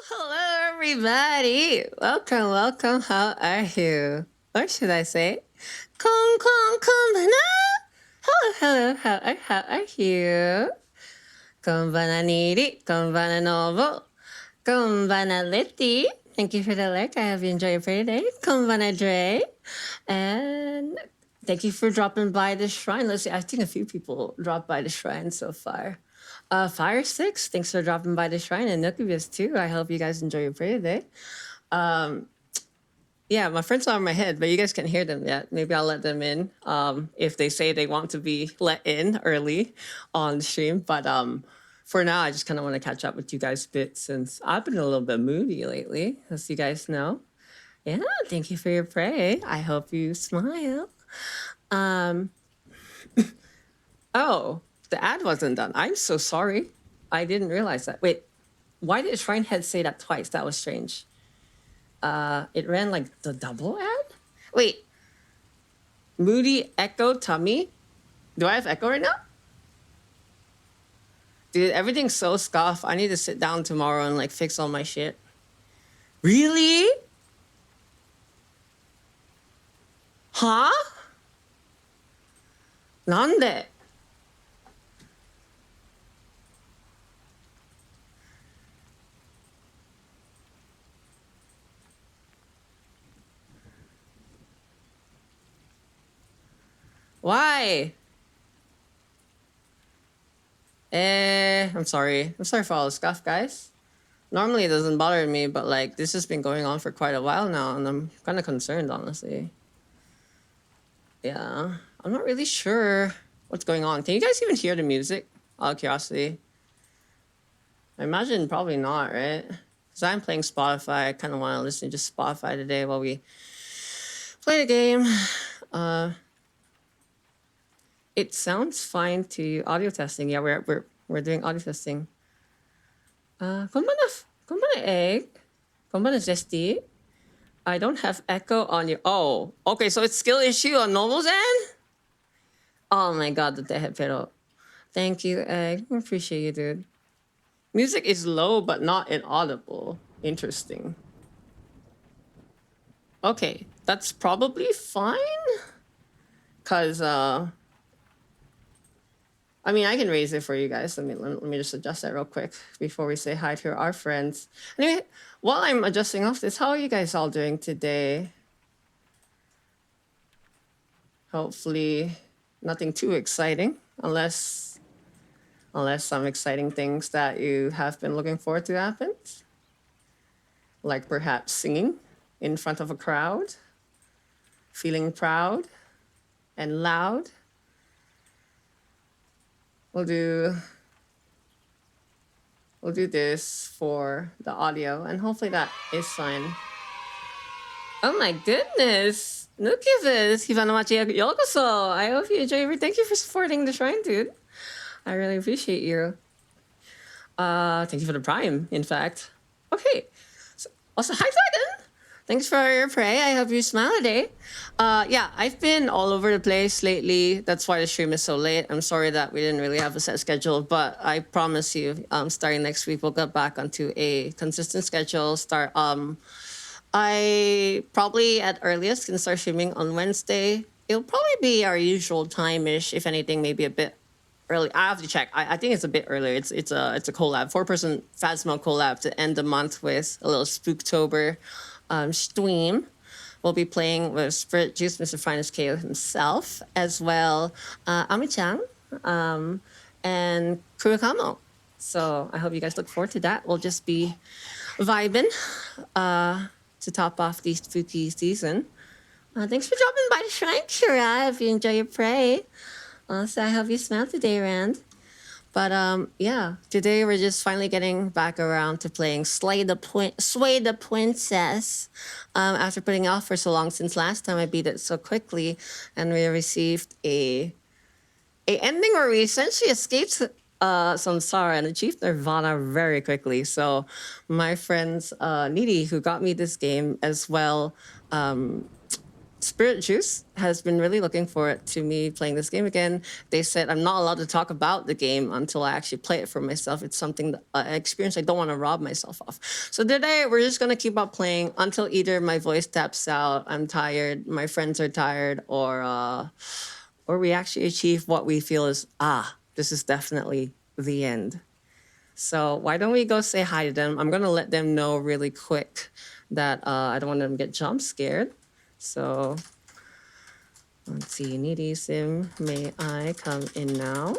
Hello, everybody. Welcome, welcome. How are you? Or should I say, konbana? Hello, hello. How are you? Konbana niri, konbana novo, konbana leti. Thank you for the like. I hope you enjoy your pretty day. Konbana Dre. And thank you for dropping by the shrine. Let's see, I think a few people dropped by the shrine so far. Fire Six, thanks for dropping by the shrine, and Nucleus too. I hope you guys enjoy your prayer day. Yeah, my friends are in my head, but you guys can't hear them yet. Maybe I'll let them in if they say they want to be let in early on the stream. But for now, I just kind of want to catch up with you guys a bit since I've been a little bit moody lately, as you guys know. Yeah, thank you for your pray. I hope you smile. Oh, the ad wasn't done. I'm so sorry. I didn't realize that. Wait, why did Shrinehead say that twice? That was strange. It ran like the double ad? Wait, Moody Echo Tummy? Do I have Echo right now? Dude, everything's so scuffed. I need to sit down tomorrow and like fix all my shit. Really? Huh? Nande? Why? I'm sorry. I'm sorry for all the scuff, guys. Normally it doesn't bother me, but like this has been going on for quite a while now, and I'm kind of concerned, honestly. Yeah, I'm not really sure what's going on. Can you guys even hear the music? Out of curiosity. I imagine probably not, right? Because I'm playing Spotify. I kind of want to listen to just Spotify today while we play the game. It sounds fine to audio testing. Yeah, we're doing audio testing. Konbana egg. Konbana zesty. I don't have echo on your. Oh, okay. So it's skill issue on Novel's end. Oh my god, the dead pero. Thank you, egg. I appreciate you, dude. Music is low but not inaudible. Interesting. Okay, that's probably fine. Cause I mean, I can raise it for you guys. Let me just adjust that real quick before we say hi to our friends. Anyway, while I'm adjusting off this, how are you guys all doing today? Hopefully, nothing too exciting, unless some exciting things that you have been looking forward to happen, like perhaps singing in front of a crowd, feeling proud and loud. We'll do this for the audio, and hopefully that is fine. Oh my goodness! Nukivis, Hivanomachi Yokoso. I hope you enjoy everything. Thank you for supporting the shrine, dude. I really appreciate you. Thank you for the prime, in fact. Okay. So, also, hi Dragon! Thanks for your pray. I hope you smile today. Yeah, I've been all over the place lately. That's why the stream is so late. I'm sorry that we didn't really have a set schedule, but I promise you, starting next week, we'll get back onto a consistent schedule. I probably at earliest can start streaming on Wednesday. It'll probably be our usual time-ish, if anything, maybe a bit early. I have to check. I think it's a bit earlier. It's a collab, 4-person Phasmo collab to end the month with a little Spooktober stream. We'll be playing with Spirit Juice, Mr. Finest KO himself, as well Ami-chan and Kurokamo. So I hope you guys look forward to that. We'll just be vibing to top off the spooky season. Thanks for dropping by the shrine, Kira. If you enjoy your pray. So I hope you smile today, Rand. But yeah, today we're just finally getting back around to playing Sway the Pwincess. After putting it off for so long since last time I beat it so quickly, and we received a ending where we essentially escaped samsara and achieved nirvana very quickly. So my friends Needy, who got me this game, as well Spirit Juice has been really looking forward to me playing this game again. They said I'm not allowed to talk about the game until I actually play it for myself. It's something that an experience I don't want to rob myself of. So today we're just gonna keep on playing until either my voice taps out, I'm tired, my friends are tired, or we actually achieve what we feel is this is definitely the end. So why don't we go say hi to them? I'm gonna let them know really quick that I don't want them to get jump scared. So let's see, Needy Sim, may I come in now?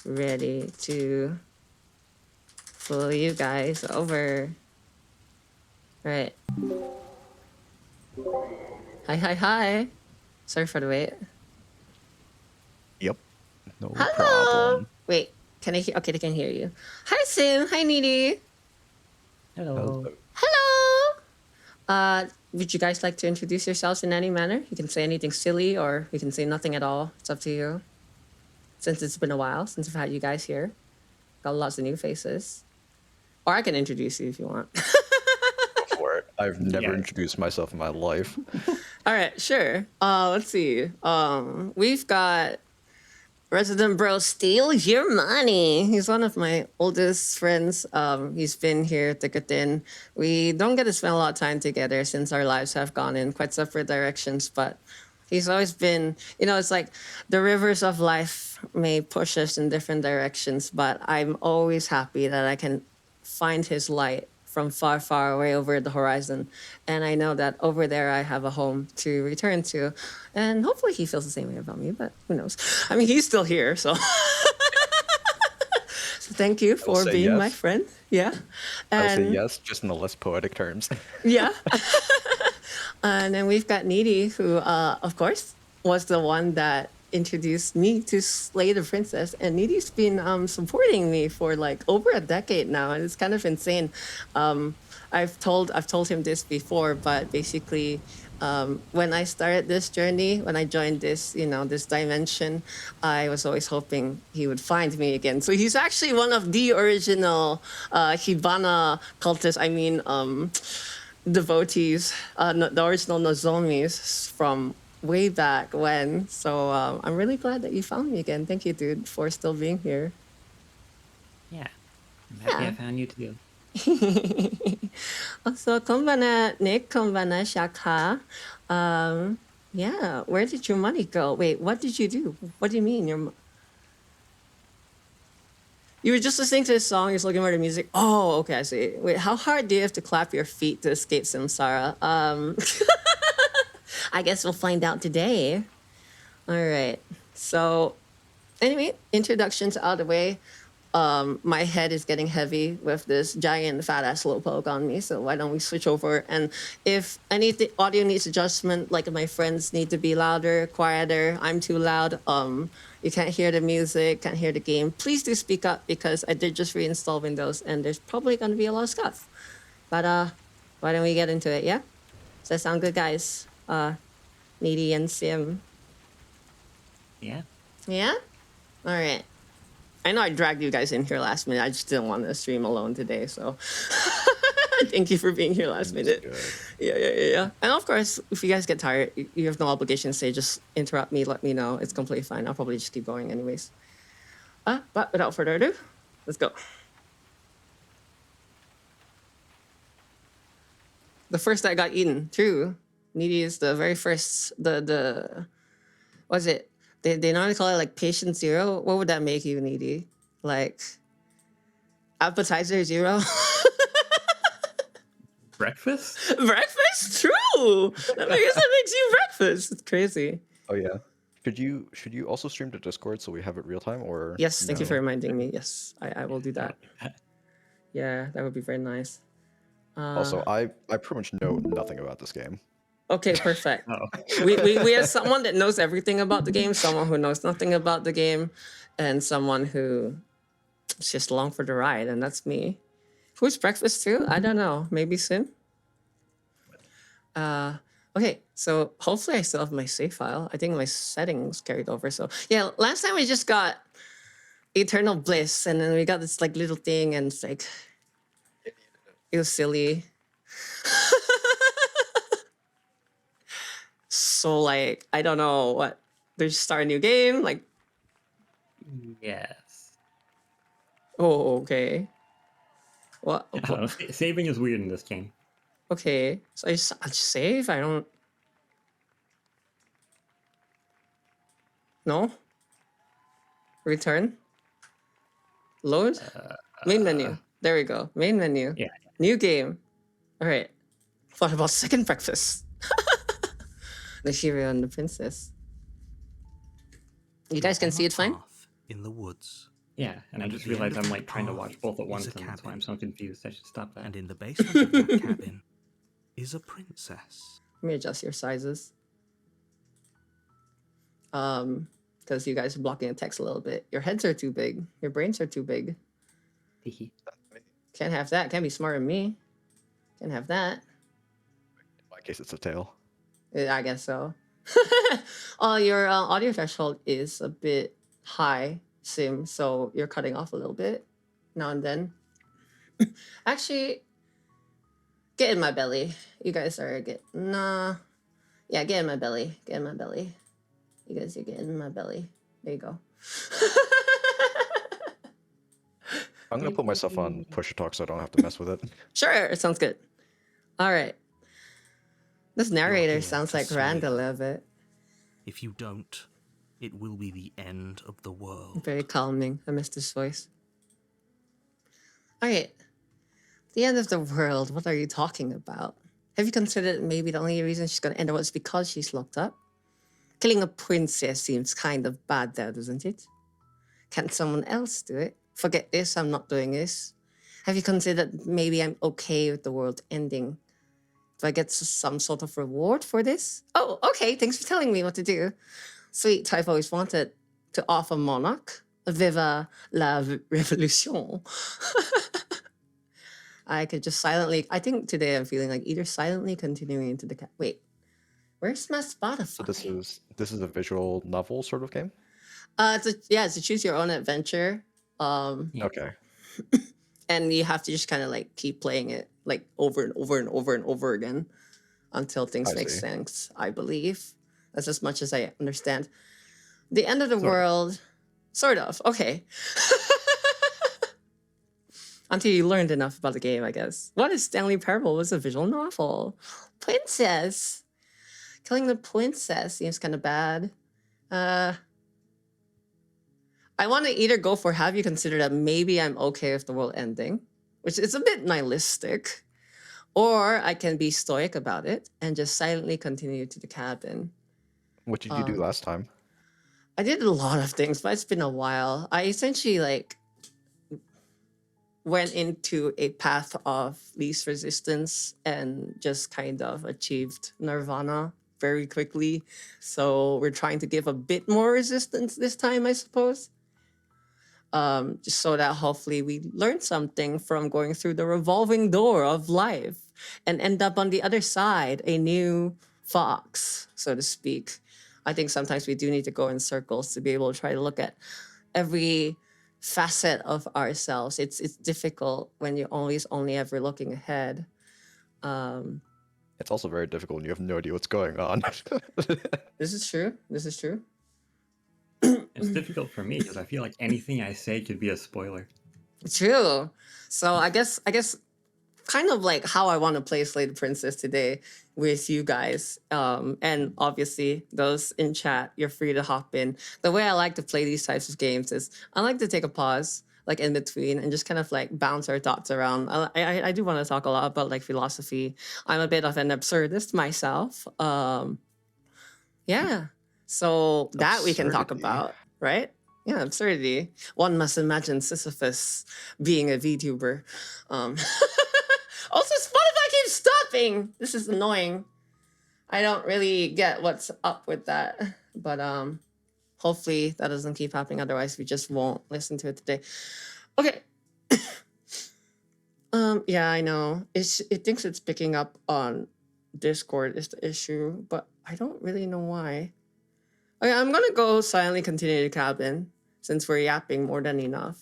Ready to pull you guys over. All right. Hi. Sorry for the wait. Yep. No Hello. problem. Wait, can I hear? Okay, they can hear you. Hi, Sim. Hi, Needy. Hello. Hello. Would you guys like to introduce yourselves in any manner? You can say anything silly or you can say nothing at all. It's up to you. Since it's been a while since I've had you guys here. Got lots of new faces. Or I can introduce you if you want. Go for it. I've never Yeah. introduced myself in my life. All right, sure. Let's see. We've got Resident Bro Steal Your Money. He's one of my oldest friends. He's been here thick or thin. We don't get to spend a lot of time together since our lives have gone in quite separate directions, but he's always been, it's like the rivers of life may push us in different directions, but I'm always happy that I can find his light from far, far away over the horizon. And I know that over there I have a home to return to. And hopefully he feels the same way about me, but who knows? I mean, he's still here, so. So thank you for say being my yes. friend. Yeah. I'll say And yes, just in the less poetic terms. yeah. And then we've got Needy, who, of course, was the one that introduced me to Slay the Princess. And Needy's been supporting me for like over a decade now, and it's kind of insane. I've told him this before, but basically, when I started this journey, when I joined this, this dimension, I was always hoping he would find me again. So he's actually one of the original Hibana cultists. I mean, devotees, the original Nozomis from way back when. So I'm really glad that you found me again. Thank you, dude, for still being here. Yeah. I'm happy Yeah. I found you too. So, konbana, Nick, konbana, Shaka. Yeah, where did your money go? Wait, what did you do? What do you mean? You were just listening to this song, you're just looking for the music. Oh, okay, I see. Wait, how hard do you have to clap your feet to escape samsara? I guess we'll find out today. All right. So, anyway, introductions out of the way. My head is getting heavy with this giant fat ass slowpoke on me. So why don't we switch over? And if any audio needs adjustment, like if my friends need to be louder, quieter, I'm too loud, you can't hear the music, can't hear the game, please do speak up because I did just reinstall Windows and there's probably going to be a lot of stuff. But why don't we get into it? Yeah. Does that sound good, guys? Needy and Sim. Yeah. Yeah. All right. I know I dragged you guys in here last minute. I just didn't want to stream alone today, so thank you for being here last minute. Yeah. And of course, if you guys get tired, you have no obligation to say just interrupt me, let me know. It's completely fine. I'll probably just keep going anyways. But without further ado, let's go. The first that got eaten, true. Needy is the very first. The what's it? They normally call it like patient zero. What would that make you, Needy? Like appetizer zero? Breakfast? Breakfast? True. That makes you breakfast. It's crazy. Oh yeah. Should you also stream to Discord so we have it real time or Yes, thank you for no? reminding me. Yes, I will do that. Yeah, that would be very nice. Also, I pretty much know nothing about this game. Okay, perfect. Oh. We have someone that knows everything about the game, someone who knows nothing about the game, and someone who is just along for the ride, and that's me. Who's breakfast too? I don't know. Maybe Sim? Okay, so hopefully I still have my save file. I think my settings carried over. So yeah, last time we just got Eternal Bliss, and then we got this like little thing, and it's like it was silly. So like I don't know what. They just start a new game. Like Yes. oh okay. What? I don't know. Saving is weird in this game. Okay. So I just save. I don't. No. Return. Load. Main menu. There we go. Main menu. Yeah. New game. All right. Thought about second breakfast. The hero and the princess. You guys can see it fine? Path in the woods, Yeah, and I At just the end realized of I'm the like trying to path watch both at is once, a and that's why I'm cabin. so confused. I should stop that. and in the basement of that cabin is a princess. Let me adjust your sizes. Because you guys are blocking the text a little bit. Your heads are too big. Your brains are too big. Hehe. Can't have that. Can't be smarter than me. Can't have that. In my case, it's a tail. I guess so. Oh, your audio threshold is a bit high, Sim. So you're cutting off a little bit now and then. Actually, get in my belly. You guys are Yeah, get in my belly. Get in my belly. You guys are getting in my belly. There you go. I'm gonna put myself on push to talk so I don't have to mess with it. Sure, it sounds good. All right. This narrator here sounds to like save Rand a her. little bit. If you don't, it will be the end of the world. Very calming. I miss this voice. All right. The end of the world. What are you talking about? Have you considered maybe the only reason she's going to end it was because she's locked up? Killing a princess seems kind of bad there, doesn't it? Can't someone else do it? Forget this, I'm not doing this. Have you considered maybe I'm okay with the world ending? Do I get some sort of reward for this? Oh, okay, thanks for telling me what to do. Sweet, I've always wanted to offer Monarch. Viva la revolution. I could just silently, I think today I'm feeling like either silently continuing into the wait, where's my Spotify? So this is a visual novel sort of game. It's a choose your own adventure. Yeah. Okay. And you have to just kind of like keep playing it like over and over and over and over again until things I make see. sense, I believe. That's as much as I understand. The end of the Sort of. world, sort of. Okay. Until you learned enough about the game, I guess. What is Stanley Parable was a visual novel. Princess. Killing the princess seems kind of bad. I want to either go for have you considered that maybe I'm okay with the world ending, which is a bit nihilistic, or I can be stoic about it and just silently continue to the cabin. What did you do Um, last time? I did a lot of things, but it's been a while. I essentially like went into a path of least resistance and just kind of achieved nirvana very quickly. So we're trying to give a bit more resistance this time, I suppose. Just so that hopefully we learn something from going through the revolving door of life and end up on the other side, a new fox, so to speak. I think sometimes we do need to go in circles to be able to try to look at every facet of ourselves. It's difficult when you're always only ever looking ahead. It's also very difficult when you have no idea what's going on. This is true. This is true. It's difficult for me because I feel like anything I say could be a spoiler. True. So I guess kind of like how I want to play Slay the Princess today with you guys. And obviously those in chat, you're free to hop in. The way I like to play these types of games is I like to take a pause like in between and just kind of like bounce our thoughts around. I do want to talk a lot about like philosophy. I'm a bit of an absurdist myself. Yeah. So that we can talk Absurdity. about, right? Yeah, absurdity. One must imagine Sisyphus being a VTuber. Also, Spotify keeps stopping. This is annoying. I don't really get what's up with that, but hopefully that doesn't keep happening. Otherwise, we just won't listen to it today. Okay. Yeah, I know. It thinks it's picking up on Discord is the issue, but I don't really know why. Okay, I'm gonna go silently continue the cabin since we're yapping more than enough.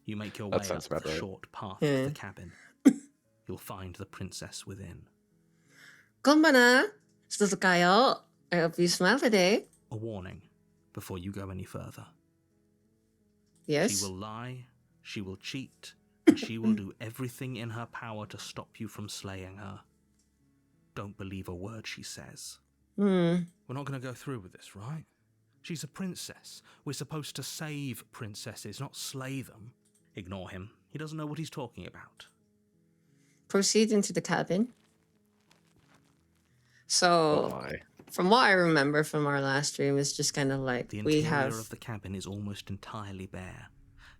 You make your That way sounds up the about right. short path Yeah. of the cabin. You'll find the princess within. こんばんは。Suzukayo, I hope you smile today. A warning before you go any further. Yes. She will lie, she will cheat, and she will do everything in her power to stop you from slaying her. Don't believe a word she says. We're not going to go through with this, right? She's a princess. We're supposed to save princesses, not slay them. Ignore him. He doesn't know what he's talking about. Proceed into the cabin. Oh So, my. from what I remember from our last stream, it's just kind of like The we interior have. of the cabin is almost entirely bare.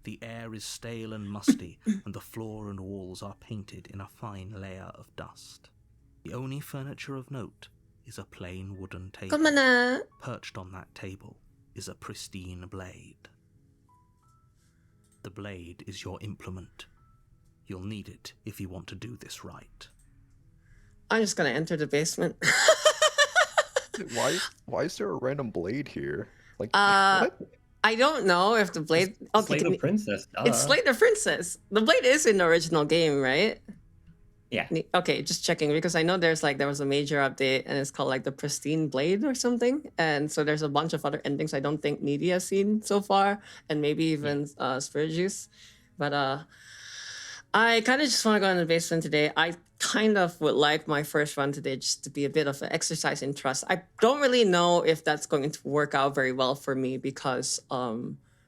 The air is stale and musty, and the floor and walls are painted in a fine layer of dust. The only furniture of note is a plain wooden table. Come on na. Perched on that table is a pristine blade. The blade is your implement. You'll need it if you want to do this right. I'm just gonna enter the basement. Dude, why is there a random blade here? Like what? I don't know if the blade. Slay the princess. It's Slay the Princess. The blade is in the original game, right? Yeah. Okay, just checking because I know there was a major update and it's called like the Pristine Blade or something, and so there's a bunch of other endings I don't think Needy has seen so far, and maybe even Spirit Juice, but I kind of just want to go in the basement today. I kind of would like my first run today just to be a bit of an exercise in trust. I don't really know if that's going to work out very well for me because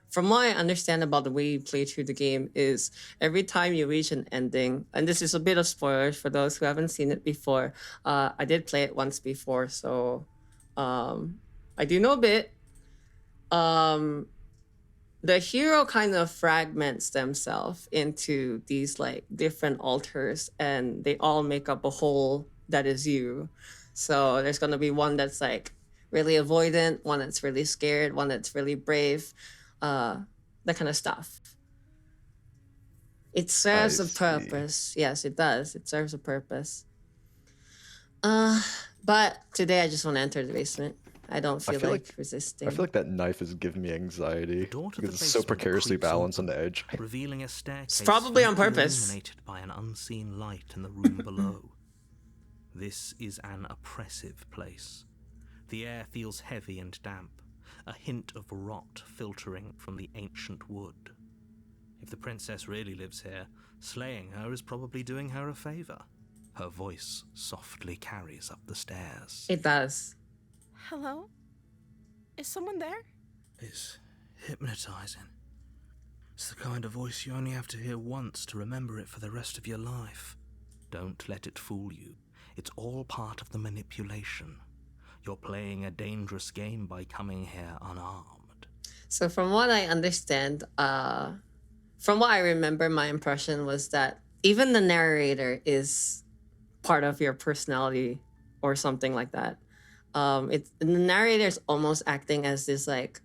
from what I understand about the way you play through the game is every time you reach an ending, and this is a bit of spoilers for those who haven't seen it before. I did play it once before, so I do know a bit. The hero kind of fragments themselves into these like different altars, and they all make up a whole that is you. So there's gonna be one that's like really avoidant, one that's really scared, one that's really brave, that kind of stuff. It serves I a see. purpose. Yes, it does. It serves a purpose. But today I just want to enter the basement. I don't feel feel like resisting. I feel like that knife is giving me anxiety door to because the it's so basement precariously creaks balanced open, on the edge. revealing a staircase probably on faintly purpose. illuminated by an unseen light in the room below. This is an oppressive place. The air feels heavy and damp, a hint of rot filtering from the ancient wood. If the princess really lives here, slaying her is probably doing her a favor. Her voice softly carries up the stairs. It does. Hello? Is someone there? It's hypnotizing. It's the kind of voice you only have to hear once to remember it for the rest of your life. Don't let it fool you. It's all part of the manipulation. You're playing a dangerous game by coming here unarmed. So from what I understand, from what I remember, my impression was that even the narrator is part of your personality or something like that. The narrator is almost acting as this like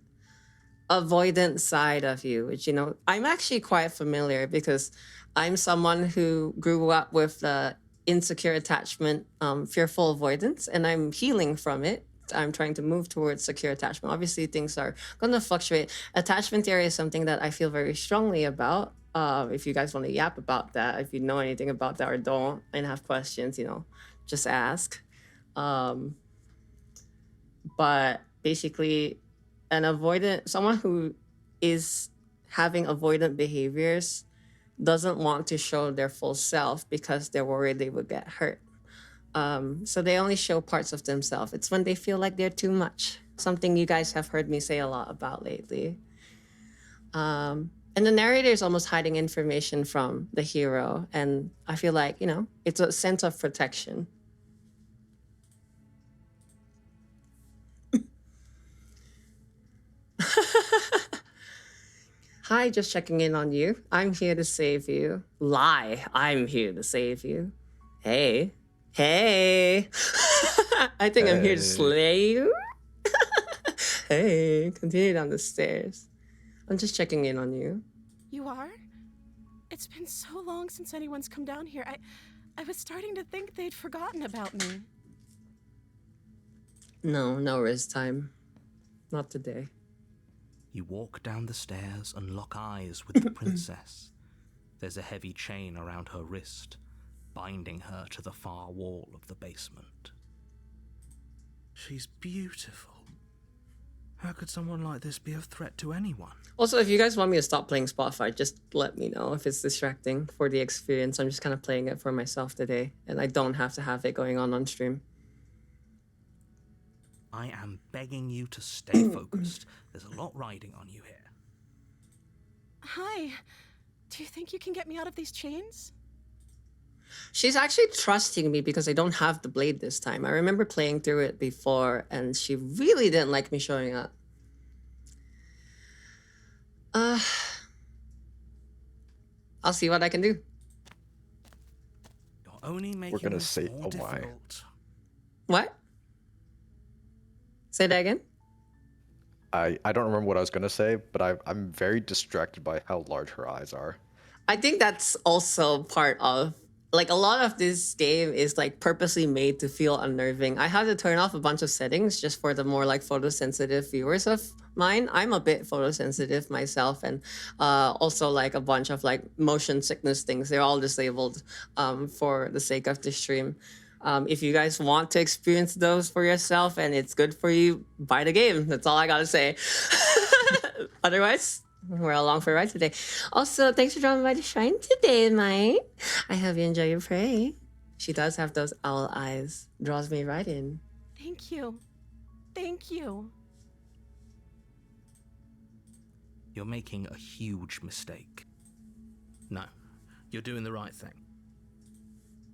avoidant side of you, which, you know, I'm actually quite familiar because I'm someone who grew up with the insecure attachment, fearful avoidance, and I'm healing from it. I'm trying to move towards secure attachment. Obviously, things are going to fluctuate. Attachment theory is something that I feel very strongly about. If you guys want to yap about that, if you know anything about that or don't and have questions, you know, just ask. But basically, someone who is having avoidant behaviors doesn't want to show their full self because they're worried they would get hurt. So they only show parts of themselves. It's when they feel like they're too much. Something you guys have heard me say a lot about lately. And the narrator is almost hiding information from the hero. And I feel like, you know, it's a sense of protection. Hi, just checking in on you. I'm here to save you. Lie, I'm here to save you. Hey. Hey. I think I'm here to Hey. slay you. Hey, continue down the stairs. I'm just checking in on you. You are? It's been so long since anyone's come down here. I was starting to think they'd forgotten about me. No risk time. Not today. You walk down the stairs and lock eyes with the princess. There's a heavy chain around her wrist, binding her to the far wall of the basement. She's beautiful. How could someone like this be a threat to anyone? Also, if you guys want me to stop playing Spotify, just let me know if it's distracting for the experience. I'm just kind of playing it for myself today, and I don't have to have it going on stream. I am begging you to stay focused. There's a lot riding on you here. Hi. Do you think you can get me out of these chains? She's actually trusting me because I don't have the blade this time. I remember playing through it before, and she really didn't like me showing up. I'll see what I can do. You're only making gonna this say, more oh my. difficult. What? Say that again? I don't remember what I was gonna say, but I'm very distracted by how large her eyes are. I think that's also part of, like, a lot of this game is like purposely made to feel unnerving. I had to turn off a bunch of settings just for the more like photosensitive viewers of mine. I'm a bit photosensitive myself, and also like a bunch of like motion sickness things. They're all disabled for the sake of the stream. If you guys want to experience those for yourself and it's good for you, buy the game. That's all I gotta say. Otherwise, we're along for a ride today. Also, thanks for dropping by the shrine today, Mike. I hope you enjoy your prey. She does have those owl eyes. Draws me right in. Thank you. Thank you. You're making a huge mistake. No, you're doing the right thing.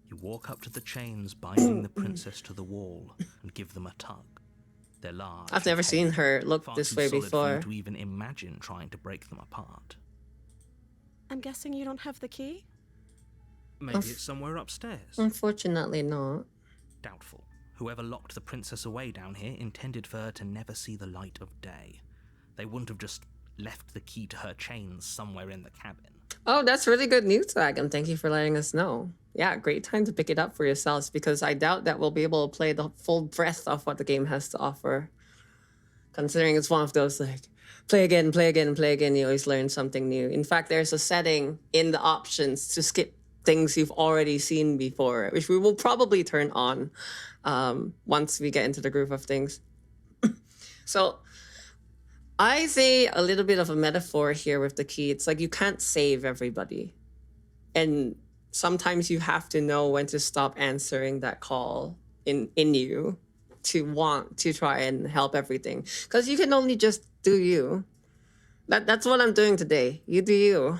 You walk up to the chains binding the princess to the wall and give them a tug. They're large. I've never and seen heavy, her look far this too way solid for you before. to even imagine trying to break them apart. I'm guessing you don't have the key? Maybe it's somewhere upstairs. Unfortunately not. Doubtful. Whoever locked the princess away down here intended for her to never see the light of day. They wouldn't have just left the key to her chains somewhere in the cabin. Oh, that's really good news, Dragon. Thank you for letting us know. Yeah, great time to pick it up for yourselves, because I doubt that we'll be able to play the full breadth of what the game has to offer. Considering it's one of those like, play again, play again, play again, you always learn something new. In fact, there's a setting in the options to skip things you've already seen before, which we will probably turn on once we get into the groove of things. So I say a little bit of a metaphor here with the key. It's like you can't save everybody. And sometimes you have to know when to stop answering that call in you to want to try and help everything. Because you can only just do you. That's what I'm doing today. You do you.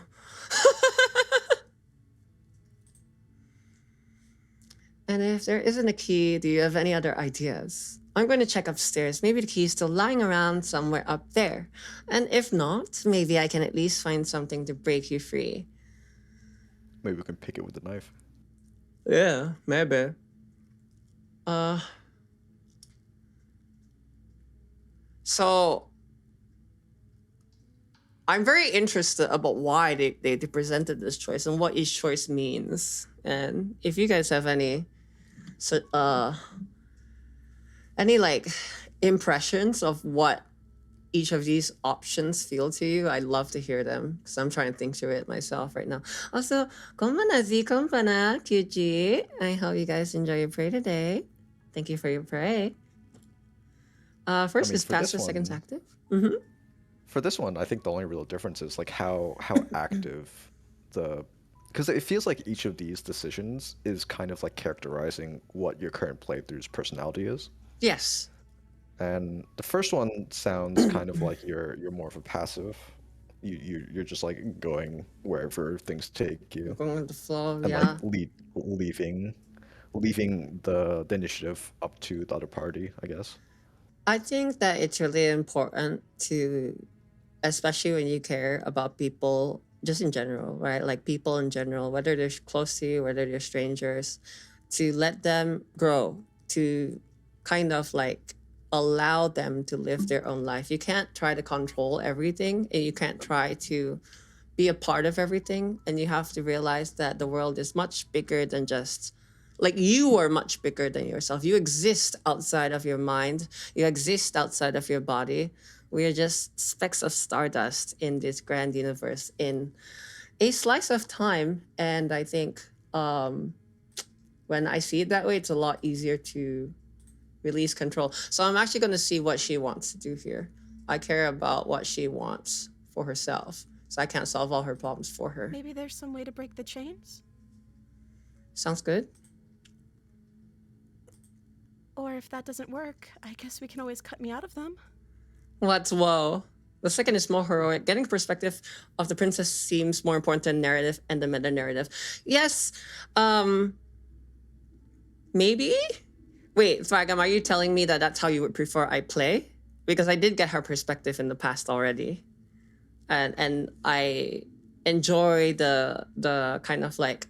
And if there isn't a key, do you have any other ideas? I'm going to check upstairs. Maybe the key is still lying around somewhere up there. And if not, maybe I can at least find something to break you free. Maybe we can pick it with the knife. Yeah, maybe. So I'm very interested about why they presented this choice and what each choice means. And if you guys have any like impressions of what each of these options feel to you, I'd love to hear them, because I'm trying to think through it myself right now. Also, konbanna, konbanna, QG. I hope you guys enjoy your prey today. Thank you for your prey. First is for passive, this second's one- active. For this one, I think the only real difference is like how active because it feels like each of these decisions is kind of like characterizing what your current playthrough's personality is. Yes. And the first one sounds kind of like you're more of a passive. You're just like going wherever things take you, Going with the flow, and yeah. like leaving the initiative up to the other party, I guess. I think that it's really important to, especially when you care about people just in general, right? Like people in general, whether they're close to you, whether they're strangers, to let them grow, to kind of like allow them to live their own life. You can't try to control everything, and you can't try to be a part of everything. And you have to realize that the world is much bigger than just, like, you are much bigger than yourself. You exist outside of your mind. You exist outside of your body. We are just specks of stardust in this grand universe, in a slice of time. And I think when I see it that way, it's a lot easier to release control. So I'm actually going to see what she wants to do here. I care about what she wants for herself. So I can't solve all her problems for her. Maybe there's some way to break the chains? Sounds good. Or if that doesn't work, I guess we can always cut me out of them. What's whoa? The second is more heroic. Getting perspective of the princess seems more important than narrative and the meta narrative. Yes. Maybe? Wait, Thragam, are you telling me that that's how you would prefer I play? Because I did get her perspective in the past already. And I enjoy the kind of like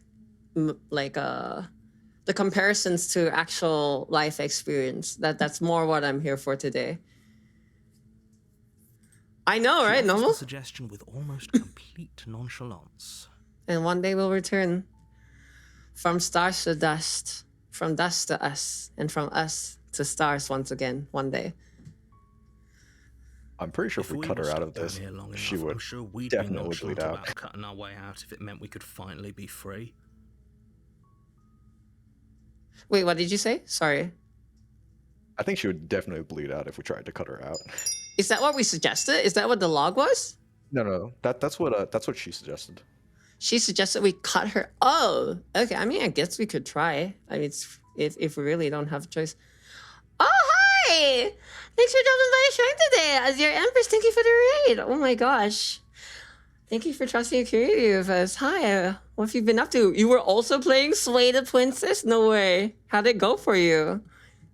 the comparisons to actual life experience. That's more what I'm here for today. I know, right? She offers Normal? the suggestion with almost complete nonchalance. And one day we'll return. From stars to dust, from dust to us, and from us to stars once again, one day. I'm pretty sure if we cut her out of this, she would I'm sure we'd definitely be bleed nonchalant out. about cutting our way out if it meant we could finally be free. Wait, what did you say? Sorry. I think she would definitely bleed out if we tried to cut her out. Is that what we suggested? Is that what the log was? No, that's what she suggested. She suggested we cut her. Oh, okay. I mean, I guess we could try. I mean, if we really don't have a choice. Oh, hi! Thanks for dropping by the shrine today. As your Empress, thank you for the raid. Oh my gosh. Thank you for trusting your community with us. Hi, what have you been up to? You were also playing Sway the Pwincess? No way. How'd it go for you?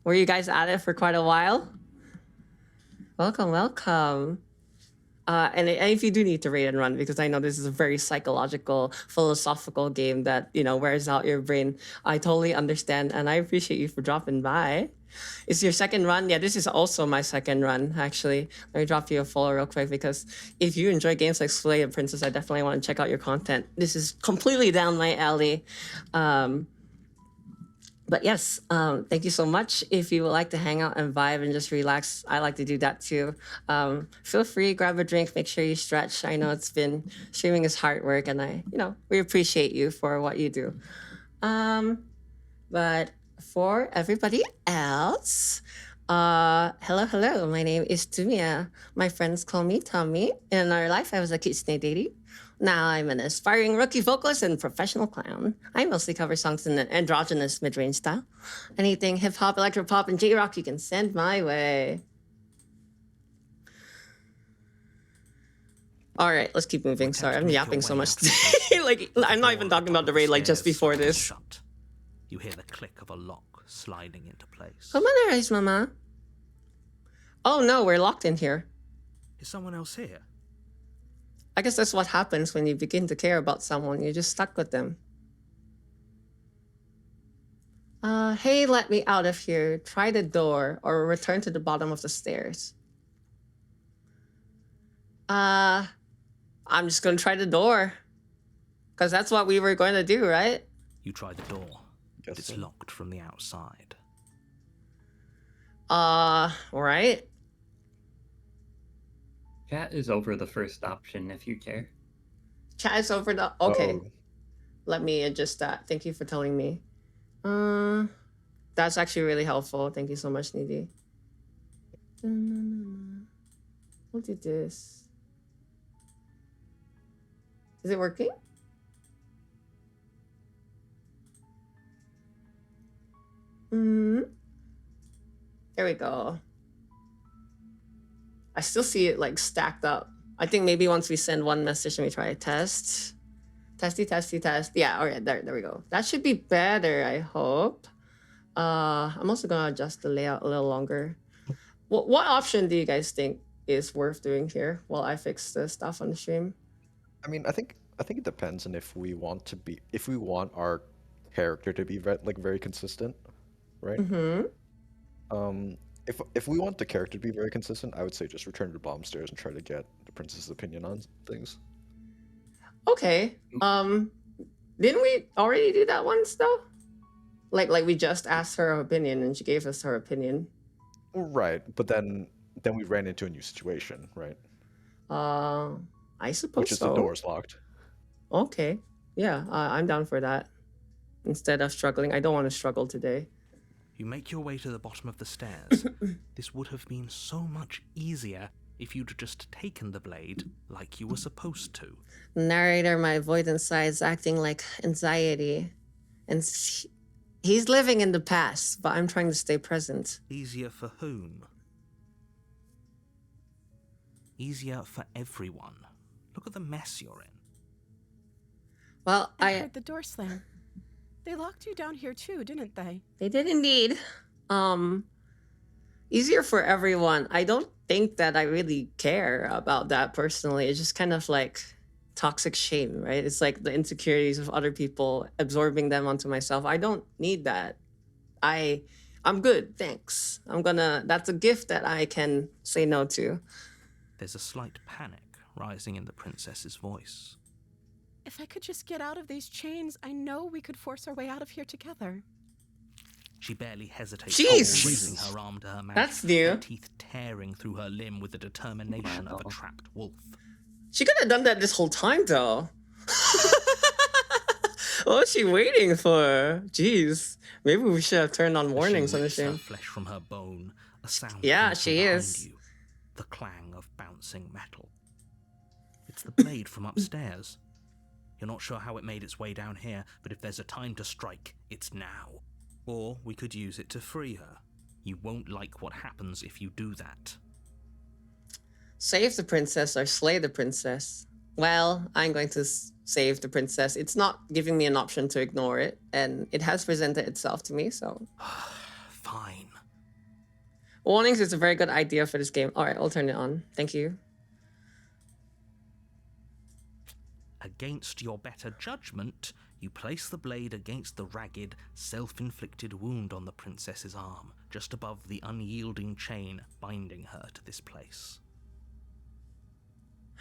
Were you guys at it for quite a while? Welcome, welcome. And if you do need to raid and run, because I know this is a very psychological, philosophical game that, wears out your brain, I totally understand, and I appreciate you for dropping by. It's your second run? Yeah, this is also my second run, actually. Let me drop you a follow real quick, because if you enjoy games like Slay and Princess, I definitely want to check out your content. This is completely down my alley. But yes, thank you so much. If you would like to hang out and vibe and just relax, I like to do that too. Feel free, grab a drink, make sure you stretch. I know streaming is hard work, and we appreciate you for what you do. But for everybody else, hello, my name is Tumia. My friends call me Tommy. In our life, I was a kitsune deity. Now I'm an aspiring rookie vocalist and professional clown. I mostly cover songs in an androgynous mid-range style. Anything hip-hop, electropop, and J-rock you can send my way. All right, let's keep moving. Sorry, I'm yapping so much today. Like, I'm not even talking about the raid, like, just before this. Shut. You hear the click of a lock sliding into place. Come on, Arise, Mama. Oh no, we're locked in here. Is someone else here? I guess that's what happens when you begin to care about someone. You're just stuck with them. Hey, let me out of here. Try the door or return to the bottom of the stairs. I'm just gonna try the door. Because that's what we were going to do, right? You try the door. Guess It's so. locked from the outside. Right? Chat is over the first option if you care. Chat is over the... Okay. Oh, Let me adjust that. Thank you for telling me. That's actually really helpful. Thank you so much, Nidhi. We'll do this. Is it working? There we go. I still see it like stacked up. I think maybe once we send one message, let me try a test. Testy, test. Yeah, all right, there we go. That should be better, I hope. I'm also gonna adjust the layout a little longer. What option do you guys think is worth doing here while I fix the stuff on the stream? I mean, I think it depends on if we want our character to be very consistent, right? If we want the character to be very consistent, I would say just return to Bomb Stairs and try to get the princess's opinion on things. Okay. Didn't we already do that once though? Like we just asked her opinion and she gave us her opinion. Right, but then we ran into a new situation, right? I suppose Which is so. the door's locked. Okay. Yeah, I'm down for that. Instead of struggling, I don't want to struggle today. You make your way to the bottom of the stairs. This would have been so much easier if you'd just taken the blade like you were supposed to. Narrator, my avoidance side is acting like anxiety. And he's living in the past, but I'm trying to stay present. Easier for whom? Easier for everyone. Look at the mess you're in. Well, I heard the door slam. They locked you down here too, didn't they? They did indeed. Easier for everyone. I don't think that I really care about that personally. It's just kind of like toxic shame, right? It's like the insecurities of other people, absorbing them onto myself. I don't need that. I'm good, thanks. That's a gift that I can say no to. There's a slight panic rising in the princess's voice. If I could just get out of these chains, I know we could force our way out of here together. She barely hesitates, Jeez. raising her arm to her mouth, That's new. her teeth tearing through her limb with the determination of a trapped wolf. She could have done that this whole time, though. What was she waiting for? Jeez. Maybe we should have turned on warnings on the She rips her stream. flesh from her bone, a sound Yeah, comes from she behind is. you, the clang of bouncing metal. It's the blade from upstairs. You're not sure how it made its way down here, but if there's a time to strike, it's now. Or we could use it to free her. You won't like what happens if you do that. Save the princess or slay the princess. Well, I'm going to save the princess. It's not giving me an option to ignore it, and it has presented itself to me, so. Fine. Warnings is a very good idea for this game. All right, I'll turn it on. Thank you. Against your better judgment, you place the blade against the ragged, self-inflicted wound on the princess's arm, just above the unyielding chain binding her to this place.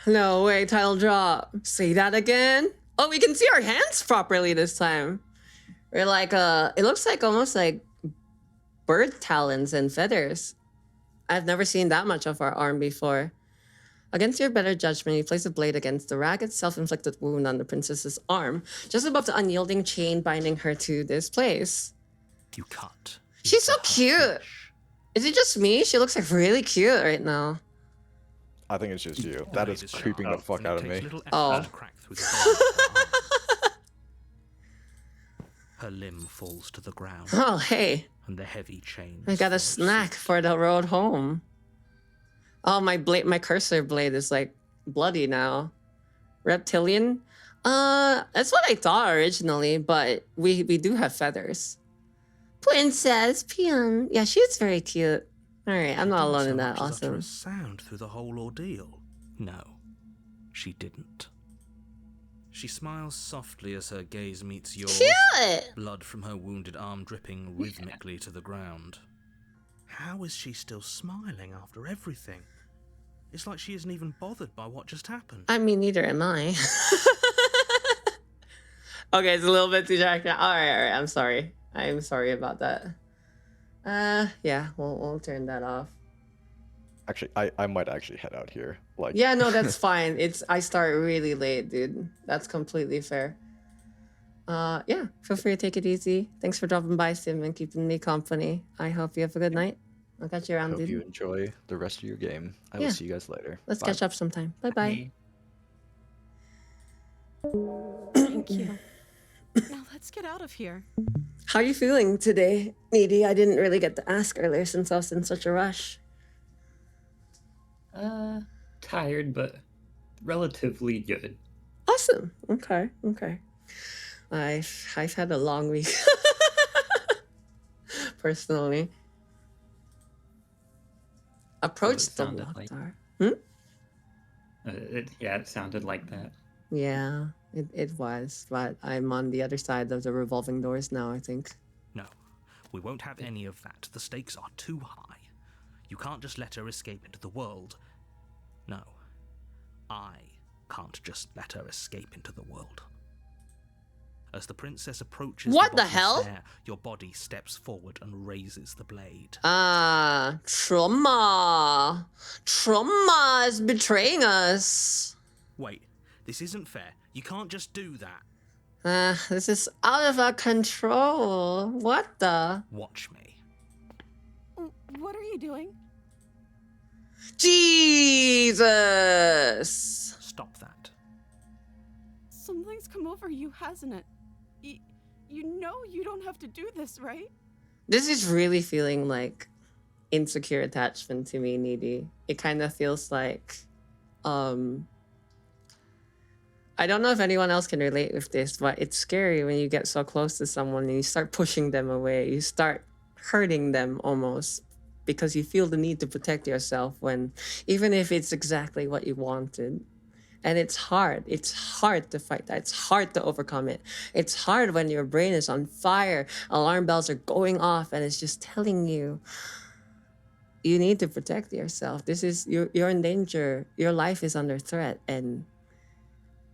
No way, title drop. Say that again. Oh, we can see our hands properly this time. We're like, it looks like almost like bird talons and feathers. I've never seen that much of our arm before. Against your better judgment, you place a blade against the ragged, self-inflicted wound on the princess's arm, just above the unyielding chain binding her to this place. You cut. She's so into her cute. flesh. Is it just me? She looks like really cute right now. I think it's just you. The That blade is sharp, creeping the fuck and it out of takes me. little effort Oh. to crack through the bone of her arm. Her limb falls to the ground, Oh, hey. and the heavy chain. I got a snack for the road home. Oh, my cursor blade is like bloody now. Reptilian? That's what I thought originally, but we do have feathers. Princess Pion. Yeah, she's very cute. All right, I'm not Didn't alone so in that. much as utter Awesome. a sound through the whole ordeal. No, she didn't. She smiles softly as her gaze meets yours, Cute. blood from her wounded arm dripping rhythmically to the ground. How is she still smiling after everything? It's like she isn't even bothered by what just happened. I mean, neither am I. Okay, it's a little bit too dark now. All right. I'm sorry. I'm sorry about that. Yeah, we'll turn that off. Actually, I might actually head out here. Like, Yeah, no, that's fine. I start really late, dude. That's completely fair. Yeah, feel free to take it easy. Thanks for dropping by, Sim, and keeping me company. I hope you have a good night. I'll catch you around, hope dude. you enjoy the rest of your game. I Yeah. will see you guys later. Let's Bye. catch up sometime. Bye-bye. Thank you. Now let's get out of here. How are you feeling today, Needy? I didn't really get to ask earlier since I was in such a rush. Tired, but relatively good. Awesome. Okay. I've had a long week. Personally. Approach the sounded locked like- door. It sounded like that. Yeah, it was, but I'm on the other side of the revolving doors now, I think. No, we won't have any of that. The stakes are too high. You can't just let her escape into the world. No, I can't just let her escape into the world. As the princess approaches What the the bottom hell? stair, your body steps forward and raises the blade. Trauma. Trauma is betraying us. Wait, this isn't fair. You can't just do that. This is out of our control. What the? Watch me. What are you doing? Jesus! Stop that. Something's come over you, hasn't it? You know you don't have to do this, right? This is really feeling like insecure attachment to me, Needy. It kind of feels like, I don't know if anyone else can relate with this, but it's scary when you get so close to someone and you start pushing them away. You start hurting them almost because you feel the need to protect yourself when, even if it's exactly what you wanted. And it's hard. It's hard to fight that. It's hard to overcome it. It's hard when your brain is on fire, alarm bells are going off, and it's just telling you, you need to protect yourself. This is, you're in danger. Your life is under threat. And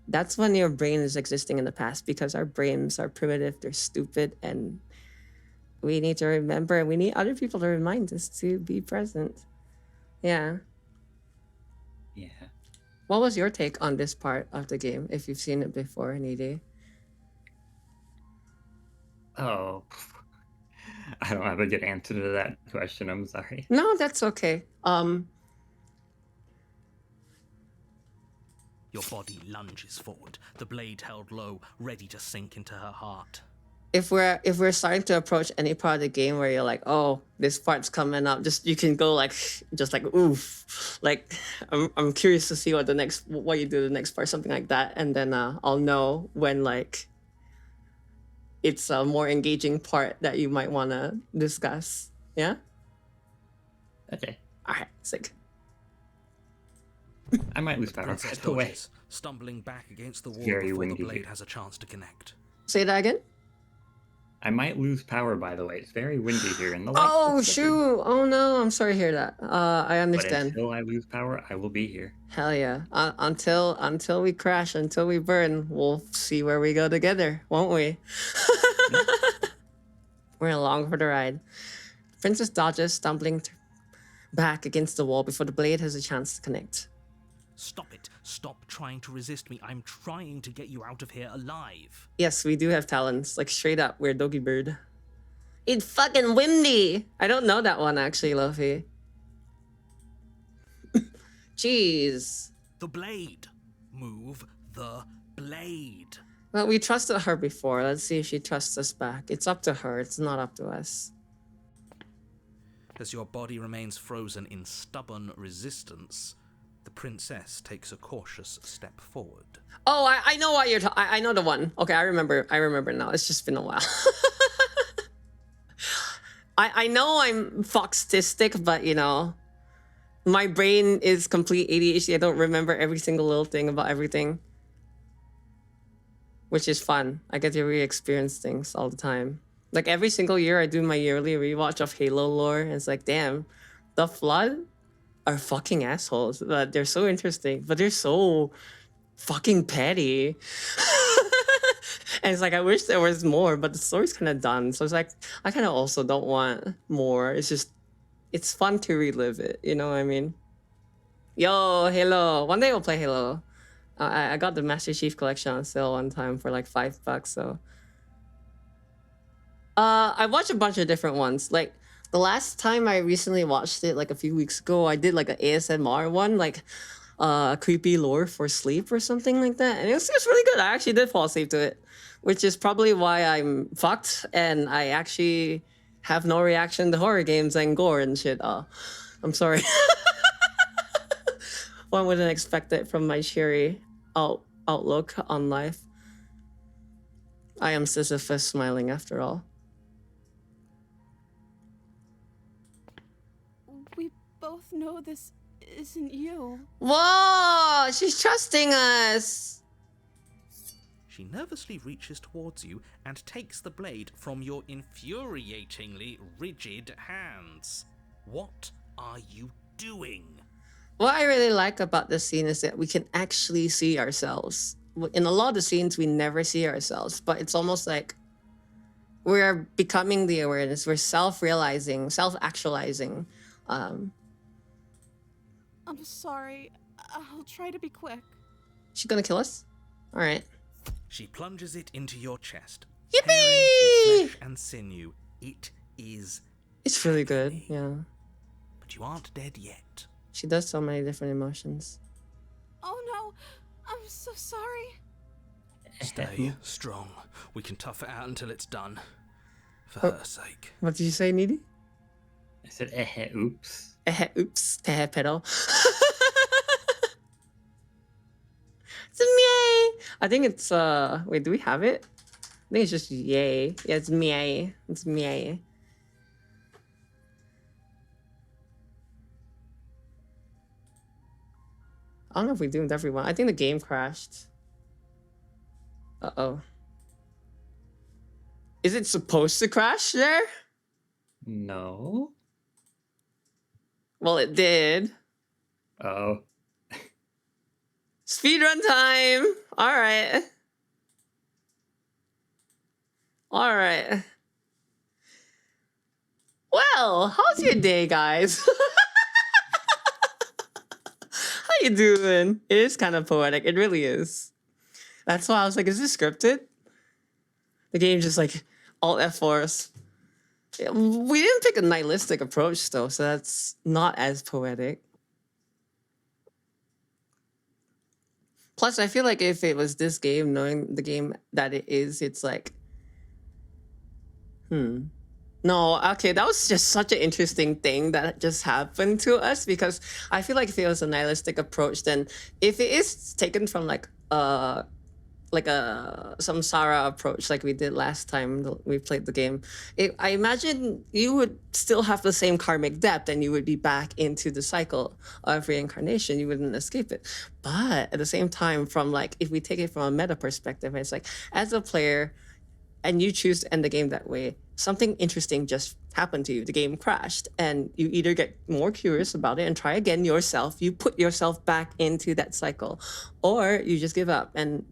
that's when your brain is existing in the past, because our brains are primitive, they're stupid, and we need to remember, and we need other people to remind us to be present. Yeah. Yeah. What was your take on this part of the game, if you've seen it before, Needy? Oh, I don't have a good answer to that question. I'm sorry. No, that's okay. Your body lunges forward, the blade held low, ready to sink into her heart. If we're starting to approach any part of the game where you're like, oh, this part's coming up, just you can go like, just like, oof, like I'm curious to see what you do the next part, something like that, and then I'll know when like it's a more engaging part that you might want to discuss. Yeah. Okay. All right. Sick. I might lose power. Princess By the way. dodges, stumbling back against the wall Very before the windy blade here. has a chance to connect. Say that again. I might lose power, by the way. It's very windy here in the Oh shoot! Oh no! I'm sorry to hear that. I But understand. until I lose power, I will be here. Hell yeah! Until we crash, until we burn, we'll see where we go together, won't we? We're along for the ride. Princess dodges, stumbling back against the wall before the blade has a chance to connect. Stop it. Stop trying to resist me. I'm trying to get you out of here alive. Yes, we do have talents. Like straight up, we're Doggy Bird. It's fucking windy. I don't know that one actually, Luffy. Jeez. The blade. Move the blade. Well, we trusted her before. Let's see if she trusts us back. It's up to her. It's not up to us. As your body remains frozen in stubborn resistance, the princess takes a cautious step forward. Oh, I know what you're talking. I know the one. Okay, I remember now. It's just been a while. I know I'm foxistic, but you know, my brain is complete ADHD. I don't remember every single little thing about everything, which is fun. I get to re-experience things all the time. Like every single year, I do my yearly rewatch of Halo lore, and it's like, damn, the Flood are fucking assholes. But they're so interesting, but they're so fucking petty. And it's like, I wish there was more, but the story's kind of done. So it's like, I kind of also don't want more. It's just, it's fun to relive it. You know what I mean? Yo, Halo. One day we'll play Halo. I got the Master Chief Collection on sale one time for like $5, so. I watched a bunch of different ones. Like, the last time I recently watched it, like a few weeks ago, I did like an ASMR one, like creepy lore for sleep or something like that. And it was really good. I actually did fall asleep to it, which is probably why I'm fucked and I actually have no reaction to horror games and gore and shit. I'm sorry. One wouldn't expect it from my cheery outlook on life. I am Sisyphus smiling after all. We both know this isn't you. Whoa! She's trusting us! She nervously reaches towards you and takes the blade from your infuriatingly rigid hands. What are you doing? What I really like about this scene is that we can actually see ourselves. In a lot of scenes, we never see ourselves, but it's almost like we're becoming the awareness. We're self-realizing, self-actualizing. I'm sorry. I'll try to be quick. She's gonna kill us? All right. She plunges it into your chest. Yippee! Tearing through flesh and sinew. It is It's really good, yeah. but you aren't dead yet. She does so many different emotions. Oh no, I'm so sorry. Stay strong. We can tough it out until it's done. For her sake. What did you say, Needy? I said, oops. Oops. Pedal. It's a yay. I think it's wait, do we have it? I think it's just yay. Yeah, it's meay. It's meay. I don't know if we doomed everyone. I think the game crashed. Uh-oh. Is it supposed to crash there? No. Well, it did. Oh. Speedrun time! Alright. Alright. Well, how's your day, guys? How you doing? It is kind of poetic. It really is. That's why I was like, is this scripted? The game just like alt F4s. We didn't pick a nihilistic approach though, so that's not as poetic. Plus, I feel like if it was this game, knowing the game that it is, it's like, No, okay, that was just such an interesting thing that just happened to us, because I feel like if it was a nihilistic approach, then if it is taken from like a samsara approach like we did last time we played the game, I imagine you would still have the same karmic depth and you would be back into the cycle of reincarnation. You wouldn't escape it. But at the same time, from like, if we take it from a meta perspective, it's like, as a player and you choose to end the game that way, something interesting just happened to you. The game crashed and you either get more curious about it and try again yourself, you put yourself back into that cycle, or you just give up. And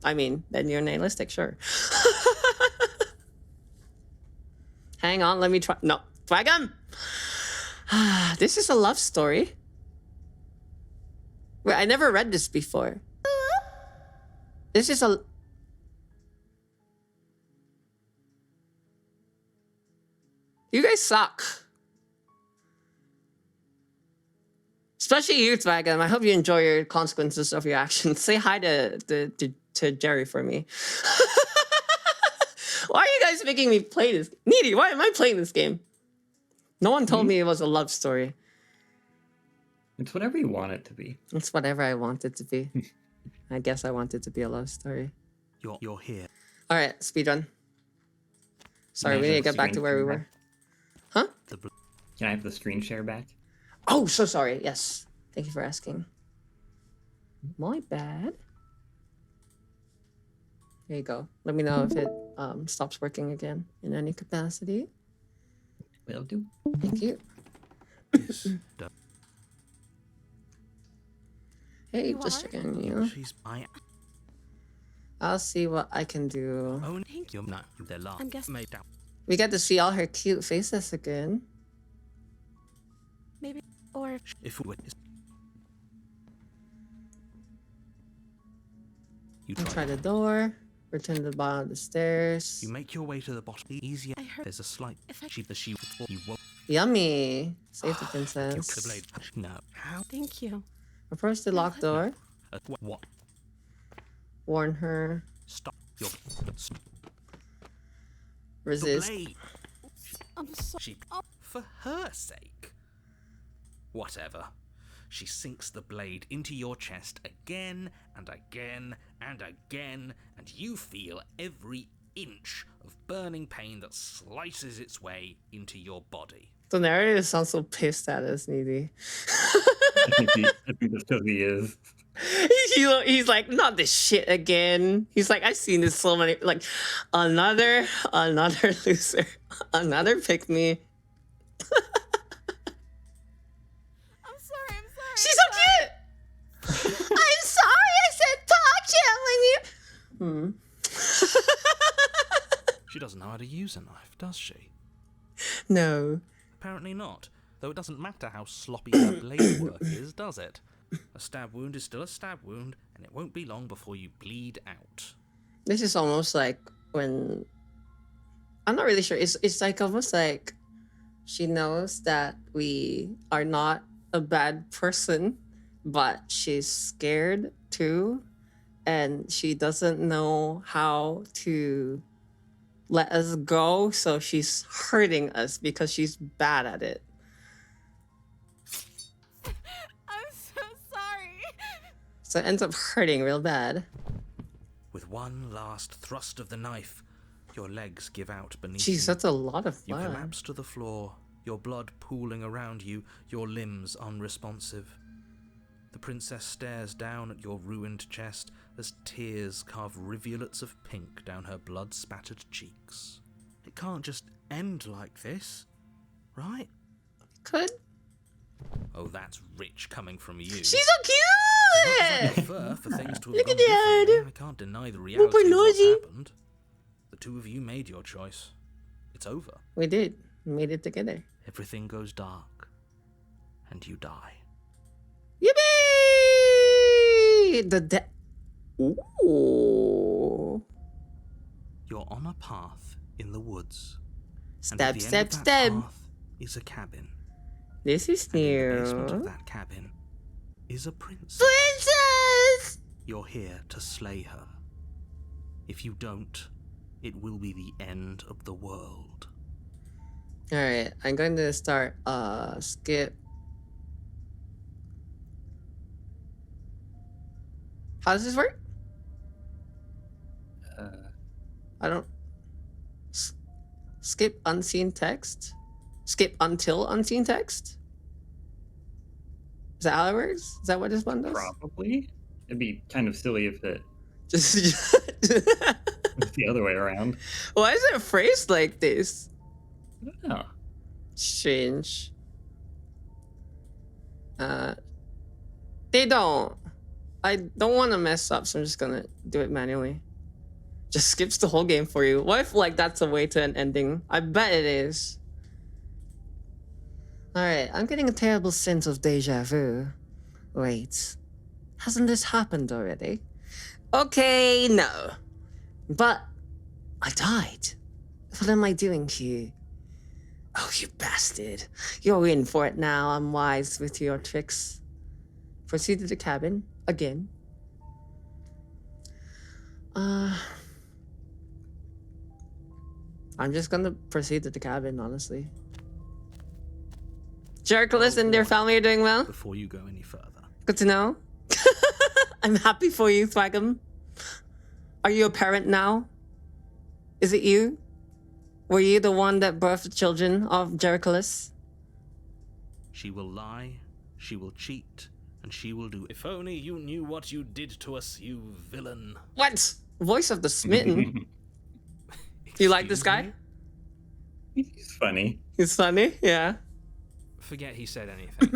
I mean, then you're nihilistic, sure. Hang on, let me try. No, Dragon! This is a love story. Wait, I never read this before. This is a... You guys suck. Especially you, Dragon. I hope you enjoy your consequences of your actions. Say hi to Jerry for me. Why are you guys making me play this? Needy, why am I playing this game? No one told me it was a love story. It's whatever you want it to be. It's whatever I want it to be. I guess I want it to be a love story. You're here. All right, speedrun. Sorry, we need to get back to where we were. Huh? Can I have the screen share back? Oh, so sorry. Yes. Thank you for asking. My bad. There you go. Let me know if it stops working again in any capacity. Will do. Thank you. Hey, You just are? checking you. I'll see what I can do. Oh, thank you. No, they're large. I'm guessing- Made out. We get to see all her cute faces again. Maybe, or If we you I'll try. try the door. Return to the bottom of the stairs. You make your way to the bottom. Easier. I heard There's a slight if I- cheap she you won't. Yummy. Save the The princess. blade. No. How? thank you. Approach the locked door. What? Warn her. Stop. Your the Resist. blade. I'm sorry. She, for her sake. Whatever. She sinks the blade into your chest again and again and again, and you feel every inch of burning pain that slices its way into your body. The narrator sounds so pissed at us, Needy. I think that's because he is. He's like, not this shit again. He's like, I've seen this so many, like, another loser, another pick me. I'm sorry. She's so cute. I'm sorry, I said talk gently. She doesn't know how to use a knife, does she? No. Apparently not. Though it doesn't matter how sloppy her blade work is, does it? A stab wound is still a stab wound, and it won't be long before you bleed out. This is almost like when, I'm not really sure. It's like almost like She knows that we are not a bad person, but she's scared too. And she doesn't know how to let us go. So she's hurting us because she's bad at it. I'm so sorry. So it ends up hurting real bad. With one last thrust of the knife, your legs give out beneath Jeez, you. that's a lot of You blood. collapse to the floor, your blood pooling around you, your limbs unresponsive. The princess stares down at your ruined chest as tears carve rivulets of pink down her blood-spattered cheeks. It can't just end like this, right? Could. Oh, that's rich coming from you. She's so cute! I prefer for things to have Look gone at that. differently. I can't deny the reality of what's happened. The two of you made your choice. It's over. We did. We made it together. Everything goes dark, and you die. Yippee! Ooh. You're on a path in the woods. And Step, at the step, end of that step. path is a cabin. This is And in the basement of new. that cabin is a princess. Princess! You're here to slay her. If you don't, it will be the end of the world. Alright, I'm going to start skip. How does this work? I don't skip unseen text? Skip until unseen text? Is that how it works? Is that what this one does? Probably. It'd be kind of silly if it Just was the other way around. why is it phrased like this? I don't know. Strange. They don't. I don't want to mess up, so I'm just gonna do it manually. Just skips the whole game for you. What if like that's a way to an ending? I bet it is. Alright, I'm getting a terrible sense of deja vu. Wait, hasn't this happened already? Okay, no. But I died. What am I doing here? Oh, you bastard. You're in for it now. I'm wise with your tricks. Proceed to the cabin. Again. I'm just gonna proceed to the cabin, honestly. Jericholas and their family are doing well. Before you go any further. Good to know. I'm happy for you, Thwagam. Are you a parent now? Is it you? Were you the one that birthed the children of Jericholas? She will lie, she will cheat, and she will do. If only you knew what you did to us, you villain. What? Voice of the smitten. You like this Excuse guy? me? He's funny. He's funny, yeah. Forget he said anything.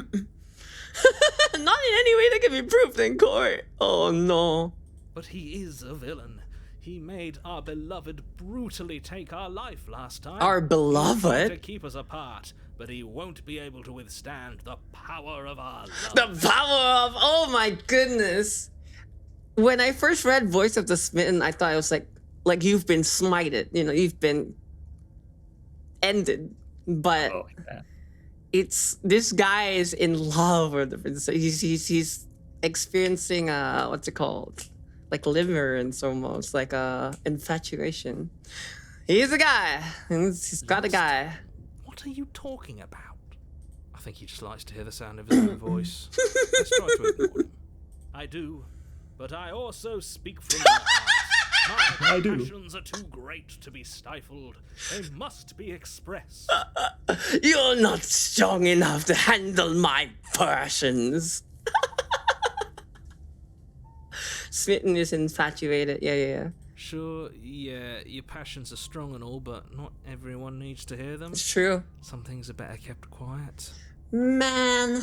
Not in any way that can be proved in court. Oh no. But he is a villain. He made our beloved brutally take our life last time. Our He tried to beloved? keep us apart, but he won't be able to withstand the power of our love. The power of, oh my goodness. When I first read Voice of the Smitten, I thought it was like you've been smited, you know, you've been ended. But Oh, yeah. it's, this guy is in love with the princess. He's experiencing what's it called? Like limerence almost, like infatuation. He's a guy. He's got a guy. What are you talking about? I think he just likes to hear the sound of his own voice. Let's try to ignore him. I do, but I also speak from my heart. My I do. passions are too great to be stifled. They must be expressed. You're not strong enough to handle my passions. Smitten is infatuated. Yeah. Sure, yeah, your passions are strong and all, but not everyone needs to hear them. It's true. Some things are better kept quiet. Man.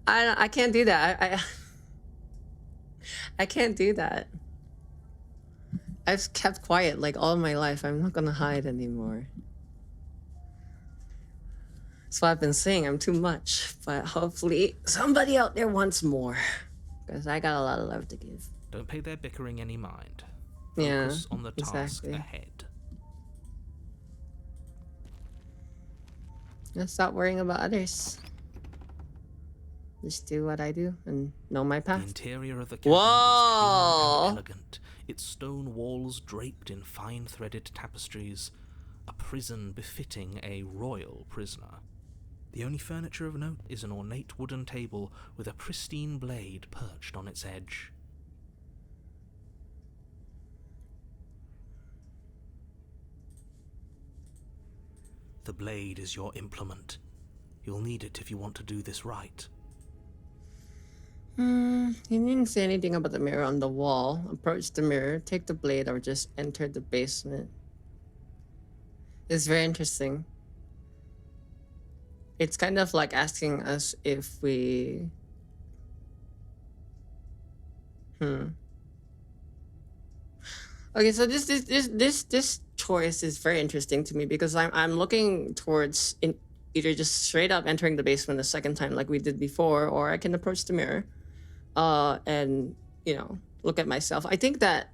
I can't do that. I can't do that. I've kept quiet like all my life. I'm not gonna hide anymore. That's what I've been saying. I'm too much. But hopefully somebody out there wants more. Because I got a lot of love to give. Don't pay their bickering any mind. Yeah, Focus on the task exactly. ahead. Let's stop worrying about others. Just do what I do and know my The path. interior of the cabin is Whoa! clean and elegant, its stone walls draped in fine-threaded tapestries, a prison befitting a royal prisoner. The only furniture of note is an ornate wooden table with a pristine blade perched on its edge. The blade is your implement. You'll need it if you want to do this right. He didn't say anything about the mirror on the wall. Approach the mirror, take the blade, or just enter the basement. It's very interesting. It's kind of like asking us if we... Okay, so this choice is very interesting to me because I'm looking towards either just straight up entering the basement a second time like we did before, or I can approach the mirror, and look at myself. I think that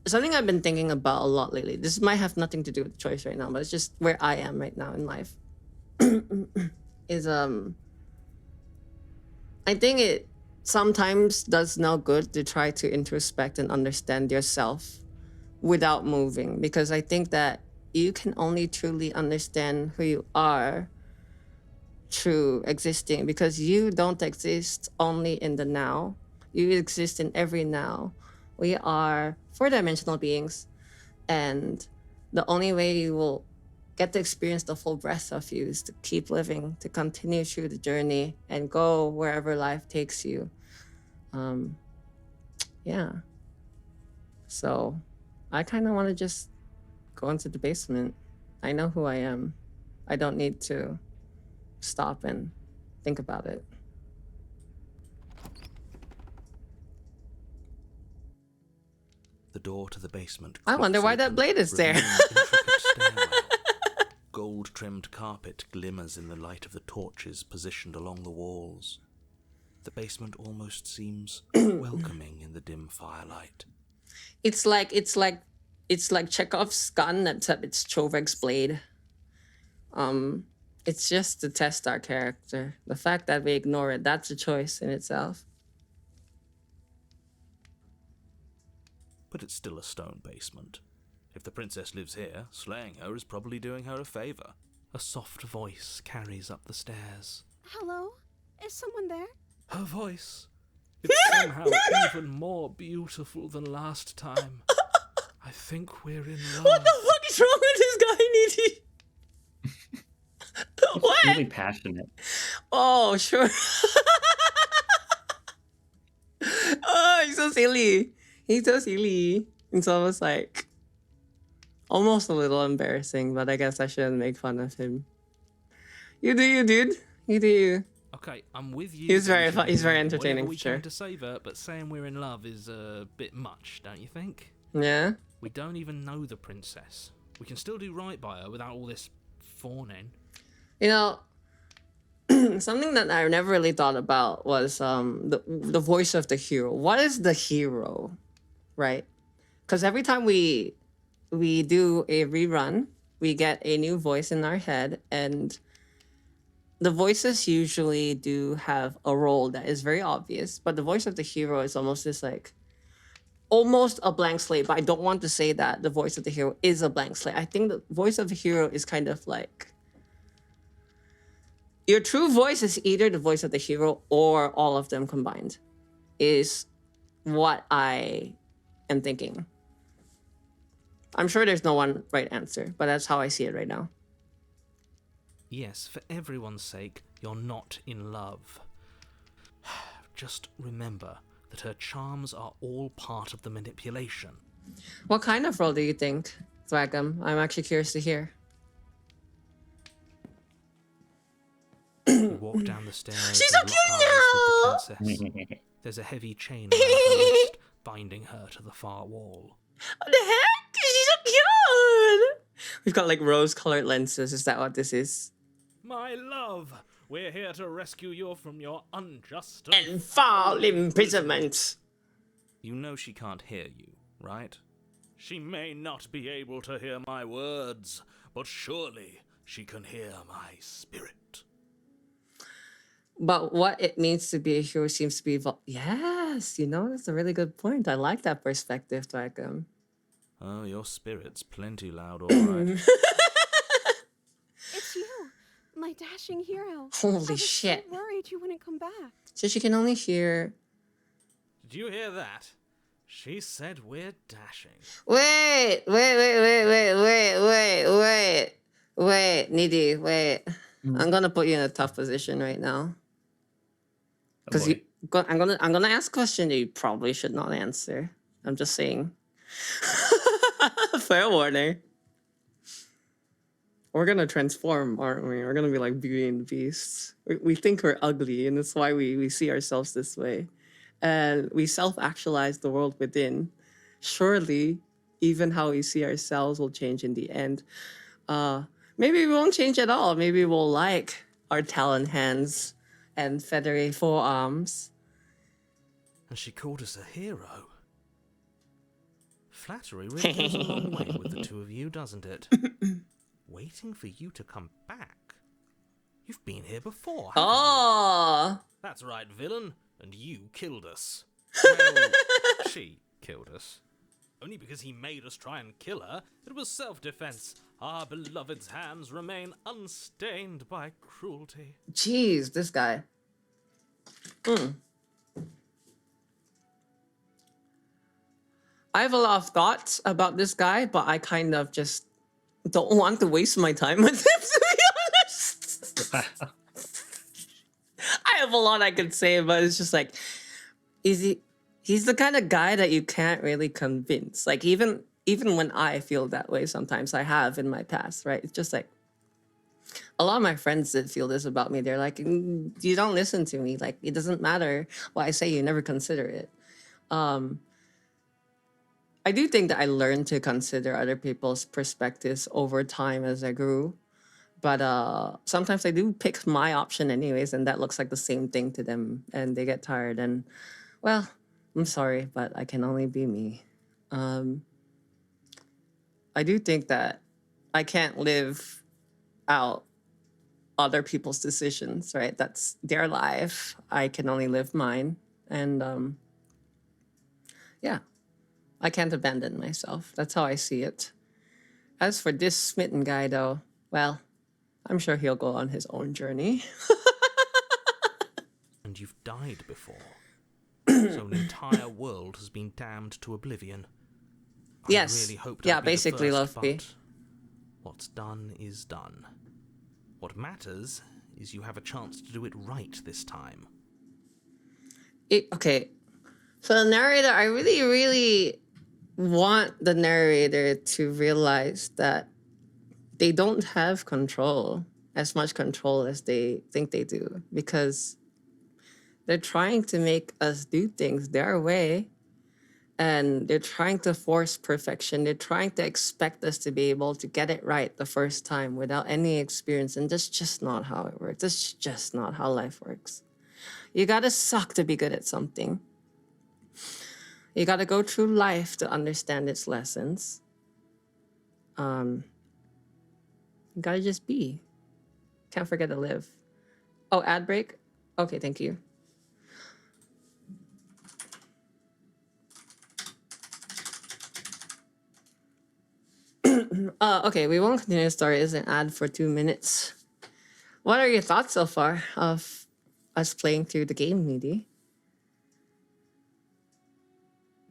something I've been thinking about a lot lately. This might have nothing to do with the choice right now, but it's just where I am right now in life. Is I think it sometimes does no good to try to introspect and understand yourself without moving, because I think that you can only truly understand who you are through existing, because you don't exist only in the now. You exist in every now. We are four-dimensional beings, and the only way you will get to experience the full breadth of you is to keep living, to continue through the journey and go wherever life takes you. Yeah. So I kind of want to just go into the basement. I know who I am. I don't need to stop and think about it. The door to the basement. I wonder creaks why that open, blade is there. revealing an intricate stairwell. Gold-trimmed carpet glimmers in the light of the torches positioned along the walls. The basement almost seems welcoming in the dim firelight. It's like Chekhov's gun, except it's Chauvik's blade. It's just to test our character. The fact that we ignore it, that's a choice in itself. But it's still a stone basement. If the princess lives here, slaying her is probably doing her a favor. A soft voice carries up the stairs. Hello? Is someone there? Her voice. It's somehow even more beautiful than last time. I think we're in love. What the fuck is wrong with this guy, Niti? What? Really passionate. Oh, sure. Oh, he's so silly. He's so silly. It's almost like... almost a little embarrassing, but I guess I shouldn't make fun of him. You do you, dude. You do you. Okay, I'm with you. He's very fun. He's very Whatever entertaining, we for sure. can to save her, but saying we're in love is a bit much, don't you think? Yeah? We don't even know the princess. We can still do right by her without all this fawning. You know, something that I never really thought about was the voice of the hero. What is the hero, right? Because every time we do a rerun, we get a new voice in our head, and the voices usually do have a role that is very obvious, but the voice of the hero is almost just like almost a blank slate. But I don't want to say that the voice of the hero is a blank slate. I think the voice of the hero is kind of like your true voice is either the voice of the hero or all of them combined, is what I am thinking. I'm sure there's no one right answer, but that's how I see it right now. Yes, for everyone's sake, you're not in love. Just remember that her charms are all part of the manipulation. What kind of role do you think, Thwackum? I'm actually curious to hear. We walk down the stairs. She's so and lock cute eyes with the princess. There's a heavy chain around her wrist, binding her to the far wall. What the heck? She's so cute! We've got like rose-colored lenses. Is that what this is? My love, we're here to rescue you from your unjust And foul imprisonment. You know she can't hear you, right? She may not be able to hear my words, but surely She can hear my spirit. But what it means to be a hero seems to be yes, that's a really good point. I like that perspective, Twycom. Oh, your spirit's plenty loud, all right. It's you, my dashing hero. I Holy was shit. so worried you wouldn't come back. So she can only hear. Did you hear that? She said we're dashing. Wait, Needy, wait. I'm gonna put you in a tough position right now. Because I'm gonna ask a question that you probably should not answer. I'm just saying. Fair warning. We're gonna transform, aren't we? We're gonna be like Beauty and the Beast. We think we're ugly, and that's why we see ourselves this way. And we self-actualize the world within. Surely, even how we see ourselves will change in the end. Maybe we won't change at all. Maybe we'll like our talon hands and feathery forearms. And she called us a hero. Flattery really goes a long way with the two of you, doesn't it? Waiting for you to come back. You've been here before, haven't you? That's right, villain. And you killed us. Well, she killed us. Only because he made us try and kill her. It was self-defense. Our beloved's hands remain unstained by cruelty. Jeez, this guy. I have a lot of thoughts about this guy, but I kind of just don't want to waste my time with him, to be honest. I have a lot I could say, but it's just like, he's the kind of guy that you can't really convince. Like, even when I feel that way, sometimes I have in my past, right? It's just like, a lot of my friends did feel this about me. They're like, you don't listen to me. Like, it doesn't matter what I say, you never consider it. I do think that I learned to consider other people's perspectives over time as I grew. But sometimes I do pick my option anyways, and that looks like the same thing to them, and they get tired. And, well, I'm sorry, but I can only be me. I do think that I can't live out other people's decisions, right? That's their life. I can only live mine. And, yeah, I can't abandon myself. That's how I see it. As for this smitten guy, though, well, I'm sure he'll go on his own journey. And you've died before. So an entire world has been damned to oblivion. Yes. I really hoped Yeah, I'd be basically, the first, Loveby. but what's done is done. What matters is you have a chance to do it right this time. Okay. So the narrator, I really, really want the narrator to realize that they don't have as much control as they think they do, because they're trying to make us do things their way, and they're trying to force perfection. They're trying to expect us to be able to get it right the first time without any experience, and that's just not how it works. That's just not how life works. You gotta suck to be good at something. You gotta go through life to understand its lessons. You gotta just be. Can't forget to live. Oh, ad break? Okay, thank you. Okay, we won't continue the story as an ad for 2 minutes. What are your thoughts so far of us playing through the game, Needy?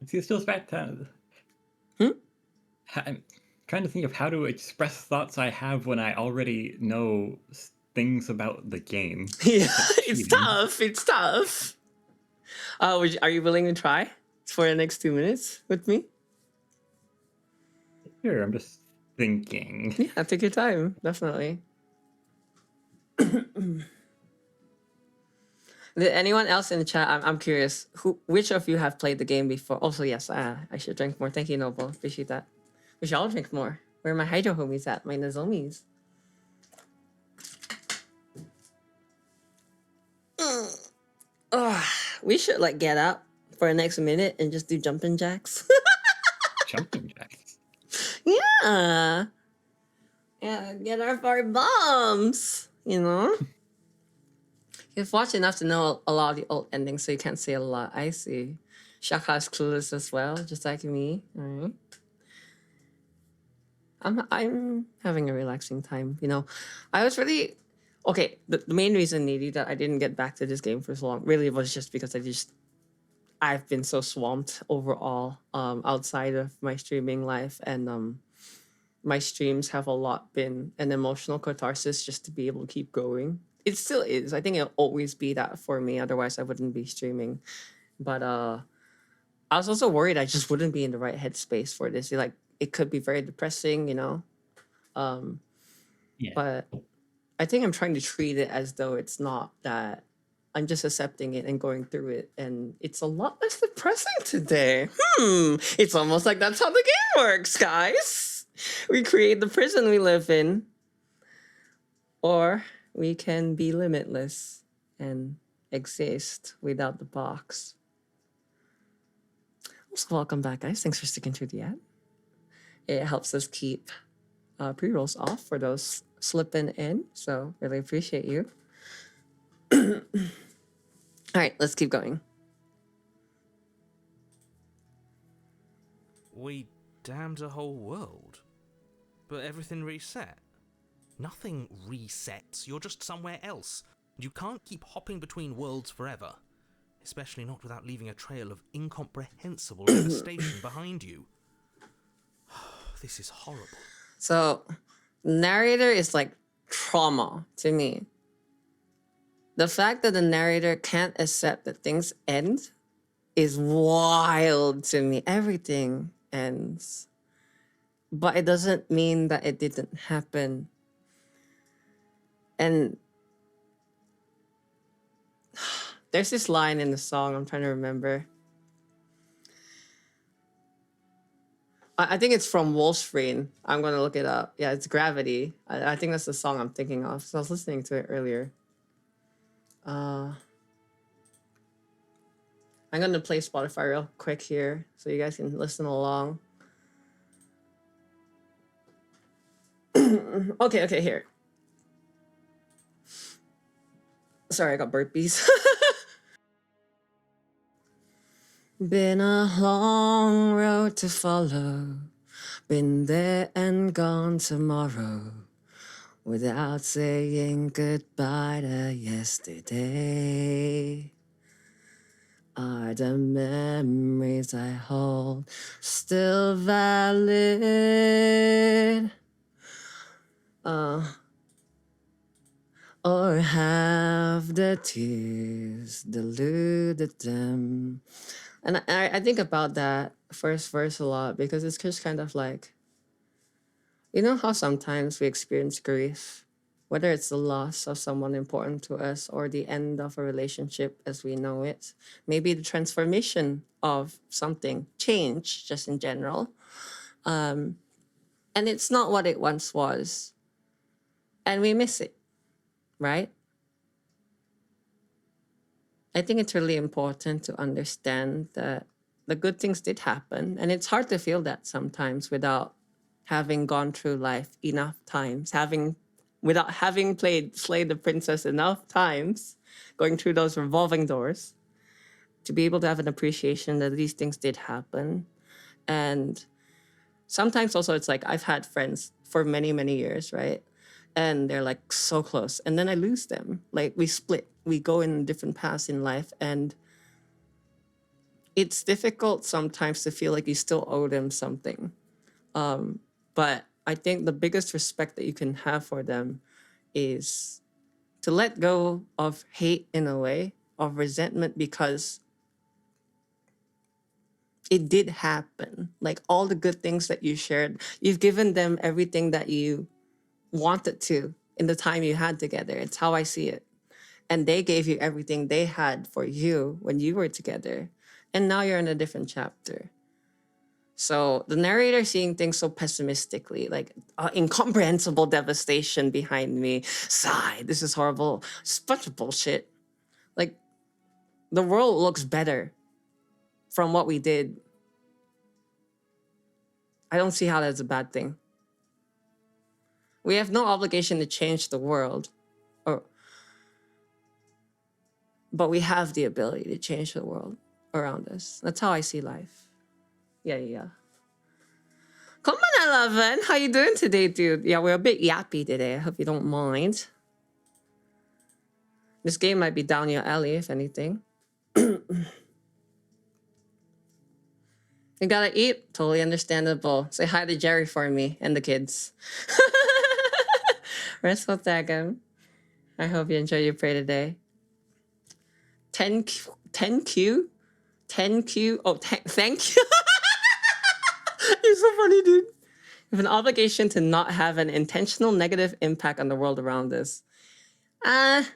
It feels bad to... I'm trying to think of how to express thoughts I have when I already know things about the game. Yeah, it's tough. It's tough. Are you willing to try for the next 2 minutes with me? Sure, I'm just thinking. Yeah, take your time. Definitely. Did anyone else in the chat? I'm curious. Which of you have played the game before? Also, yes. I should drink more. Thank you, Noble. Appreciate that. We should all drink more. Where are my Hydro homies at? My Nozomis. We should get up for the next minute and just do jumping jacks. Jumping jacks. Yeah. Yeah, get off our bums. You know. You've watched enough to know a lot of the old endings, so you can't say a lot. I see. Shaka's clueless as well, just like me. All right. I'm having a relaxing time. You know, I was really okay. The main reason, Needy, that I didn't get back to this game for so long really was just because I've been so swamped overall outside of my streaming life, and my streams have a lot been an emotional catharsis just to be able to keep going. It still is. I think it'll always be that for me. Otherwise, I wouldn't be streaming. But I was also worried I just wouldn't be in the right headspace for this. Like, it could be very depressing, you know. Um, Yeah. but I think I'm trying to treat it as though it's not that. I'm just accepting it and going through it, and it's a lot less depressing today. It's almost like that's how the game works, guys. We create the prison we live in, or we can be limitless and exist without the box. Also, welcome back, guys. Thanks for sticking through the ad. It helps us keep pre-rolls off for those slipping in, so really appreciate you. All right, let's keep going. We damned a whole world, but everything reset. Nothing resets, you're just somewhere else. You can't keep hopping between worlds forever, especially not without leaving a trail of incomprehensible devastation behind you. This is horrible. So, narrator is like trauma to me. The fact that the narrator can't accept that things end is wild to me. Everything ends. But it doesn't mean that it didn't happen. And there's this line in the song I'm trying to remember. I think it's from Wolfsrain. I'm going to look it up. Yeah, it's Gravity. I think that's the song I'm thinking of. So I was listening to it earlier. I'm going to play Spotify real quick here so you guys can listen along. Okay, here. Sorry, I got burpees. Been a long road to follow. Been there and gone tomorrow. Without saying goodbye to yesterday. Are the memories I hold still valid? Or have the tears deluded them? And I think about that first verse a lot because it's just kind of like, you know how sometimes we experience grief, whether it's the loss of someone important to us or the end of a relationship as we know it, maybe the transformation of something, change just in general. And it's not what it once was. And we miss it, right? I think it's really important to understand that the good things did happen. And it's hard to feel that sometimes without having gone through life enough times, without having played Slay the Princess enough times, going through those revolving doors, to be able to have an appreciation that these things did happen. And sometimes also it's like I've had friends for many, many years, right? And they're like so close. And then I lose them. Like we split, we go in different paths in life. And it's difficult sometimes to feel like you still owe them something. But I think the biggest respect that you can have for them is to let go of hate in a way, of resentment, because it did happen. Like all the good things that you shared, you've given them everything that you wanted to in the time you had together. It's how I see it. And they gave you everything they had for you when you were together. And now you're in a different chapter. So the narrator seeing things so pessimistically, like incomprehensible devastation behind me. Sigh, this is horrible. It's a bunch of bullshit. Like the world looks better from what we did. I don't see how that's a bad thing. We have no obligation to change the world, or but we have the ability to change the world around us. That's how I see life. Yeah. Come on, 11. How you doing today, dude? Yeah, we're a bit yappy today. I hope you don't mind. This game might be down your alley, if anything. You gotta eat. Totally understandable. Say hi to Jerry for me and the kids. Wrestle Dragon. I hope you enjoy your prayer today. 10Q? 10Q? 10Q? Oh, thank you. You're so funny, dude. We have an obligation to not have an intentional negative impact on the world around us. I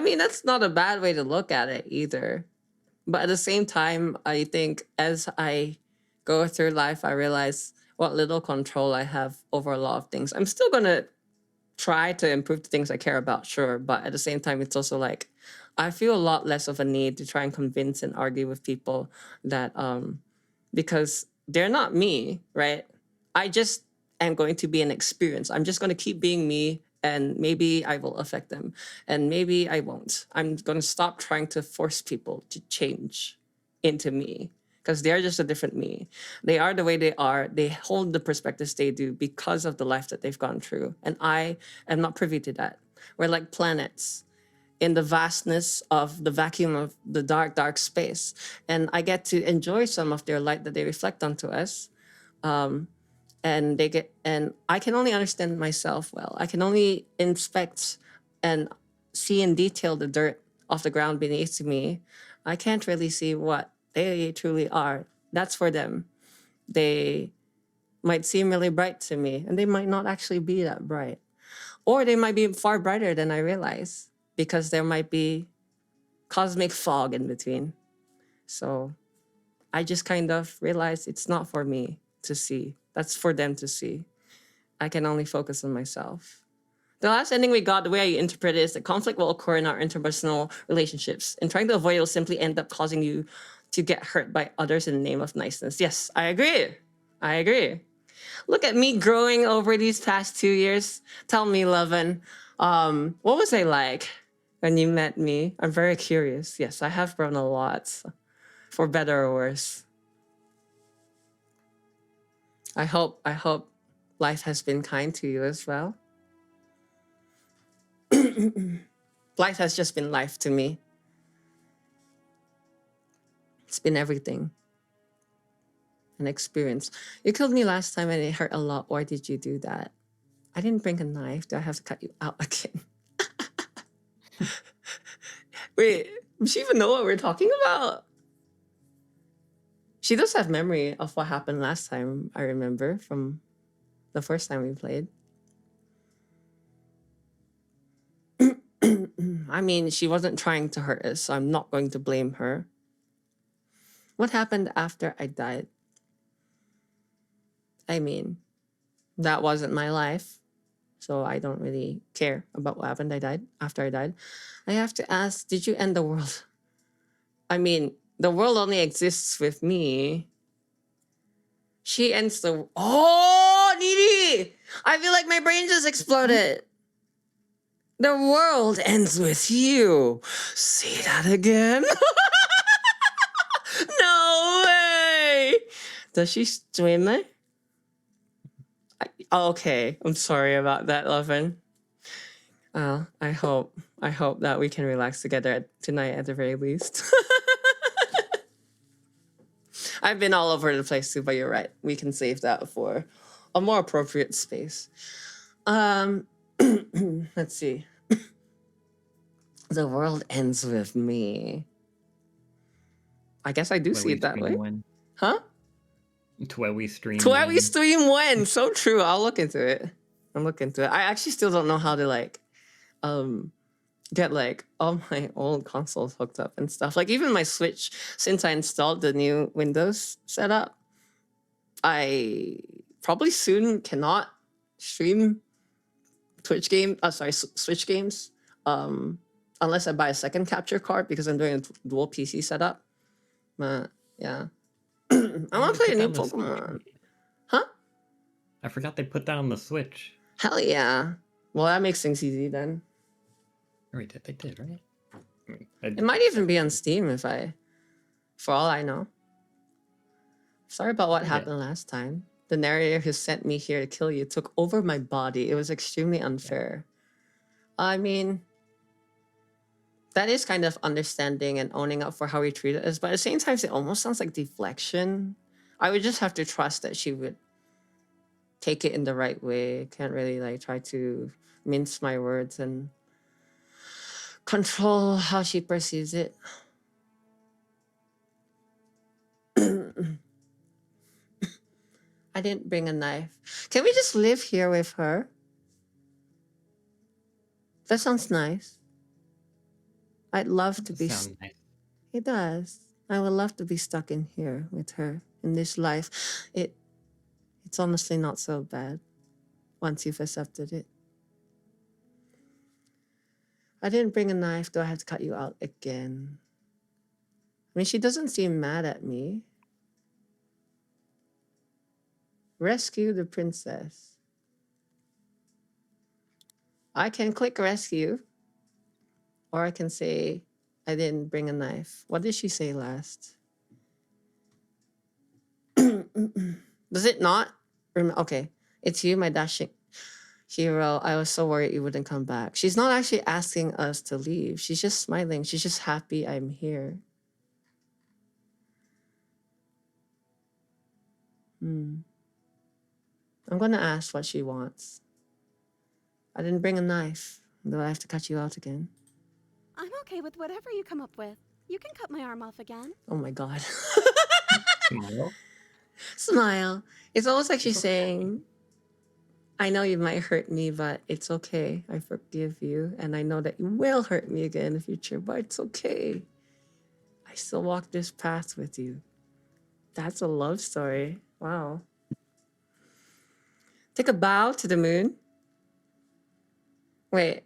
mean, that's not a bad way to look at it either. But at the same time, I think as I go through life, I realize what little control I have over a lot of things. I'm still going to try to improve the things I care about, sure. But at the same time, it's also like, I feel a lot less of a need to try and convince and argue with people that, because they're not me, right? I just am going to be an experience. I'm just going to keep being me, and maybe I will affect them, and maybe I won't. I'm going to stop trying to force people to change into me, because they're just a different me. They are the way they are. They hold the perspectives they do because of the life that they've gone through. And I am not privy to that. We're like planets in the vastness of the vacuum of the dark, dark space. And I get to enjoy some of their light that they reflect onto us. And I can only understand myself well. I can only inspect and see in detail the dirt off the ground beneath me. I can't really see what they truly are. That's for them. They might seem really bright to me, and they might not actually be that bright. Or they might be far brighter than I realize, because there might be cosmic fog in between. So I just kind of realized it's not for me to see. That's for them to see. I can only focus on myself. The last ending we got, the way I interpret it, is that conflict will occur in our interpersonal relationships, and trying to avoid it will simply end up causing you to get hurt by others in the name of niceness. Yes, I agree. Look at me growing over these past 2 years. Tell me, Levin, what was I like when you met me? I'm very curious. Yes, I have grown a lot, for better or worse. I hope life has been kind to you as well. Life has just been life to me. It's been everything. An experience. You killed me last time and it hurt a lot. Why did you do that? I didn't bring a knife. Do I have to cut you out again? Wait, does she even know what we're talking about? She does have memory of what happened last time, I remember, from the first time we played. I mean, she wasn't trying to hurt us, so I'm not going to blame her. What happened after I died? I mean, that wasn't my life, so I don't really care about what happened after I died. I have to ask, did you end the world? I mean, the world only exists with me. She ends the... Oh, Needy! I feel like my brain just exploded. The world ends with you. Say that again. No way. Does she swim there? Okay, I'm sorry about that, Lovin. I hope that we can relax together tonight at the very least. I've been all over the place too, but you're right. We can save that for a more appropriate space. Let's see. The world ends with me. I guess I do see it that way. When? Huh? To where we stream. To where we stream when? So true. I'll look into it. I actually still don't know how to get all my old consoles hooked up and stuff. Like even my Switch, since I installed the new Windows setup, I probably soon cannot stream Switch games. Unless I buy a second capture card because I'm doing a dual PC setup. But yeah. I want to play a new Pokemon. Huh? I forgot they put down the Switch. Hell yeah. Well, that makes things easy then. Oh, they did, right? It might even be on Steam for all I know. Sorry about what happened last time. The narrator who sent me here to kill you took over my body. It was extremely unfair. I mean, that is kind of understanding and owning up for how he treated us, but at the same time, it almost sounds like deflection. I would just have to trust that she would take it in the right way. Can't really like try to mince my words and control how she perceives it. I didn't bring a knife. Can we just live here with her? That sounds nice. I'd love to be. Sound nice. It does. I would love to be stuck in here with her in this life. It's honestly not so bad once you've accepted it. I didn't bring a knife, though I had to cut you out again. I mean, she doesn't seem mad at me. Rescue the princess. I can click rescue. Or I can say, I didn't bring a knife. What did she say last? Does it not? Okay. It's you, my dashing hero. I was so worried you wouldn't come back. She's not actually asking us to leave. She's just smiling. She's just happy I'm here. I'm going to ask what she wants. I didn't bring a knife. Do I have to cut you out again? I'm okay with whatever you come up with. You can cut my arm off again. Oh my God. Smile. Smile. It's almost like she's saying, I know you might hurt me, but it's okay. I forgive you. And I know that you will hurt me again in the future, but it's okay. I still walk this path with you. That's a love story. Wow. Take a bow to the moon. Wait,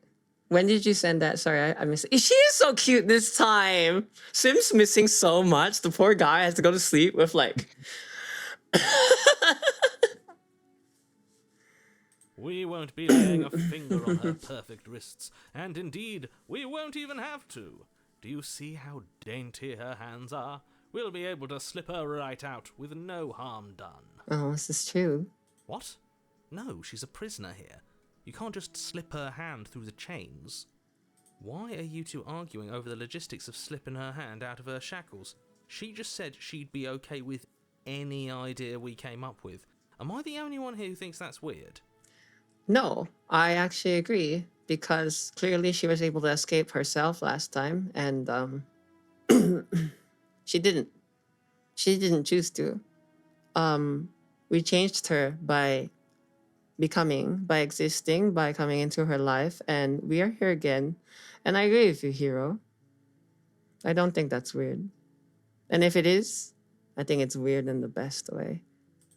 when did you send that? Sorry, I missed it. She is so cute this time. Sim's missing so much. The poor guy has to go to sleep with like... We won't be laying a finger on her perfect wrists, and indeed, we won't even have to. Do you see how dainty her hands are? We'll be able to slip her right out with no harm done. Oh, this is true. What? No, she's a prisoner here. You can't just slip her hand through the chains. Why are you two arguing over the logistics of slipping her hand out of her shackles? She just said she'd be okay with any idea we came up with. Am I the only one here who thinks that's weird? No, I actually agree, because clearly she was able to escape herself last time, and she didn't. She didn't choose to. We changed her by existing, by coming into her life, and we are here again. And I agree with you, Hero. I don't think that's weird. And if it is, I think it's weird in the best way.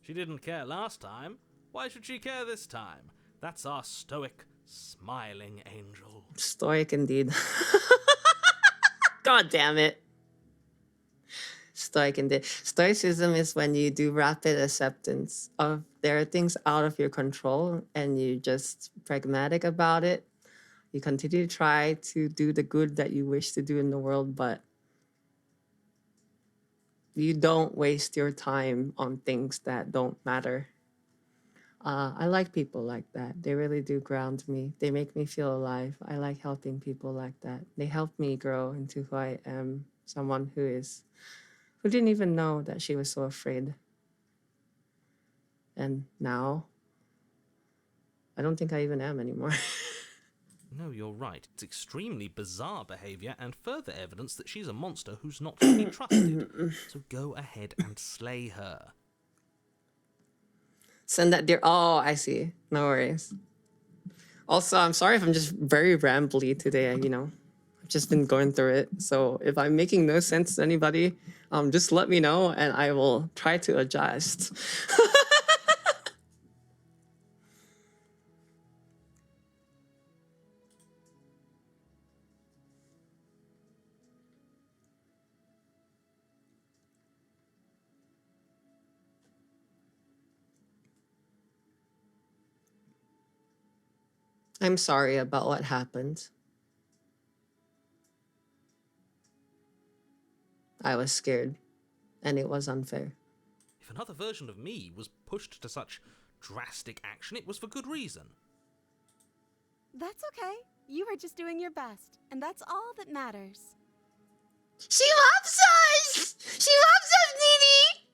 She didn't care last time. Why should she care this time? That's our stoic, smiling angel. Stoic indeed. God damn it. Stoic indeed. Stoicism is when you do rapid acceptance of there are things out of your control and you just pragmatic about it. You continue to try to do the good that you wish to do in the world, but you don't waste your time on things that don't matter. I like people like that. They really do ground me. They make me feel alive. I like helping people like that. They help me grow into who I am, someone who didn't even know that she was so afraid. And now, I don't think I even am anymore. No, you're right. It's extremely bizarre behaviour and further evidence that she's a monster who's not to be trusted. So go ahead and slay her. Send that dear. Oh, I see. No worries. Also, I'm sorry if I'm just very rambly today. I've just been going through it. So if I'm making no sense to anybody, just let me know and I will try to adjust. I'm sorry about what happened. I was scared, and it was unfair. If another version of me was pushed to such drastic action, it was for good reason. That's okay. You were just doing your best, and that's all that matters. She loves us! She loves us, Needy!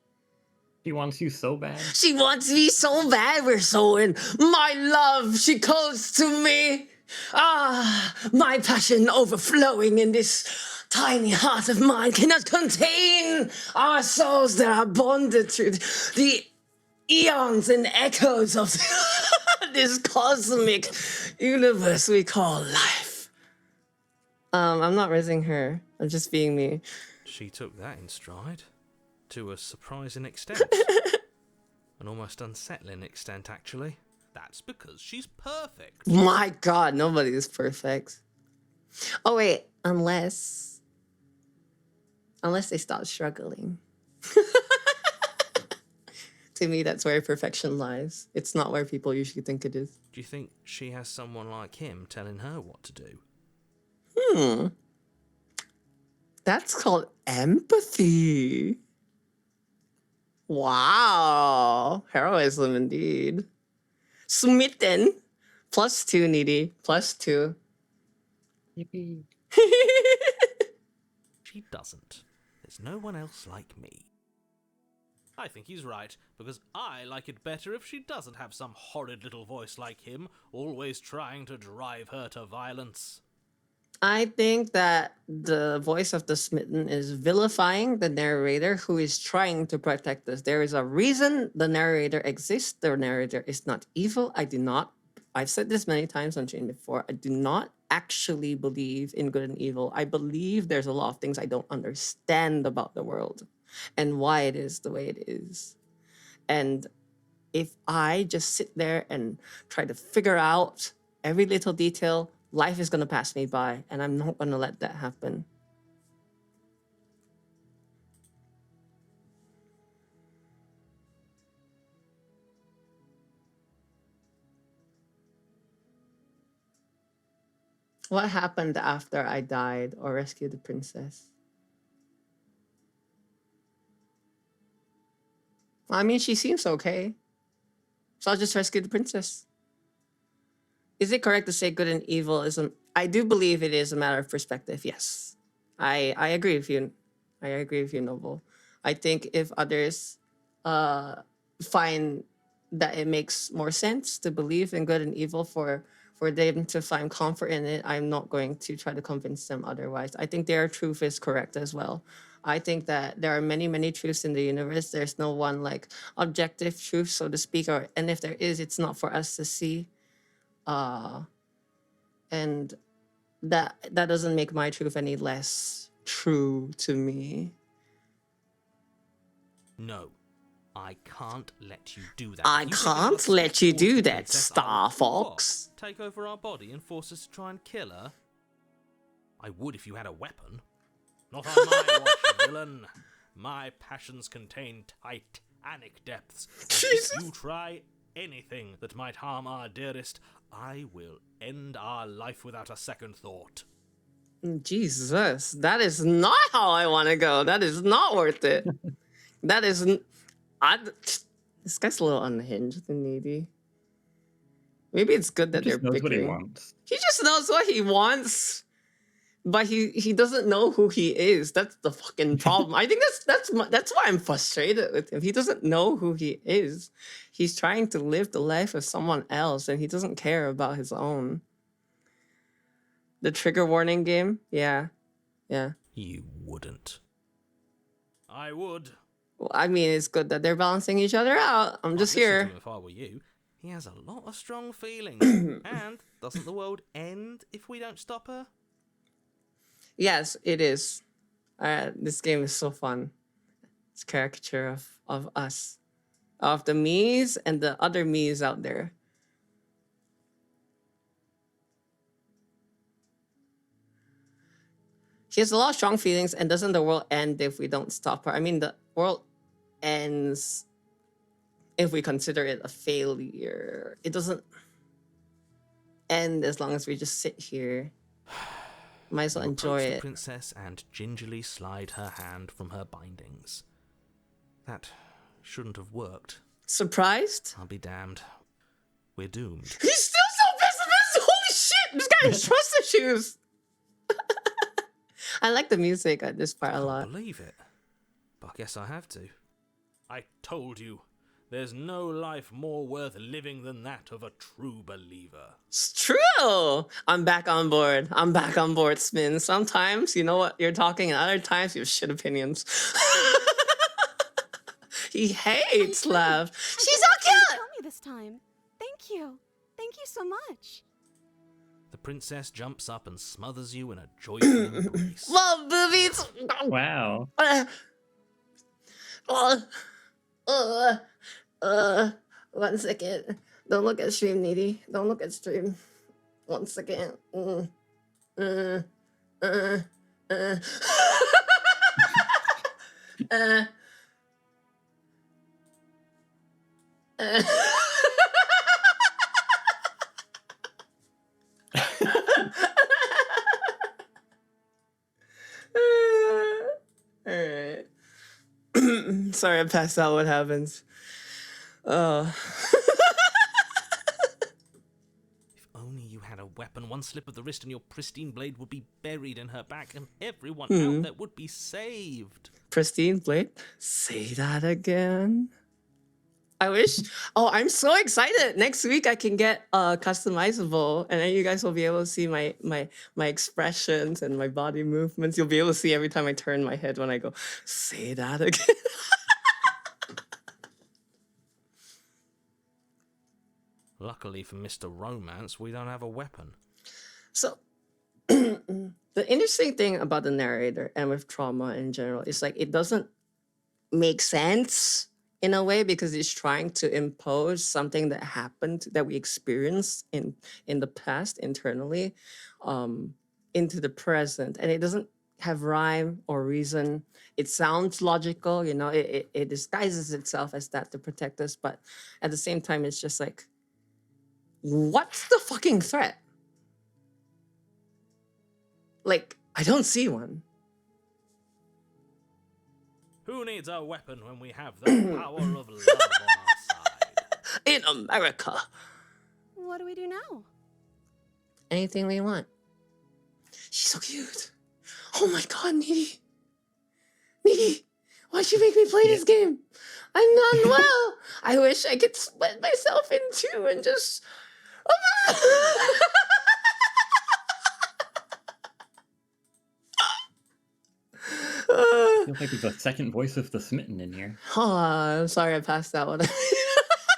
She wants you so bad. She wants me so bad. We're so in my love. She calls to me. Ah, my passion overflowing in this tiny heart of mine cannot contain our souls that are bonded through the eons and echoes of this cosmic universe we call life. I'm not raising her. I'm just being me. She took that in stride. To a surprising extent. An almost unsettling extent, actually. That's because she's perfect. My God, nobody is perfect. Oh wait, unless they start struggling. To me, that's where perfection lies. It's not where people usually think it is. Do you think she has someone like him telling her what to do? That's called empathy. Wow. Heroism indeed. Smitten. +2, Needy. +2. Yippee. She doesn't. There's no one else like me. I think he's right, because I like it better if she doesn't have some horrid little voice like him, always trying to drive her to violence. I think that the voice of the smitten is vilifying the narrator who is trying to protect us. There is a reason the narrator exists. The narrator is not evil. I've said this many times on stream before. I do not actually believe in good and evil. I believe there's a lot of things I don't understand about the world and why it is the way it is. And if I just sit there and try to figure out every little detail, life is going to pass me by, and I'm not going to let that happen. What happened after I died or rescued the princess? I mean, she seems okay. So I'll just rescue the princess. Is it correct to say good and evil isn't? I do believe it is a matter of perspective. Yes, I agree with you. I agree with you, Noble. I think if others find that it makes more sense to believe in good and evil for them to find comfort in it, I'm not going to try to convince them otherwise. I think their truth is correct as well. I think that there are many, many truths in the universe. There's no one like objective truth, so to speak, and if there is, it's not for us to see. And that doesn't make my truth any less true to me. No, I can't let you do that. I You think can't it's let you respectful do to that, Princess Star What? Fox. Take over our body and force us to try and kill her? I would if you had a weapon. Not on my watch, villain. My passions contain titanic depths. And if you try anything that might harm our dearest, I will end our life without a second thought. Jesus, that is not how I want to go. That is not worth it. That is... This guy's a little unhinged and needy. Maybe it's good that He they're just knows what he bickering. wants. He just knows what he wants, but he doesn't know who he is. That's the fucking problem. I think that's why I'm frustrated with him. He doesn't know who he is. He's trying to live the life of someone else, and he doesn't care about his own. The trigger warning game, yeah. You wouldn't. I would. Well, I mean, it's good that they're balancing each other out. I'm just I'd listen to here. him if I were you. He has a lot of strong feelings. And doesn't the world end if we don't stop her? Yes, it is. This game is so fun. It's a caricature of us, of the me's and the other me's out there. She has a lot of strong feelings, and doesn't the world end if we don't stop her? I mean, the world ends if we consider it a failure. It doesn't end as long as we just sit here. Might as well You enjoy approach the it. princess and gingerly slide her hand from her bindings. That shouldn't have worked. Surprised? I'll be damned. We're doomed. He's still so pessimistic! Holy shit! This guy has trust issues! I like the music at this part a Can't lot. believe it. But I guess I have to. I told you, there's no life more worth living than that of a true believer. It's true! I'm back on board. I'm back on board, Spin. Sometimes you know what you're talking, and other times you have shit opinions. He hates love. She's so Tell cute! me this time. Thank you. Thank you so much. The princess jumps up and smothers you in a joyful embrace. Love boobies! Wow. One second. Don't look at stream, Needy. Don't look at stream. 1 second. Alright. Sorry, I passed out. What happens? If only you had a weapon, one slip of the wrist and your pristine blade would be buried in her back and everyone out there would be saved. Pristine blade. Say that again. I wish. Oh, I'm so excited. Next week I can get customizable, and then you guys will be able to see my expressions and my body movements. You'll be able to see every time I turn my head when I go, say that again. Luckily for Mr. Romance, we don't have a weapon. So the interesting thing about the narrator and with trauma in general is like it doesn't make sense in a way because it's trying to impose something that happened that we experienced in the past internally into the present, and it doesn't have rhyme or reason. It sounds logical, you know, it disguises itself as that to protect us, but at the same time it's just like, what's the fucking threat? Like, I don't see one. Who needs a weapon when we have the power of love on our side? In America. What do we do now? Anything we want. She's so cute. Oh my god, Needy. Needy, why'd you make me play this game? I'm not well. I wish I could split myself in two and just... Feels like there's a second voice of the smitten in here. Oh, I'm sorry I passed that one.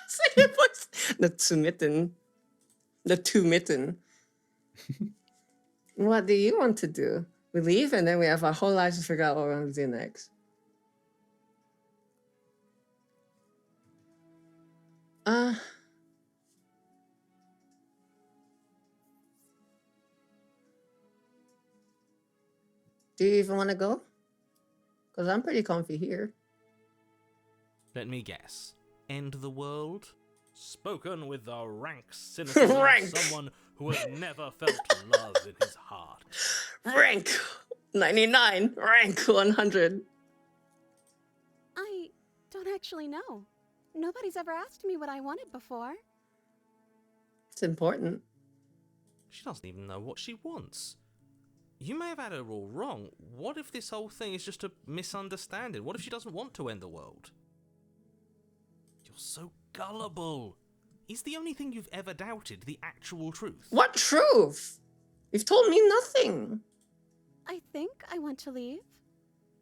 Second voice. The two-mitten. The two-mitten. What do you want to do? We leave and then we have our whole lives to figure out what we're going to do next. Do you even want to go? Because I'm pretty comfy here. Let me guess. End the world? Spoken with the rank cynicism Rank. of someone who has never felt love in his heart. Rank 99. Rank 100. I don't actually know. Nobody's ever asked me what I wanted before. It's important. She doesn't even know what she wants. You may have had her all wrong. What if this whole thing is just a misunderstanding? What if she doesn't want to end the world? You're so gullible. Is the only thing you've ever doubted the actual truth? What truth? You've told me nothing. I think I want to leave.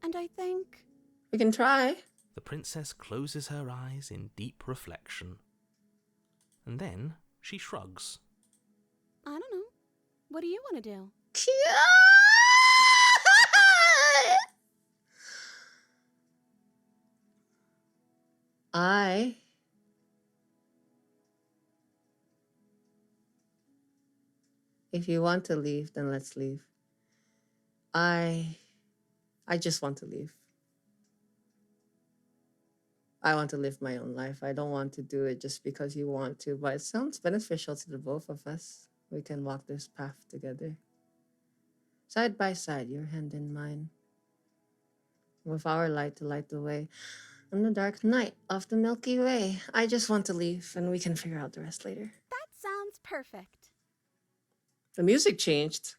And I think... We can try. The princess closes her eyes in deep reflection. And then she shrugs. I don't know. What do you want to do? If you want to leave, then let's leave. I just want to leave. I want to live my own life. I don't want to do it just because you want to, but it sounds beneficial to the both of us. we can walk this path together. Side by side, your hand in mine. With our light to light the way on the dark night of the Milky Way. I just want to leave and we can figure out the rest later. That sounds perfect. The music changed.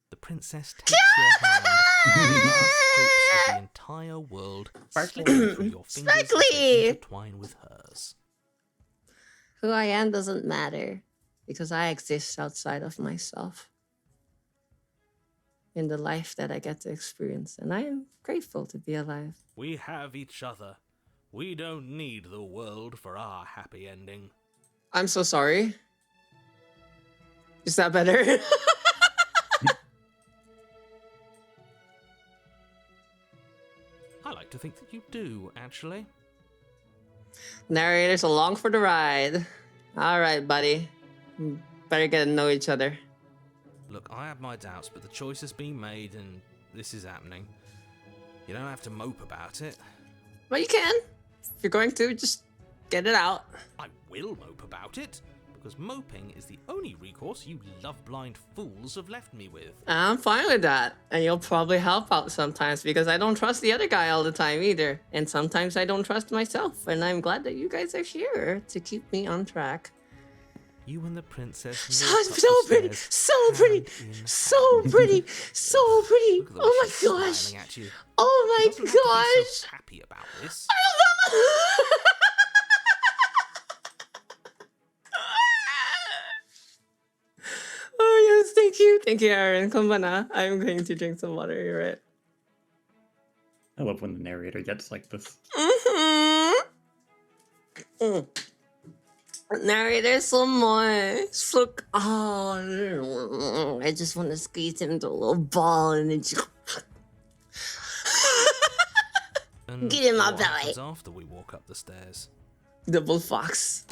The princess takes your hand. The last hopes of the entire world Sparkly. slip through your fingers as Sparkly! they intertwine with hers. Who I am doesn't matter because I exist outside of myself in the life that I get to experience, and I am grateful to be alive. We have each other. We don't need the world for our happy ending. I'm so sorry. Is that better? I like to think that you do, actually. Narrators along for the ride. All right, buddy. Better get to know each other. Look, I have my doubts, but the choice has been made and this is happening. You don't have to mope about it. But you can. If you're going to, just get it out. I will mope about it, because moping is the only recourse you love-blind fools have left me with. I'm fine with that. And you'll probably help out sometimes because I don't trust the other guy all the time either. And sometimes I don't trust myself. And I'm glad that you guys are here to keep me on track. You and the princess So, walk up so the pretty, stairs, so pretty, hand in so hand. pretty, so pretty. Look at the way Oh my she's gosh. smiling at you. Oh my You don't have to be gosh. so happy about this. Oh yes, thank you. Thank you, Aaron. Kumbana. I'm going to drink some water, you're right. I love when the narrator gets like this. Narrator so much. Look, oh, I just want to squeeze him into a little ball and then just... And Get in my what belly. happens after we walk up the stairs? Double fox.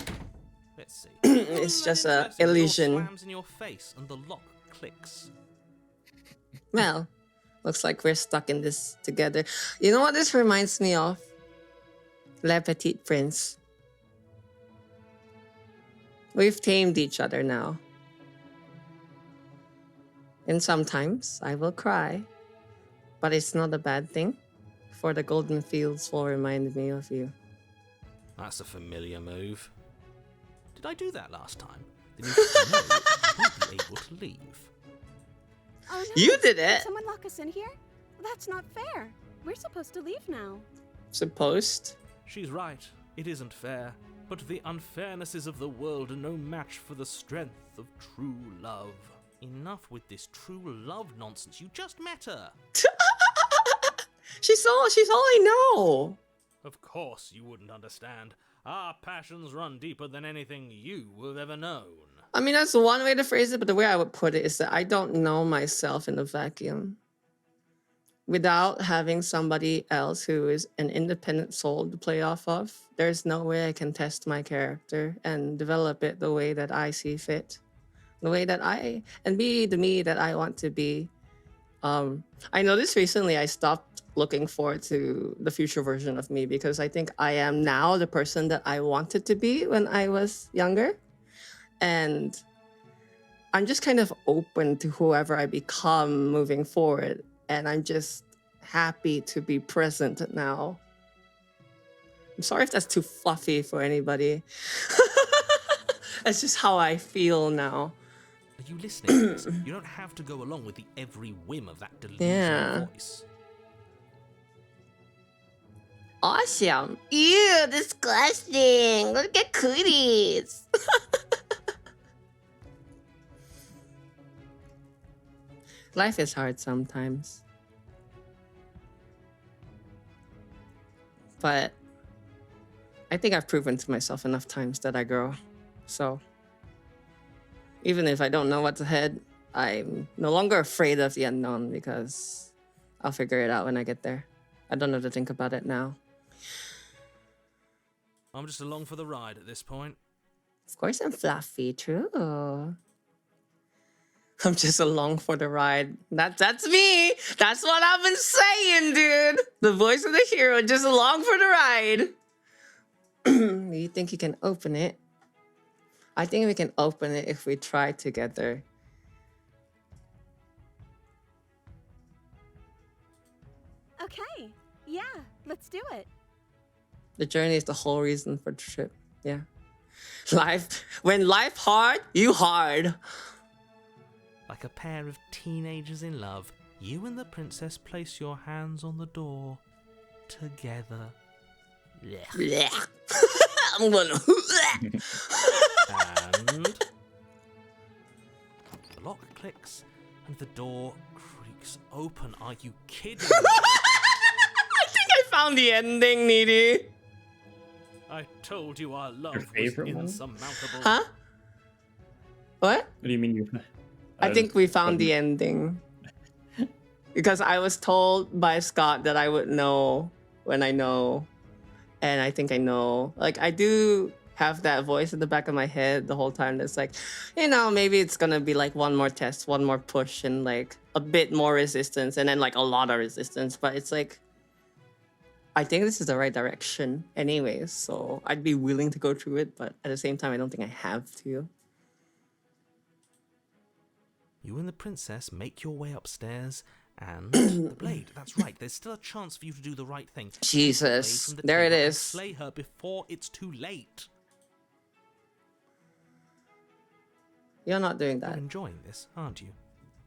Let's see. It's just a The door illusion. slams in your face and the lock clicks. Well, looks like we're stuck in this together. You know what this reminds me of? Le Petit Prince. We've tamed each other now. And sometimes I will cry, but it's not a bad thing, for the golden fields will remind me of you. That's a familiar move. Did I do that last time? Then you should know you won't be able to leave. Oh no. You did Did it! someone lock us in here? That's not fair. We're supposed to leave now. Supposed. She's right. It isn't fair. But the unfairnesses of the world are no match for the strength of true love. Enough with this true love nonsense. You just met her. She's all I know. Of course you wouldn't understand. Our passions run deeper than anything you have ever known. I mean, that's one way to phrase it, but the way I would put it is that I don't know myself in a vacuum. Without having somebody else who is an independent soul to play off of, there's no way I can test my character and develop it the way that I see fit. The way that and be the me that I want to be. I noticed recently I stopped looking forward to the future version of me because I think I am now the person that I wanted to be when I was younger. And I'm just kind of open to whoever I become moving forward. And I'm just happy to be present now. I'm sorry if that's too fluffy for anybody. That's just how I feel now. Are you listening? You don't have to go along with the every whim of that delusional Yeah. voice. Awesome. Ew, disgusting. Look at cooties. Life is hard sometimes. But I think I've proven to myself enough times that I grow. So even if I don't know what's ahead, I'm no longer afraid of the unknown because I'll figure it out when I get there. I don't have to think about it now. I'm just along for the ride at this point. Of course I'm fluffy, true. I'm just along for the ride. That's me. That's what I've been saying, dude. The voice of the hero, just along for the ride. You think you can open it? I think we can open it if we try together. Okay. Yeah, let's do it. The journey is the whole reason for the trip. Yeah. When life hard, you hard. Like a pair of teenagers in love, you and the princess place your hands on the door together. Blech. Blech. I'm gonna. And the lock clicks and the door creaks open. Are you kidding me? I think I found the ending, Needy. I told you our love Your favorite was one? insurmountable. Huh? What? What do you mean you? I think we found the ending. Because I was told by Scott that I would know when I know. And I think I know. Like, I do have that voice in the back of my head the whole time that's like, maybe it's gonna be like one more test, one more push, and like a bit more resistance, and then like a lot of resistance. But it's like, I think this is the right direction anyways, so I'd be willing to go through it, but at the same time, I don't think I have to. You and the princess make your way upstairs, and the blade. That's right. There's still a chance for you to do the right thing. Take the blade Jesus, from the there it table and is. slay her before it's too late. You're not doing You're that. enjoying this, aren't you?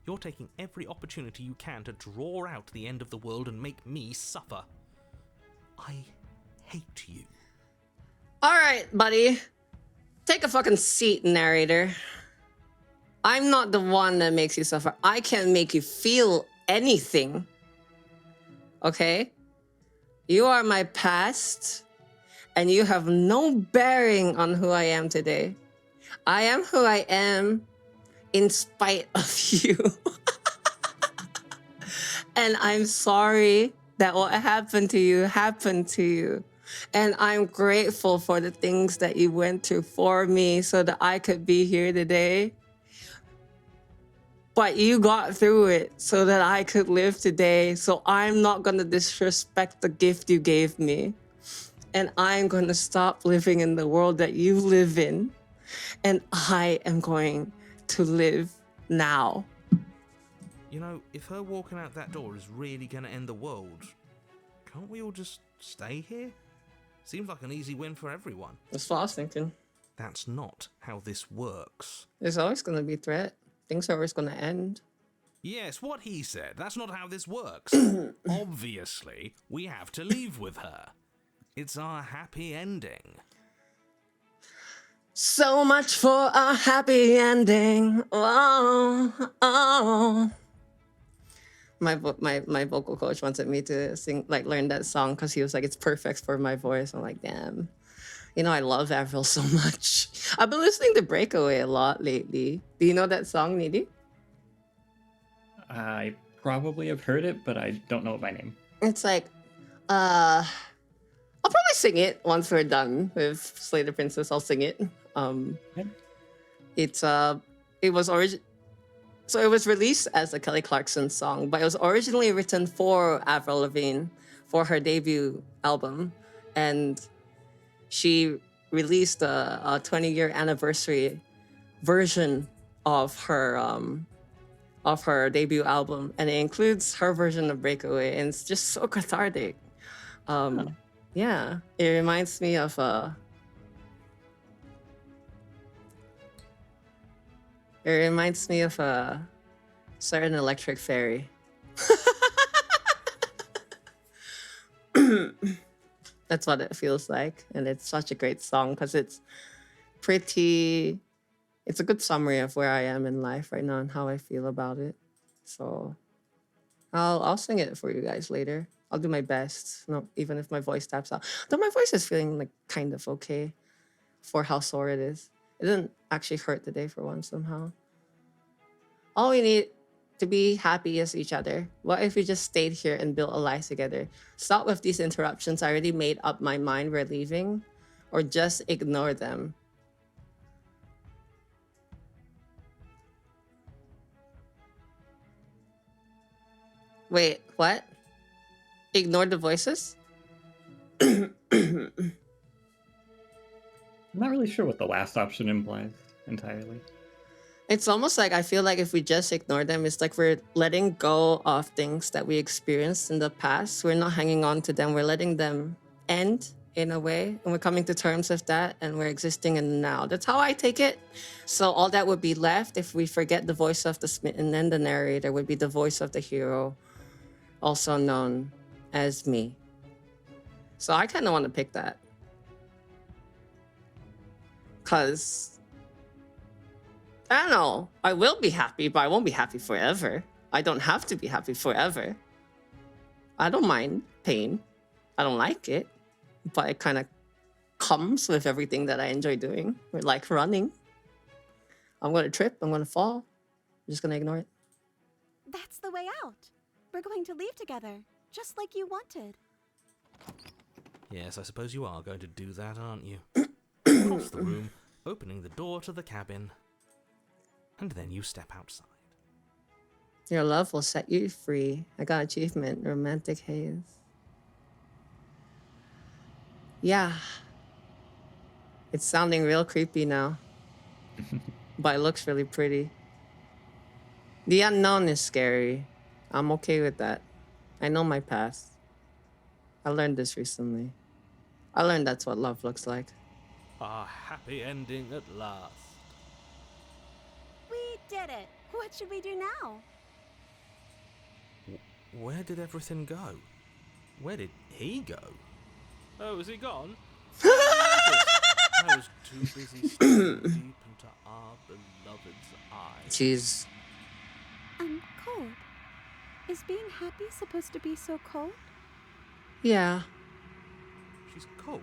You're taking every opportunity you can to draw out the end of the world and make me suffer. I hate you. All right, buddy. Take a fucking seat, narrator. I'm not the one that makes you suffer. I can't make you feel anything. Okay? You are my past, and you have no bearing on who I am today. I am who I am in spite of you. And I'm sorry that what happened to you happened to you. And I'm grateful for the things that you went through for me so that I could be here today. But you got through it so that I could live today. So I'm not going to disrespect the gift you gave me. And I'm going to stop living in the world that you live in. And I am going to live now. You know, if her walking out that door is really going to end the world, can't we all just stay here? Seems like an easy win for everyone. That's what I was thinking. That's not how this works. There's always going to be threat. Things are always going to end. Yes, what he said. That's not how this works. Obviously, we have to leave with her. It's our happy ending. So much for a happy ending. Oh, oh. My vocal coach wanted me to sing, like, learn that song because he was like, it's perfect for my voice. I'm like, damn. I love Avril so much. I've been listening to Breakaway a lot lately. Do you know that song, Needy? I probably have heard it, but I don't know it by name. It's like, I'll probably sing it once we're done with Slay the Princess. I'll sing it. Yep. It was released as a Kelly Clarkson song, but it was originally written for Avril Lavigne for her debut album, and she released a 20-year anniversary version of her debut album, and it includes her version of Breakaway, and it's just so cathartic. Yeah, it reminds me of a certain Electric Fairy. That's what it feels like, and it's such a great song because it's a good summary of where I am in life right now and how I feel about it. So I'll sing it for you guys later. I'll do my best, even if my voice taps out. Though my voice is feeling like kind of okay for how sore it is. It didn't actually hurt today for once somehow. All we need to be happy is each other. What if we just stayed here and built a life together? Stop with these interruptions. I already made up my mind we're leaving, or just ignore them. Wait, what? Ignore the voices? I'm not really sure what the last option implies entirely. It's almost like I feel like if we just ignore them, it's like we're letting go of things that we experienced in the past. We're not hanging on to them. We're letting them end in a way, and we're coming to terms with that, and we're existing in the now. That's how I take it. So all that would be left if we forget the voice of the smitten, and then the narrator would be the voice of the hero, also known as me. So I kind of want to pick that. Because, I don't know, I will be happy, but I won't be happy forever. I don't have to be happy forever. I don't mind pain. I don't like it, but it kind of comes with everything that I enjoy doing. Like running. I'm going to trip, I'm going to fall. I'm just going to ignore it. That's the way out. We're going to leave together, just like you wanted. Yes, I suppose you are going to do that, aren't you? Across the room, opening the door to the cabin, and then you step outside. Your love will set you free. I got achievement, romantic haze. Yeah. It's sounding real creepy now. But it looks really pretty. The unknown is scary. I'm okay with that. I know my past. I learned this recently. I learned that's what love looks like. A happy ending at last. We did it. What should we do now? Where did everything go? Where did he go? Oh, is he gone? I was too busy staring deep into our beloved's eyes. Jeez. I'm cold. Is being happy supposed to be so cold? Yeah. She's cold.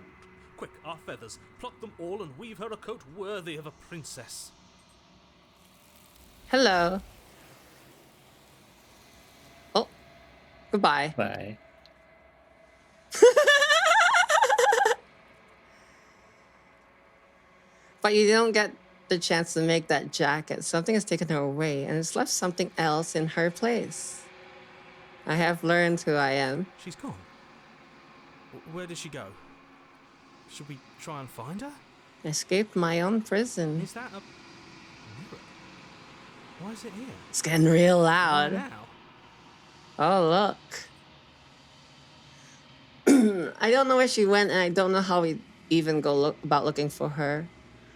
Quick, our feathers. Pluck them all and weave her a coat worthy of a princess. Hello. Oh. Goodbye. Bye. But you don't get the chance to make that jacket. Something has taken her away, and it's left something else in her place. I have learned who I am. She's gone. Where did she go? Should we try and find her? Escaped my own prison. Is that a mirror? Why is it here? It's getting real Why loud. now? Oh, look. I don't know where she went, and I don't know how we even go about looking for her.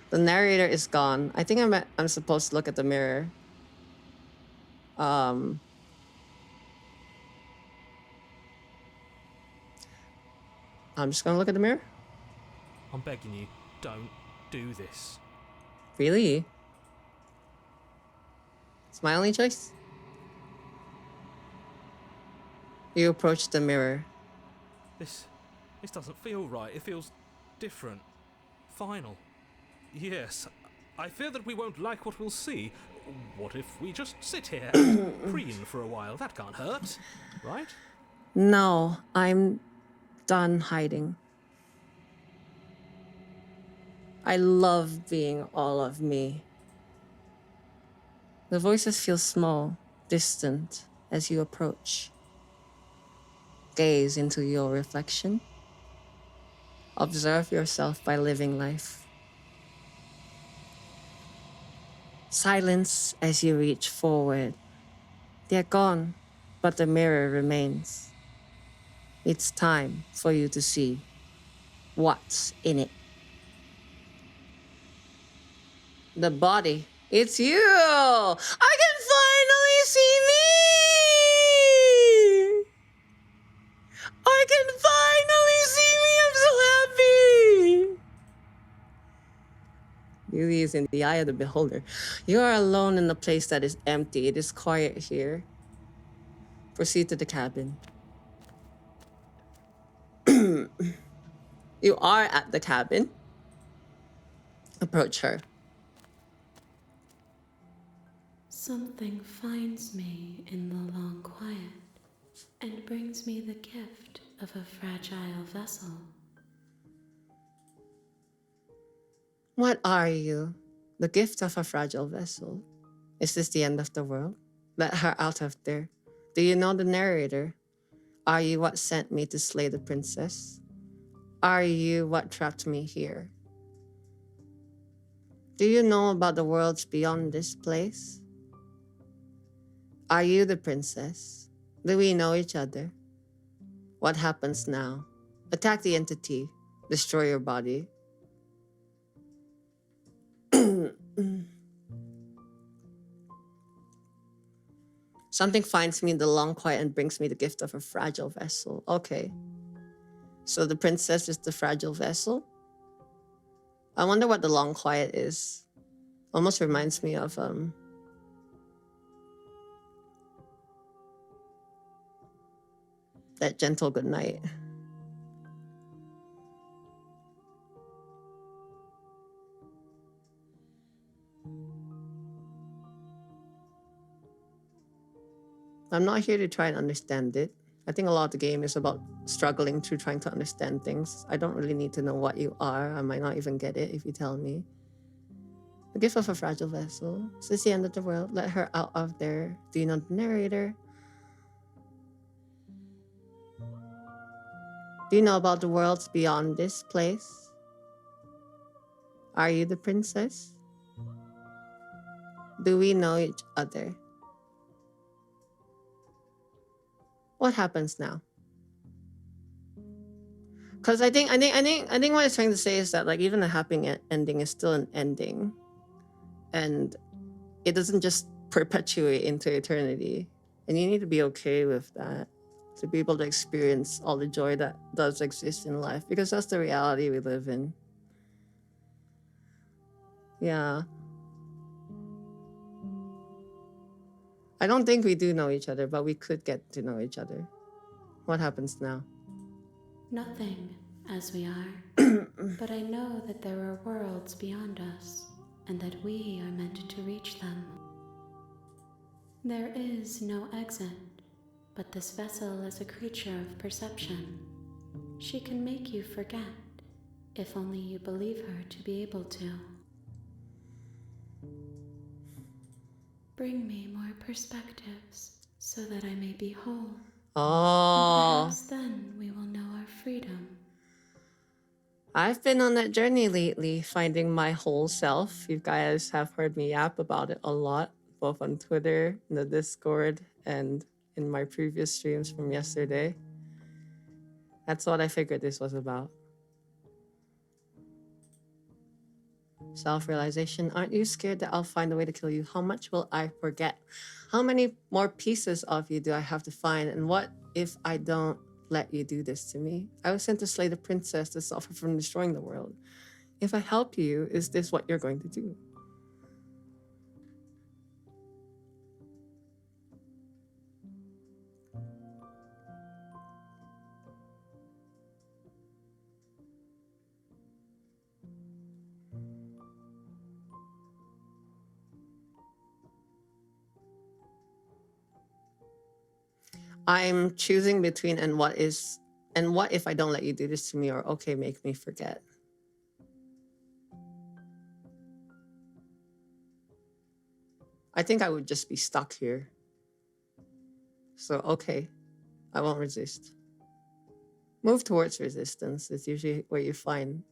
The narrator is gone. I think I'm supposed to look at the mirror. I'm just gonna look at the mirror. I'm begging you, don't do this. Really? It's my only choice. You approach the mirror. This doesn't feel right. It feels different. Final. Yes, I fear that we won't like what we'll see. What if we just sit here and preen for a while? That can't hurt, right? No, I'm done hiding. I love being all of me. The voices feel small, distant as you approach. Gaze into your reflection. Observe yourself by living life. Silence as you reach forward. They're gone, but the mirror remains. It's time for you to see what's in it. The body. It's you! I can finally see me! I can finally see me! I'm so happy! Beauty is in the eye of the beholder. You are alone in a place that is empty. It is quiet here. Proceed to the cabin. You are at the cabin. Approach her. Something finds me in the long quiet and brings me the gift of a fragile vessel. What are you? The gift of a fragile vessel. Is this the end of the world? Let her out of there. Do you know the narrator? Are you what sent me to slay the princess? Are you what trapped me here? Do you know about the worlds beyond this place? Are you the princess? Do we know each other? What happens now? Attack the entity. Destroy your body. Something finds me in the long quiet and brings me the gift of a fragile vessel. Okay. So the princess is the fragile vessel? I wonder what the long quiet is. Almost reminds me of that gentle goodnight. I'm not here to try and understand it. I think a lot of the game is about struggling through trying to understand things. I don't really need to know what you are. I might not even get it if you tell me. The gift of a fragile vessel. Is this the end of the world? Let her out of there. Do you know the narrator? Do you know about the worlds beyond this place? Are you the princess? Do we know each other? What happens now? Because I think what it's trying to say is that like even a happy ending is still an ending, and it doesn't just perpetuate into eternity. And you need to be okay with that to be able to experience all the joy that does exist in life, because that's the reality we live in. Yeah. I don't think we do know each other, but we could get to know each other. What happens now? Nothing, as we are. But I know that there are worlds beyond us, and that we are meant to reach them. There is no exit, but this vessel is a creature of perception. She can make you forget, if only you believe her to be able to. Bring me more perspectives, so that I may be whole. Oh, Perhaps then we will know our freedom. I've been on that journey lately, finding my whole self. You guys have heard me yap about it a lot, both on Twitter, in the Discord, and in my previous streams from yesterday. That's what I figured this was about. Self-realization. Aren't you scared that I'll find a way to kill you? How much will I forget? How many more pieces of you do I have to find? And what if I don't let you do this to me? I was sent to slay the princess to stop her from destroying the world. If I help you, is this what you're going to do? I'm choosing between and what if I don't let you do this to me, or okay, make me forget. I think I would just be stuck here. So, okay, I won't resist. Move towards resistance. It's usually where you find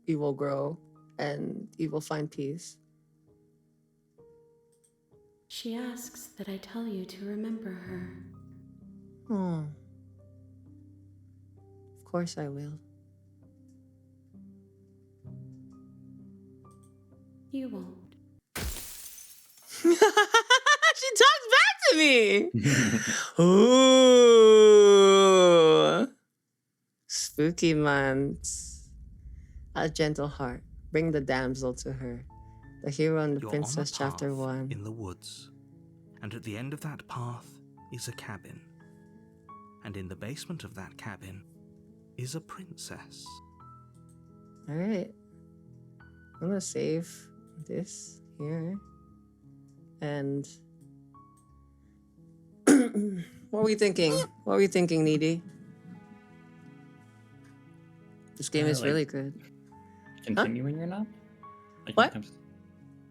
evil grow and evil find peace. She asks that I tell you to remember her. Oh. Of course I will. You won't. She talks back to me. Ooh. Spooky months. A gentle heart. Bring the damsel to her. The hero and the You're princess, on a chapter path 1. in the woods, and at the end of that path is a cabin. And in the basement of that cabin is a princess. All right. I'm gonna save this here. And what are we thinking? What are we thinking, Needy? This game is like, really good. Continuing or not? Like, What?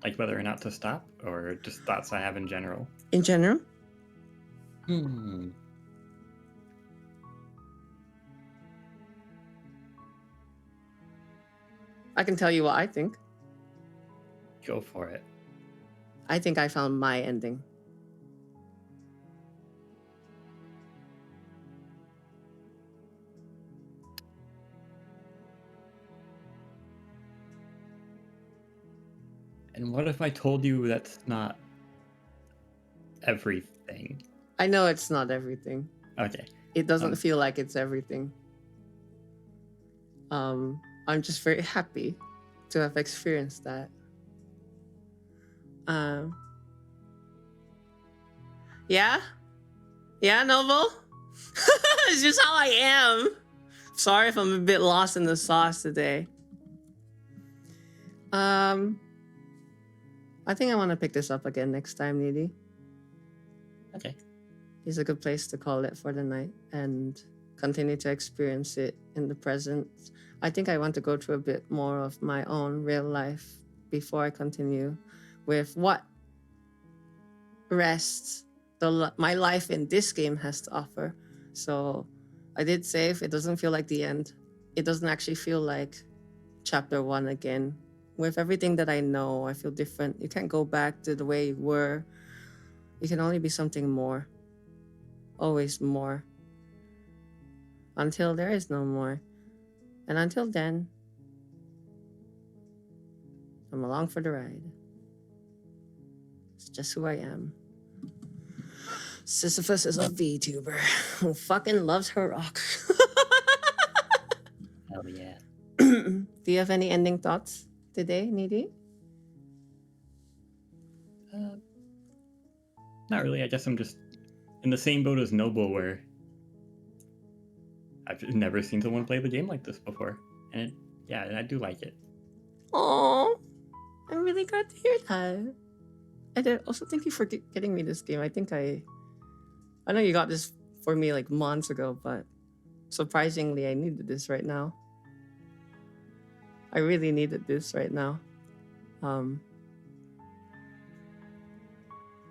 Like whether or not to stop, or just thoughts I have in general? In general? I can tell you what I think. Go for it. I think I found my ending. And what if I told you that's not everything? I know it's not everything. Okay. It doesn't feel like it's everything. I'm just very happy to have experienced that. Yeah, Noble. It's just how I am. Sorry if I'm a bit lost in the sauce today. I think I want to pick this up again next time, Needy. Okay. It's a good place to call it for the night and continue to experience it in the present. I think I want to go through a bit more of my own real life before I continue with what rest my life in this game has to offer. So I did save. It doesn't feel like the end. It doesn't actually feel like chapter 1 again. With everything that I know, I feel different. You can't go back to the way you were. You can only be something more. Always more. Until there is no more. And until then, I'm along for the ride. It's just who I am. Sisyphus is a VTuber who fucking loves her rock. Hell yeah. Do you have any ending thoughts today, Needy? Not really. I guess I'm just in the same boat as Noble, where I've just never seen someone play the game like this before, and I do like it. Oh, I'm really glad to hear that. And also, thank you for getting me this game. I know you got this for me like months ago, but surprisingly, I needed this right now. I really needed this right now.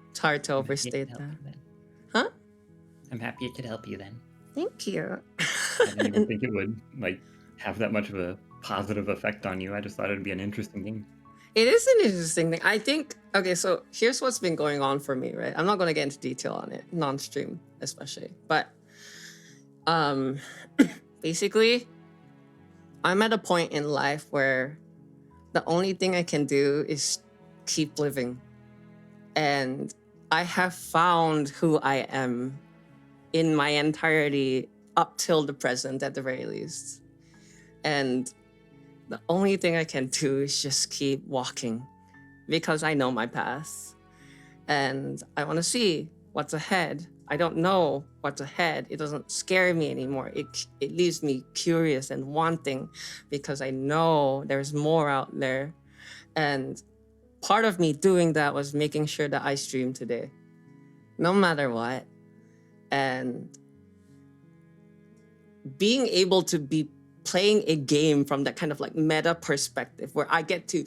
It's hard to overstate that. Huh? I'm happy it could help you then. Thank you. I didn't even think it would have that much of a positive effect on you. I just thought it'd be an interesting game. It is an interesting thing. I think, okay, so here's what's been going on for me, right? I'm not going to get into detail on it, non-stream especially. But basically, I'm at a point in life where the only thing I can do is keep living. And I have found who I am in my entirety up till the present at the very least. And the only thing I can do is just keep walking because I know my path and I want to see what's ahead. I don't know what's ahead. It doesn't scare me anymore. It leaves me curious and wanting because I know there's more out there. And part of me doing that was making sure that I stream today, no matter what. And being able to be playing a game from that kind of like meta perspective where I get to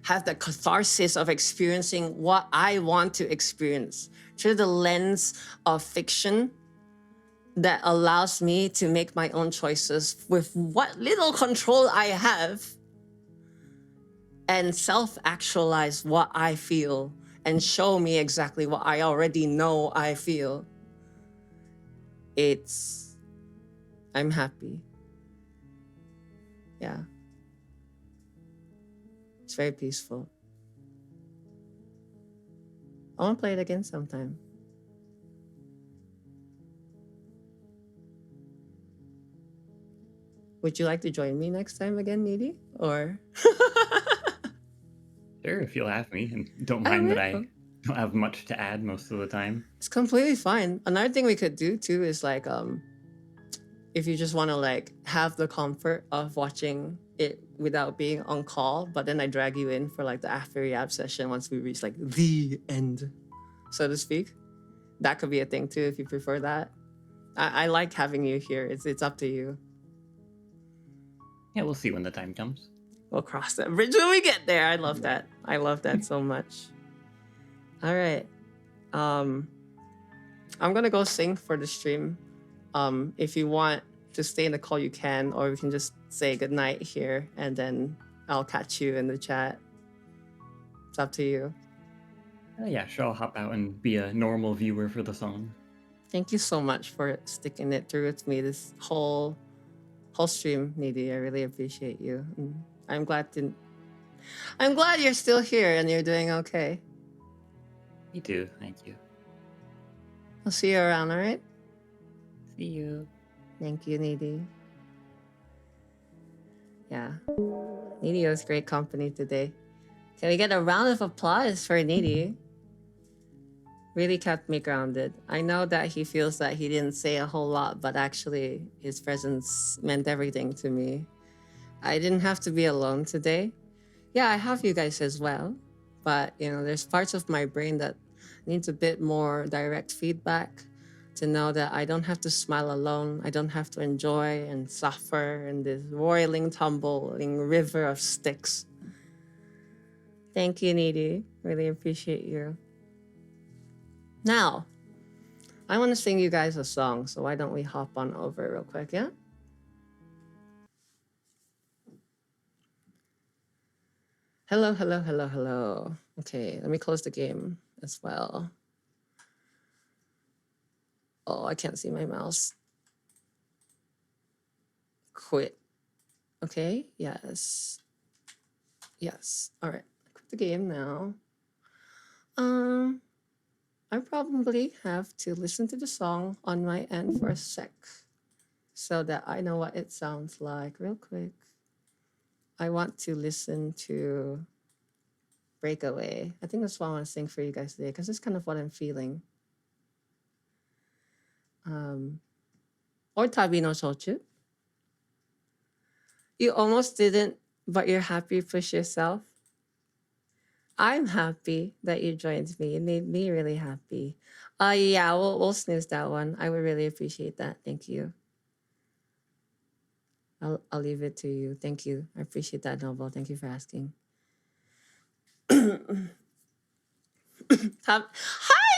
have the catharsis of experiencing what I want to experience through the lens of fiction that allows me to make my own choices with what little control I have and self-actualize what I feel and show me exactly what I already know I feel. I'm happy. Yeah. It's very peaceful. I want to play it again sometime. Would you like to join me next time again, Needy? Or? Sure, if you'll have me, and don't mind that I don't have much to add most of the time. It's completely fine. Another thing we could do too is like, if you just want to like have the comfort of watching it without being on call, but then I drag you in for like the after reab session once we reach like the end, so to speak. That could be a thing too if you prefer that. I like having you here. It's up to you. Yeah, we'll see when the time comes. We'll cross that bridge when we get there. I love that. I love that so much. All right. I'm gonna go sing for the stream. If you want to stay in the call, you can, or we can just say goodnight here, and then I'll catch you in the chat. It's up to you. Yeah, sure, I'll hop out and be a normal viewer for the song. Thank you so much for sticking it through with me this whole stream, Needy. I really appreciate you. And I'm glad you're still here and you're doing okay. Me too, thank you. I'll see you around, all right? See you. Thank you, Needy. Yeah. Needy was great company today. Can we get a round of applause for Needy? Really kept me grounded. I know that he feels that he didn't say a whole lot, but actually his presence meant everything to me. I didn't have to be alone today. Yeah, I have you guys as well, but there's parts of my brain that needs a bit more direct feedback to know that I don't have to smile alone. I don't have to enjoy and suffer in this roiling, tumbling river of sticks. Thank you, Needy. Really appreciate you. Now, I want to sing you guys a song, so why don't we hop on over real quick, yeah? Hello, hello, hello, hello. Okay, let me close the game as well. Oh, I can't see my mouse. Quit. Okay, yes. Yes, all right. Quit the game now. I probably have to listen to the song on my end for a sec so that I know what it sounds like real quick. I want to listen to Breakaway. I think that's what I want to sing for you guys today because it's kind of what I'm feeling. Or Tabi no Shochu. You almost didn't, but you're happy, push yourself. I'm happy that you joined me. It made me really happy. Yeah, we'll snooze that one. I would really appreciate that. Thank you. I'll leave it to you. Thank you. I appreciate that, Noble. Thank you for asking. Hi,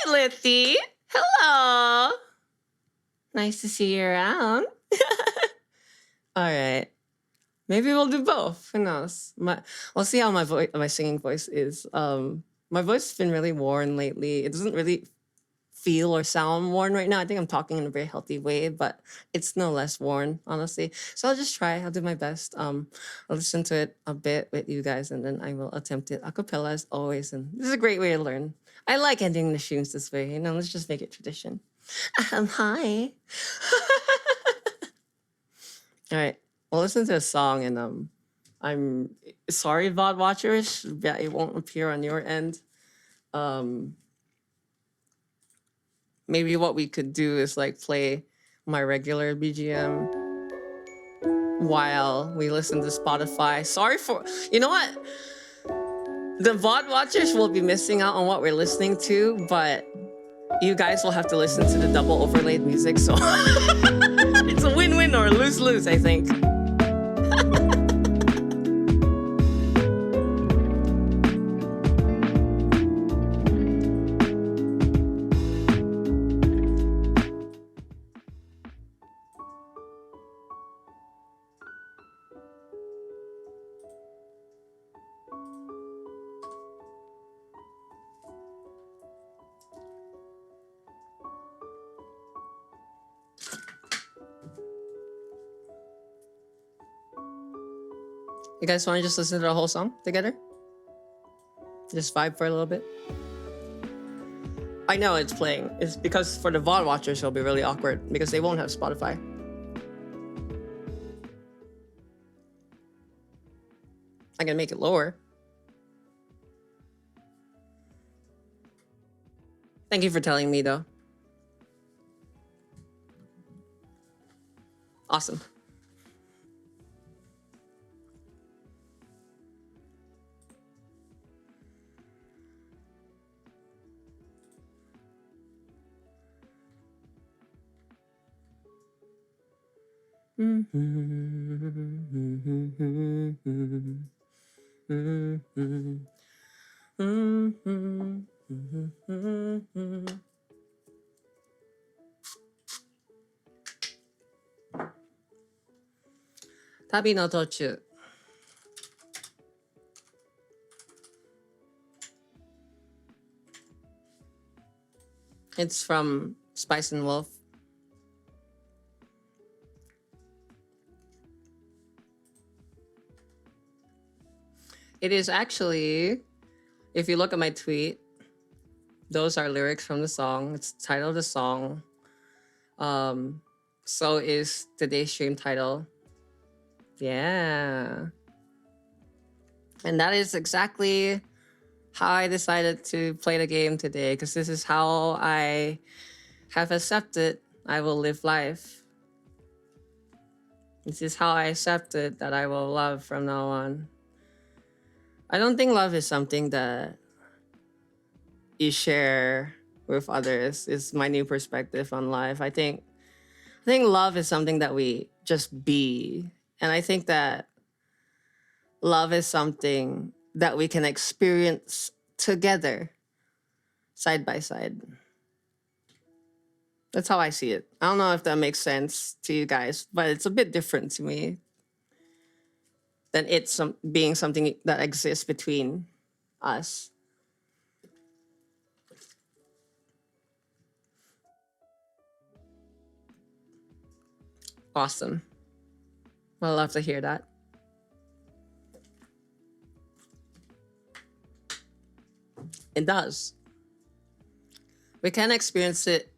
Lithy. Hello. Nice to see you around. All right. Maybe we'll do both. Who knows? We'll see how my singing voice is. My voice has been really worn lately. It doesn't really feel or sound worn right now. I think I'm talking in a very healthy way, but it's no less worn, honestly. So I'll just try. I'll do my best. I'll listen to it a bit with you guys, and then I will attempt it a cappella as always. And this is a great way to learn. I like ending the streams this way. Let's just make it tradition. Hi. All right. We'll listen to a song, and I'm sorry, VOD watchers, that it won't appear on your end. Maybe what we could do is play my regular BGM while we listen to Spotify. Sorry for, you know what? The VOD watchers will be missing out on what we're listening to, but you guys will have to listen to the double overlaid music, so it's a win-win or lose-lose, I think. You guys want to just listen to the whole song together? Just vibe for a little bit? I know it's playing. It's because for the VOD watchers, it'll be really awkward because they won't have Spotify. I can make it lower. Thank you for telling me, though. Awesome. Tabi no tochu. It's from Spice and Wolf. It is actually, if you look at my tweet, those are lyrics from the song. It's the title of the song. So is today's stream title. Yeah. And that is exactly how I decided to play the game today, because this is how I have accepted I will live life. This is how I accepted that I will love from now on. I don't think love is something that you share with others. It's my new perspective on life. I think love is something that we just be. And I think that love is something that we can experience together, side by side. That's how I see it. I don't know if that makes sense to you guys, but it's a bit different to me than it's being something that exists between us. Awesome. I love to hear that. It does. We can experience it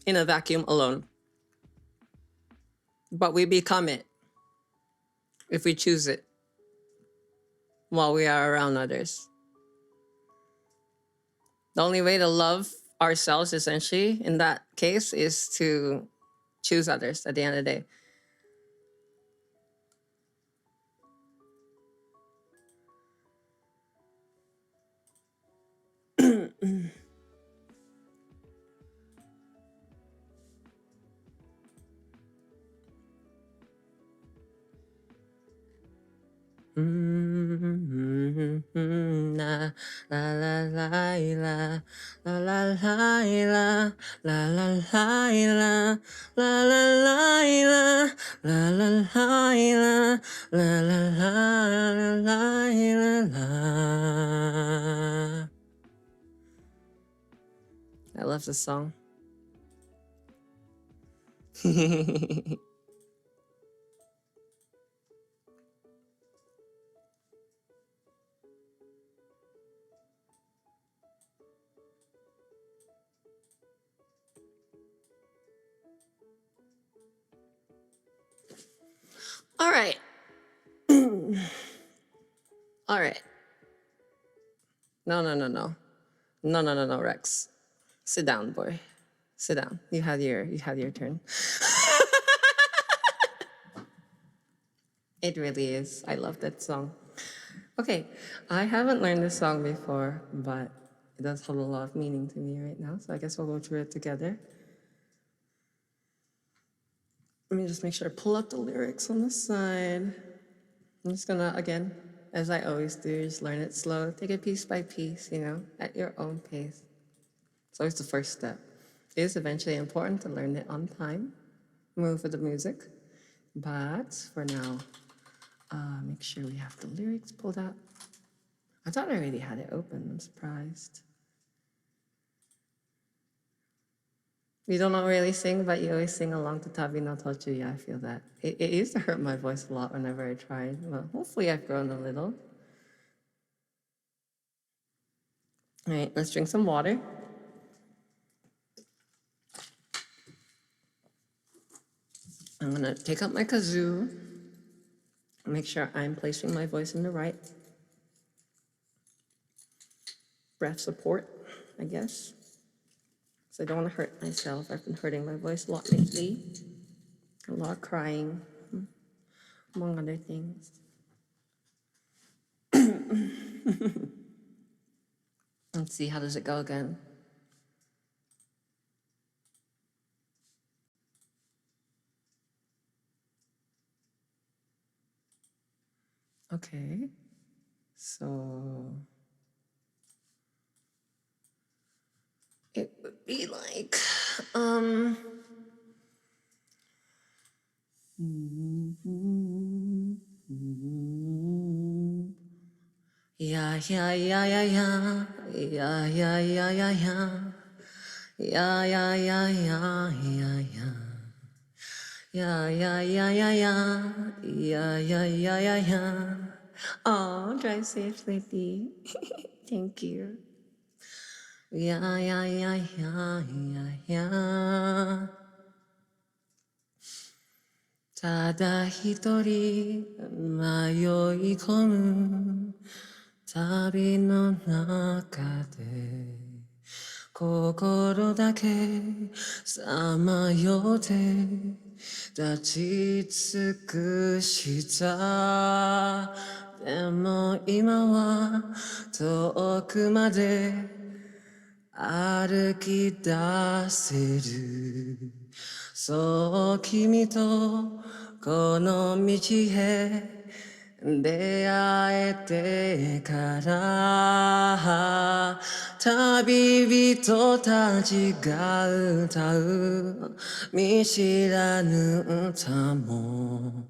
in a vacuum alone, but we become it if we choose it while we are around others. The only way to love ourselves, essentially, in that case, is to choose others at the end of the day. La la la la la la la la la la la la la la la la. I love this song. All right. All right. No, Rex. Sit down, boy. Sit down. You had your turn. It really is. I love that song. Okay, I haven't learned this song before, but it does hold a lot of meaning to me right now, so I guess we'll go through it together. Let me just make sure I pull up the lyrics on the side. I'm just gonna, again, as I always do, just learn it slow. Take it piece by piece, at your own pace. It's always the first step. It is eventually important to learn it on time, move with the music, but for now, make sure we have the lyrics pulled up. I thought I already had it open. I'm surprised. You don't really sing, but you always sing along to Tabi no Tochu. Yeah, I feel that. It used to hurt my voice a lot whenever I tried. Well, hopefully I've grown a little. All right, let's drink some water. I'm gonna take out my kazoo. Make sure I'm placing my voice in the right breath support, I guess. So I don't want to hurt myself. I've been hurting my voice a lot lately. A lot of crying, among other things. Let's see, how does it go again? Okay, so it would be like, yeah, yeah, yeah, yeah, yeah, yeah, yeah, yeah, yeah, yeah, Yeah, yeah, yeah, yeah, yeah, yeah. Yeah, yeah, yeah, yeah, yeah. Yeah, yeah, yeah, yeah, yeah. Oh, drive safely, Dee. Thank you. Yeah, yeah, yeah, yeah, yeah, yeah. ただ一人迷い込む旅の中で心だけさまよって立ち尽くしたでも今は遠くまで歩き出せるそう君とこの道へ出会えてから旅人たちが歌う見知らぬ歌も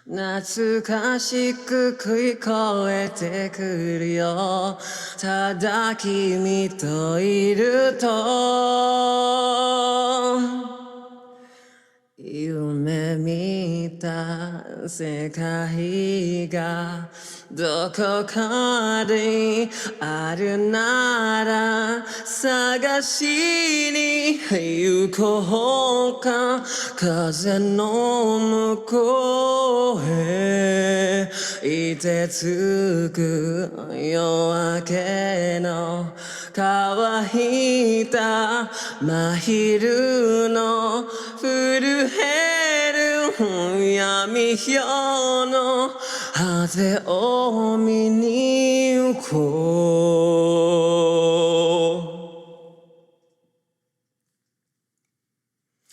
懐かしく食い越えてくるよただ君といると夢見た世界がどこかであるなら探しに行こうか風の向こうへいてつく夜明けの乾いた真昼の震える闇夜の果てを見に行こう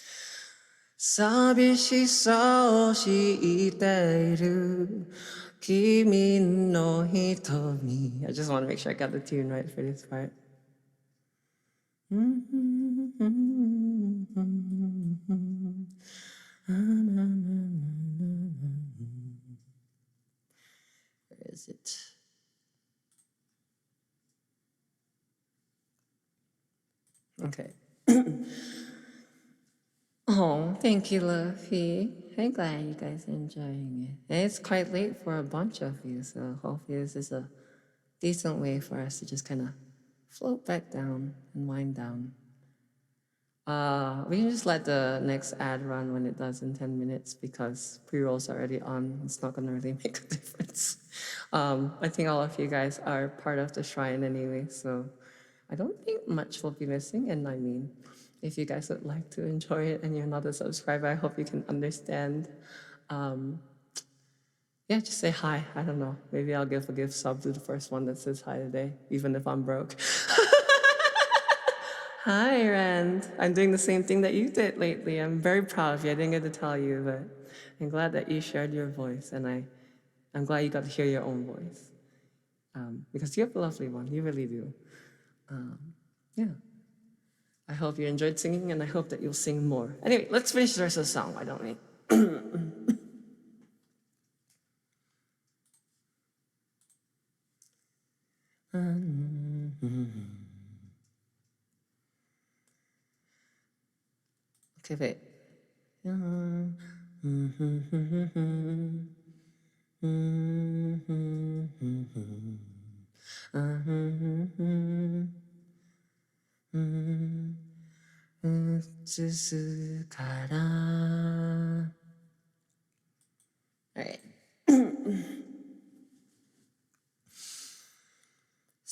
寂しさを知っている君の瞳 I just want to make sure I got the tune right for this part. Where is it? Okay. Oh, thank you, Luffy. I'm glad you guys are enjoying it. And it's quite late for a bunch of you, so hopefully this is a decent way for us to just kind of float back down and wind down. We can just let the next ad run when it does in 10 minutes because pre-roll's already on. It's not gonna really make a difference. I think all of you guys are part of the shrine anyway, so I don't think much will be missing. And I mean, if you guys would like to enjoy it and you're not a subscriber, I hope you can understand. Yeah, just say hi. I don't know. Maybe I'll give a gift sub to the first one that says hi today, even if I'm broke. Hi, Rand. I'm doing the same thing that you did lately. I'm very proud of you. I didn't get to tell you, but I'm glad that you shared your voice, and I'm glad you got to hear your own voice. Because you have a lovely one. You really do. Yeah. I hope you enjoyed singing, and I hope that you'll sing more. Anyway, let's finish the rest of the song, why don't we? Okay, wait. All right.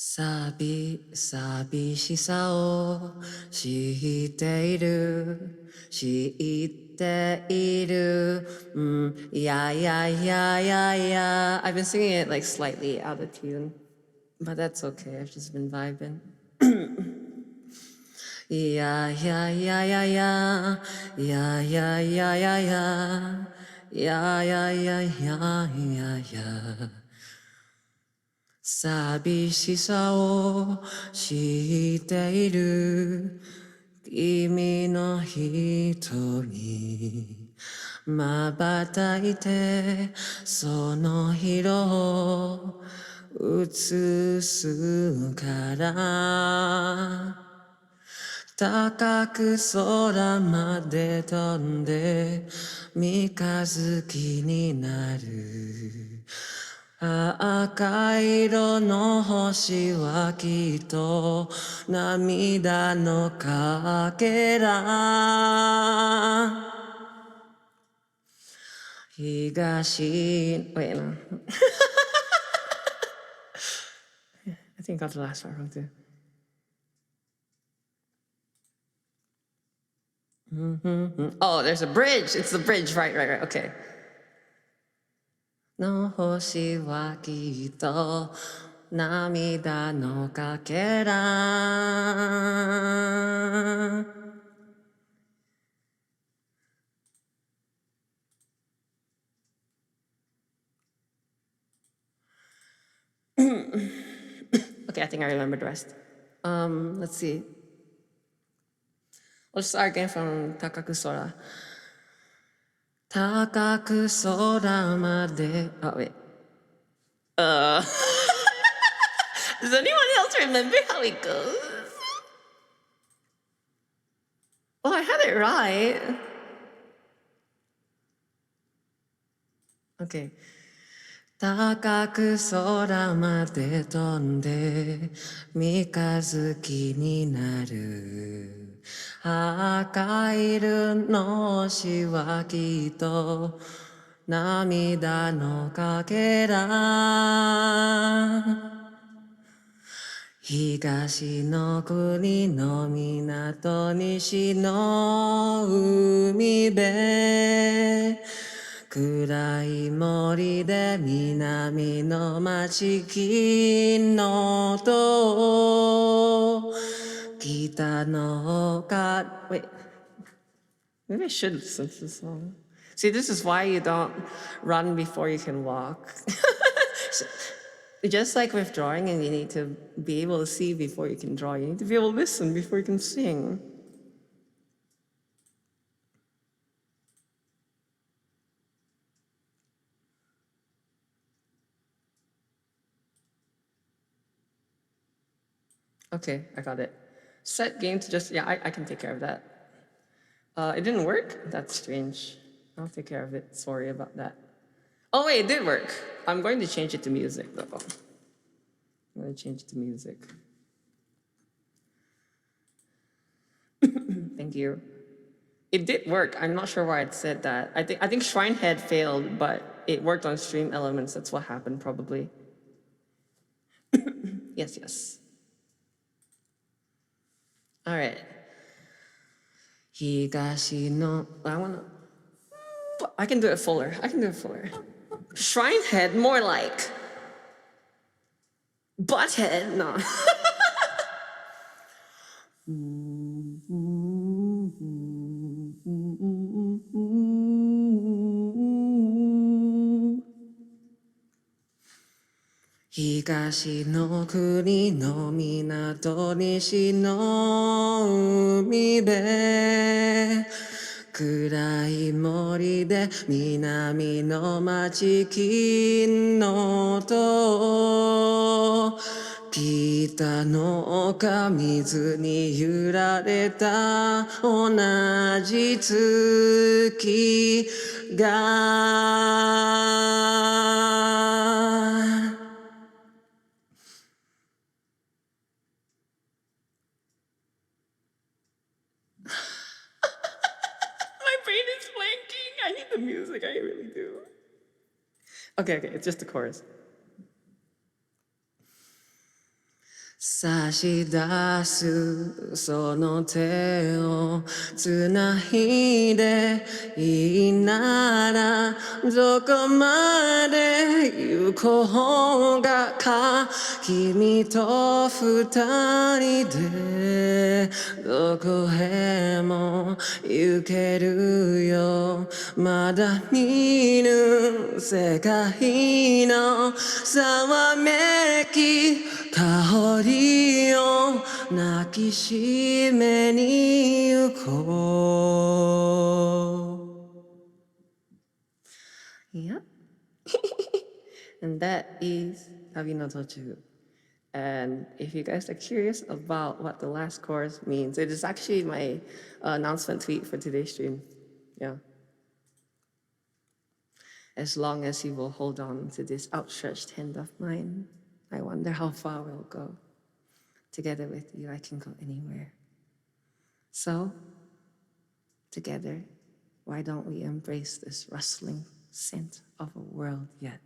寂しさを知っているYeah I've been singing it like slightly out of tune but that's okay I've just been vibing Yeah寂しさを知っている君の瞳瞬いてその色を映すから高く空まで飛んで三日月になる赤色の星はきっと涙のかけら東 wait no I think I got the last part wrong too. Oh, there's a bridge. It's the bridge. Right. Okay. の星はきっと涙のかけら Okay, I think I remember the rest. Let's see. Let's start again from 高く空高く空まで Oh, wait. Does anyone else remember how it goes? Oh, I had it right. Okay. 高く空まで飛んで三日月になる赤色の星はきっと涙のかけら東の国の港西の海辺暗い森で南の町金の塔北の丘 Wait, maybe I should listen to this song. See, this is why you don't run before you can walk. Just like with drawing, and you need to be able to see before you can draw. You need to be able to listen before you can sing. Okay, I got it. Set game to just, yeah, I can take care of that. It didn't work? That's strange. I'll take care of it. Sorry about that. Oh wait, it did work. I'm going to change it to music though. I'm going to change it to music. Thank you. It did work. I'm not sure why it said that. I think Shrine Head failed, but it worked on Stream Elements. That's what happened probably. Yes. All right. 東の I can do it fuller. Shrine Head, more like Butthead. No. 東の国の港西の海辺暗い森で南の町金の塔北の丘水に揺られた同じ月が My brain is blanking. I need the music. I really do. Okay. It's just the chorus. 差し出すその手をつないでいいならどこまで行こうがか君と二人でどこへも行けるよまだ見ぬ世界のざわめき香りを抱きしめに行こう Yep. And that is 旅の途中 And if you guys are curious about what the last chorus means, it is actually my announcement tweet for today's stream. Yeah. As long as you will hold on to this outstretched hand of mine, I wonder how far we'll go. Together with you, I can go anywhere. So, together, why don't we embrace this rustling scent of a world yet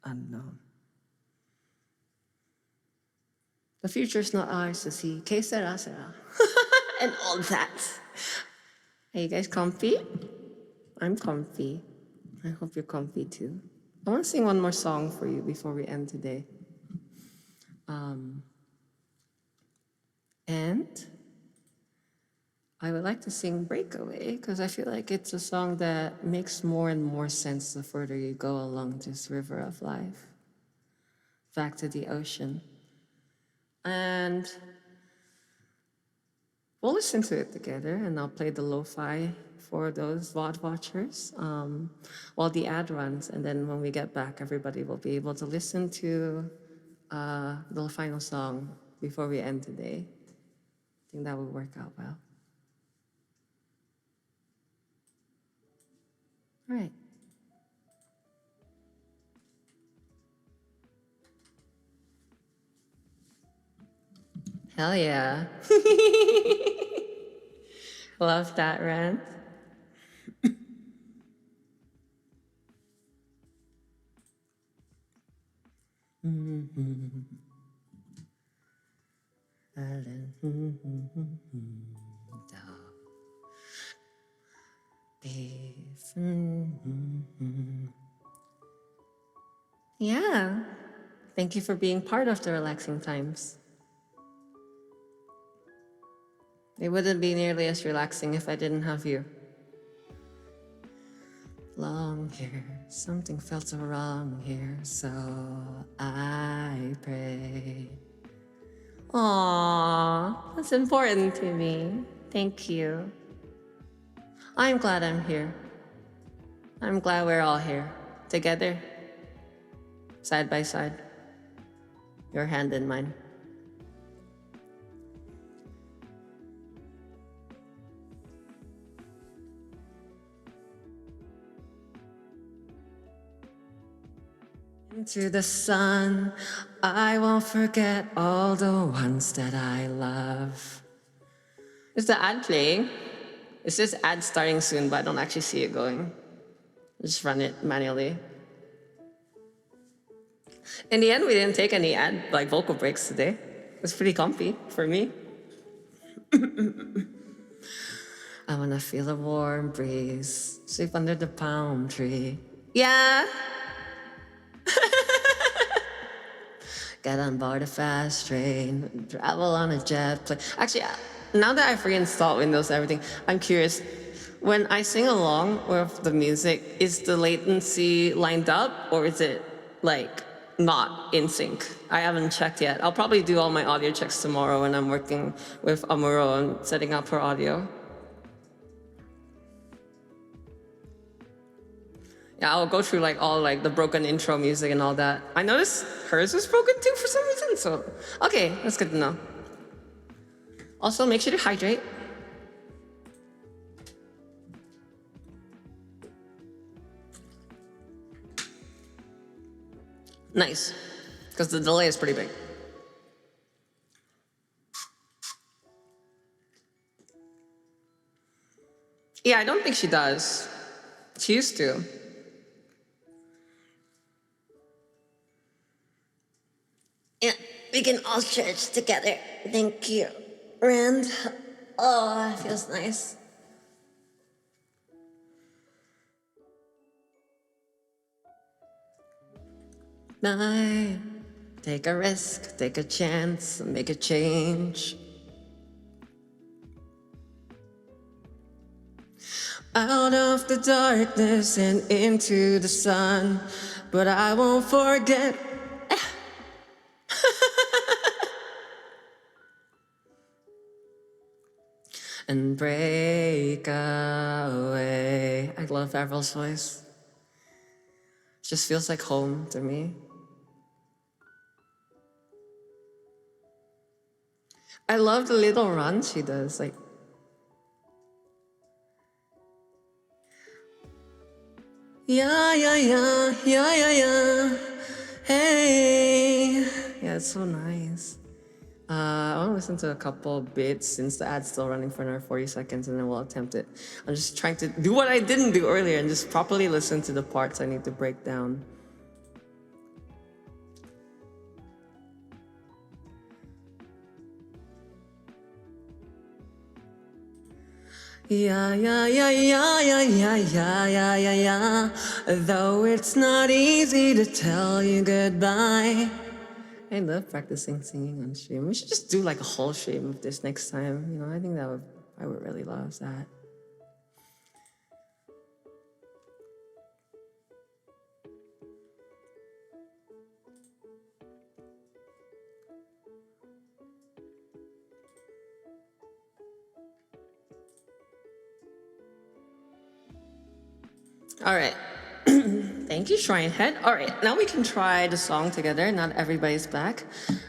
unknown? The future's not ours to see. Que sera, sera. And all that. Are you guys comfy? I'm comfy. I hope you're comfy too. I want to sing one more song for you before we end today. And I would like to sing Breakaway because I feel like it's a song that makes more and more sense the further you go along this river of life. Back to the ocean. And we'll listen to it together, and I'll play the lo-fi for those VOD watchers while the ad runs. And then when we get back, everybody will be able to listen to the final song before we end today. I think that would work out well. All right. Hell yeah. Love that, Ren. Yeah. Thank you for being part of the relaxing times. It wouldn't be nearly as relaxing if I didn't have you. Long hair, something felt so wrong here, so I pray. Aww, that's important to me. Thank you. I'm glad I'm here. I'm glad we're all here, together, side by side, your hand in mine. Into the sun, I won't forget all the ones that I love. Is the ad playing? It says ad starting soon, but I don't actually see it going. Just run it manually. In the end, we didn't take any vocal breaks today. It was pretty comfy for me. I wanna feel a warm breeze, sleep under the palm tree. Yeah. Get on board a fast train, travel on a jet plane. Actually, now that I've reinstalled Windows and everything, I'm curious. When I sing along with the music, is the latency lined up or is it like not in sync? I haven't checked yet. I'll probably do all my audio checks tomorrow when I'm working with Amuro and setting up her audio. Yeah, I'll go through all the broken intro music and all that. I noticed hers was broken too for some reason, so okay, that's good to know. Also, make sure to hydrate. Nice, because the delay is pretty big. Yeah, I don't think she does. She used to. Yeah, we can all stretch together. Thank you. Rand. Oh, that feels nice. Take a risk, take a chance, make a change. Out of the darkness and into the sun, but I won't forget. And break away. I love Avril's voice. Just feels like home to me. I love the little run she does. Like, yeah, yeah, yeah, yeah, yeah, yeah. Hey. Yeah, it's so nice. I want to listen to a couple bits since the ad's still running for another 40 seconds and then we'll attempt it. I'm just trying to do what I didn't do earlier and just properly listen to the parts I need to break down. Yeah, yeah, yeah, yeah, yeah, yeah, yeah, yeah, yeah, yeah. Though it's not easy to tell you goodbye. I love practicing singing on stream. We should just do like a whole stream of this next time. You know, I think I would really love that. All right. Thank you, Shrinehead. All right, now we can try the song together. Not everybody's back.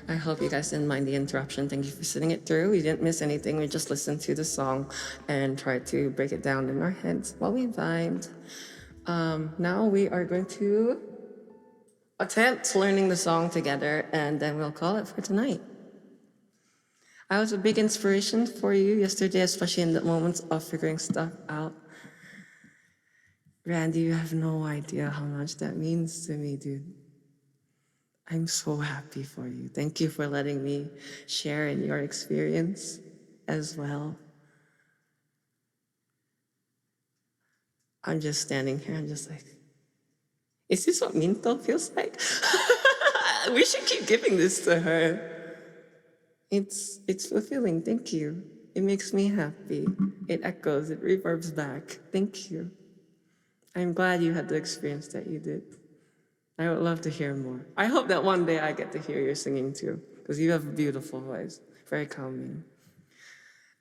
I hope you guys didn't mind the interruption. Thank you for sitting it through. We didn't miss anything. We just listened to the song and tried to break it down in our heads while we vibed. Now we are going to attempt learning the song together, and then we'll call it for tonight. I was a big inspiration for you yesterday, especially in the moments of figuring stuff out. Randy, you have no idea how much that means to me, dude. I'm so happy for you. Thank you for letting me share in your experience as well. I'm just standing here, I'm just like, is this what Minto feels like? We should keep giving this to her. It's fulfilling, thank you. It makes me happy. It echoes, it reverbs back. Thank you. I'm glad you had the experience that you did. I would love to hear more. I hope that one day I get to hear your singing too, because you have a beautiful voice, very calming.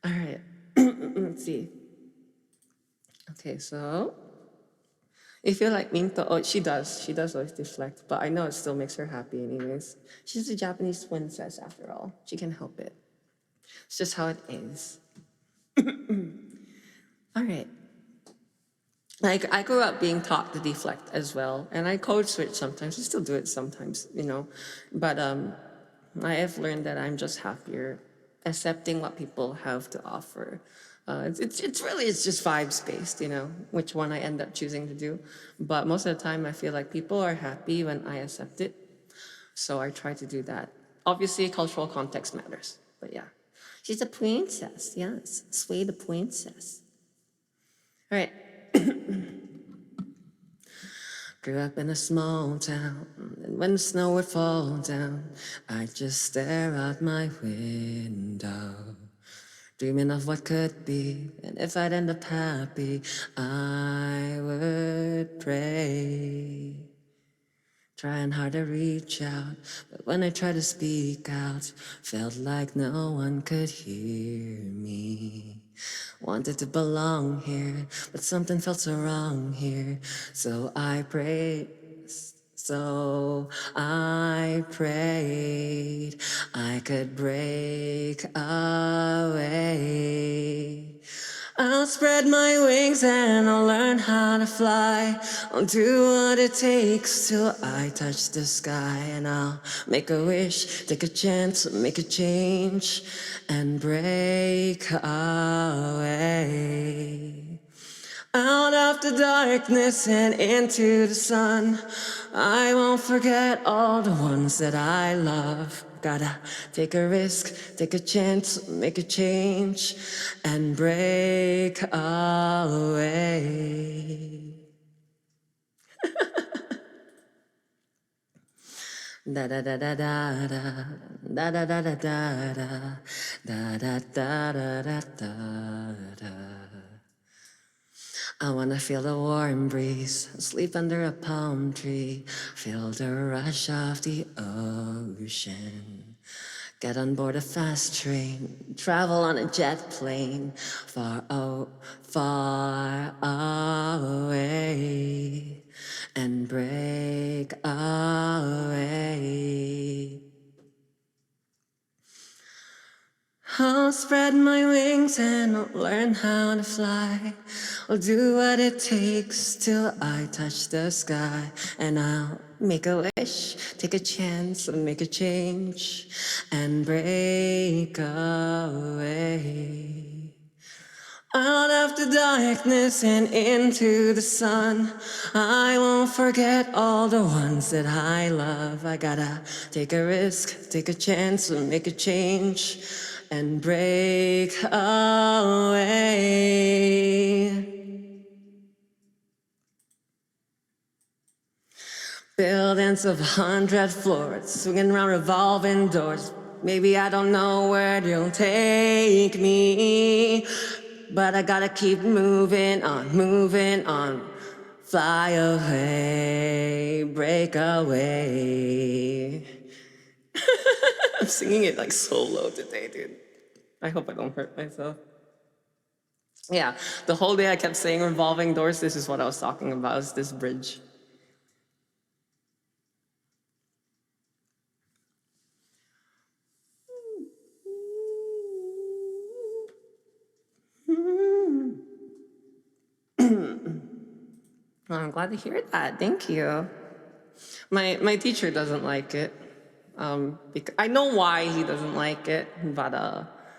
All right, let's see. Okay, so you feel like Minto, oh, she does always deflect, but I know it still makes her happy anyways. She's a Japanese princess after all. She can help it. It's just how it is. All right. Like, I grew up being taught to deflect as well, and I code switch sometimes. I still do it sometimes, you know. But I have learned that I'm just happier accepting what people have to offer. It's really just vibes based, you know, which one I end up choosing to do. But most of the time, I feel like people are happy when I accept it. So I try to do that. Obviously, cultural context matters, but yeah. She's a princess, yes. Sway the princess. All right. Grew up in a small town, and when the snow would fall down, I'd just stare out my window, dreaming of what could be, and if I'd end up happy, I would pray. Trying hard to reach out, but when I tried to speak out, felt like no one could hear me. Wanted to belong here, but something felt so wrong here. So I prayed I could break away. I'll spread my wings and I'll learn how to fly. I'll do what it takes till I touch the sky. And I'll make a wish, take a chance, make a change, and break away. Out of the darkness and into the sun, I won't forget all the ones that I love. Gotta take a risk, take a chance, make a change, and break away. Da da da da da da da da da da da da da da da da. I wanna feel the warm breeze, sleep under a palm tree, feel the rush of the ocean. Get on board a fast train, travel on a jet plane, far away, and break away. spread my wings and I'll learn how to fly. I'll do what it takes till I touch the sky. And I'll make a wish, take a chance, and make a change, and break away. Out of the darkness and into the sun, I won't forget all the ones that I love. I gotta take a risk, take a chance, and make a change, and break away. Buildings of 100 floors, swinging around revolving doors. Maybe I don't know where they'll take me, but I gotta keep moving on, fly away, break away. I'm singing it like so low today, dude. I hope I don't hurt myself. Yeah, the whole day I kept saying revolving doors. This is what I was talking about, is this bridge. Well, I'm glad to hear that. Thank you. My teacher doesn't like it. Because I know why he doesn't like it, but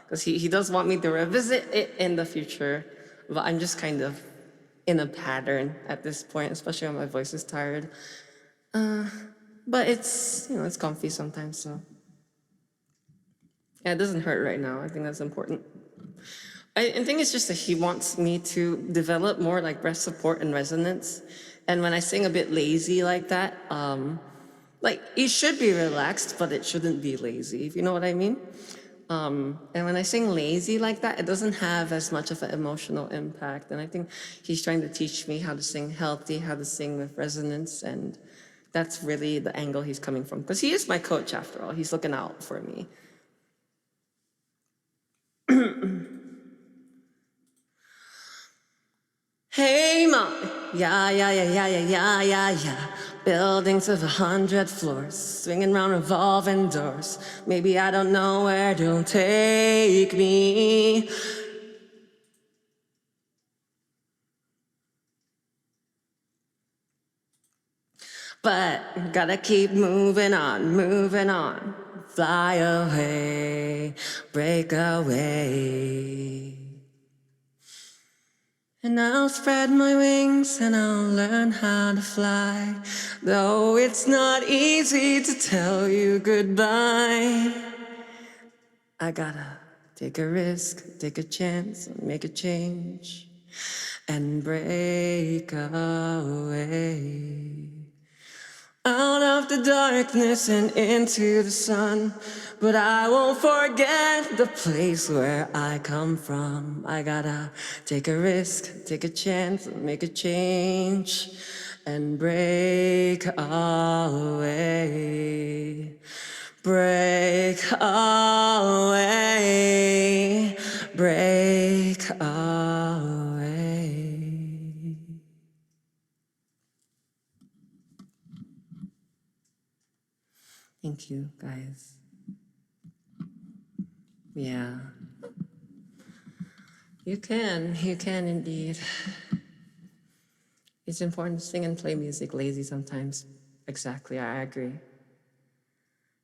because he does want me to revisit it in the future. But I'm just kind of in a pattern at this point, especially when my voice is tired. But it's it's comfy sometimes, so yeah, it doesn't hurt right now. I think that's important. I think it's just that he wants me to develop more like breath support and resonance. And when I sing a bit lazy like that, like it should be relaxed, but it shouldn't be lazy, if you know what I mean. And when I sing lazy like that, it doesn't have as much of an emotional impact. And I think he's trying to teach me how to sing healthy, how to sing with resonance. And that's really the angle he's coming from. Because he is my coach after all. He's looking out for me. Hey, mom, yeah, yeah, yeah, yeah, yeah, yeah, yeah, yeah. Buildings of 100 floors, swinging round revolving doors. Maybe I don't know where they'll take me. But gotta keep moving on, fly away, break away. And I'll spread my wings and I'll learn how to fly. Though it's not easy to tell you goodbye. I gotta take a risk, take a chance, make a change, and break away. Out of the darkness and into the sun, but I won't forget the place where I come from. I gotta take a risk, take a chance, make a change, and break away. Break away, break away. Thank you, guys. Yeah. You can indeed. It's important to sing and play music lazy sometimes. Exactly, I agree.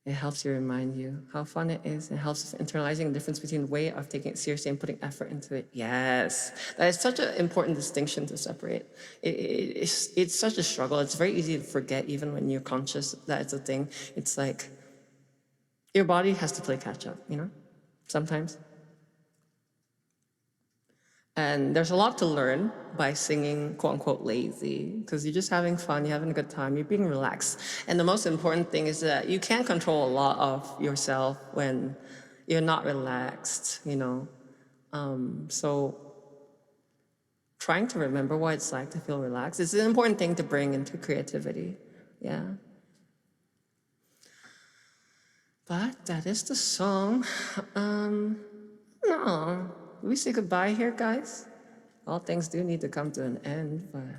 It helps you remind you how fun it is. It helps with internalizing the difference between the way of taking it seriously and putting effort into it. Yes, that is such an important distinction to separate. It's such a struggle. It's very easy to forget even when you're conscious that it's a thing. It's like your body has to play catch up, sometimes. And there's a lot to learn by singing, quote unquote, lazy, because you're just having fun, you're having a good time, you're being relaxed. And the most important thing is that you can't control a lot of yourself when you're not relaxed, So trying to remember what it's like to feel relaxed is an important thing to bring into creativity. Yeah. But that is the song. No. Do we say goodbye here, guys? All things do need to come to an end, but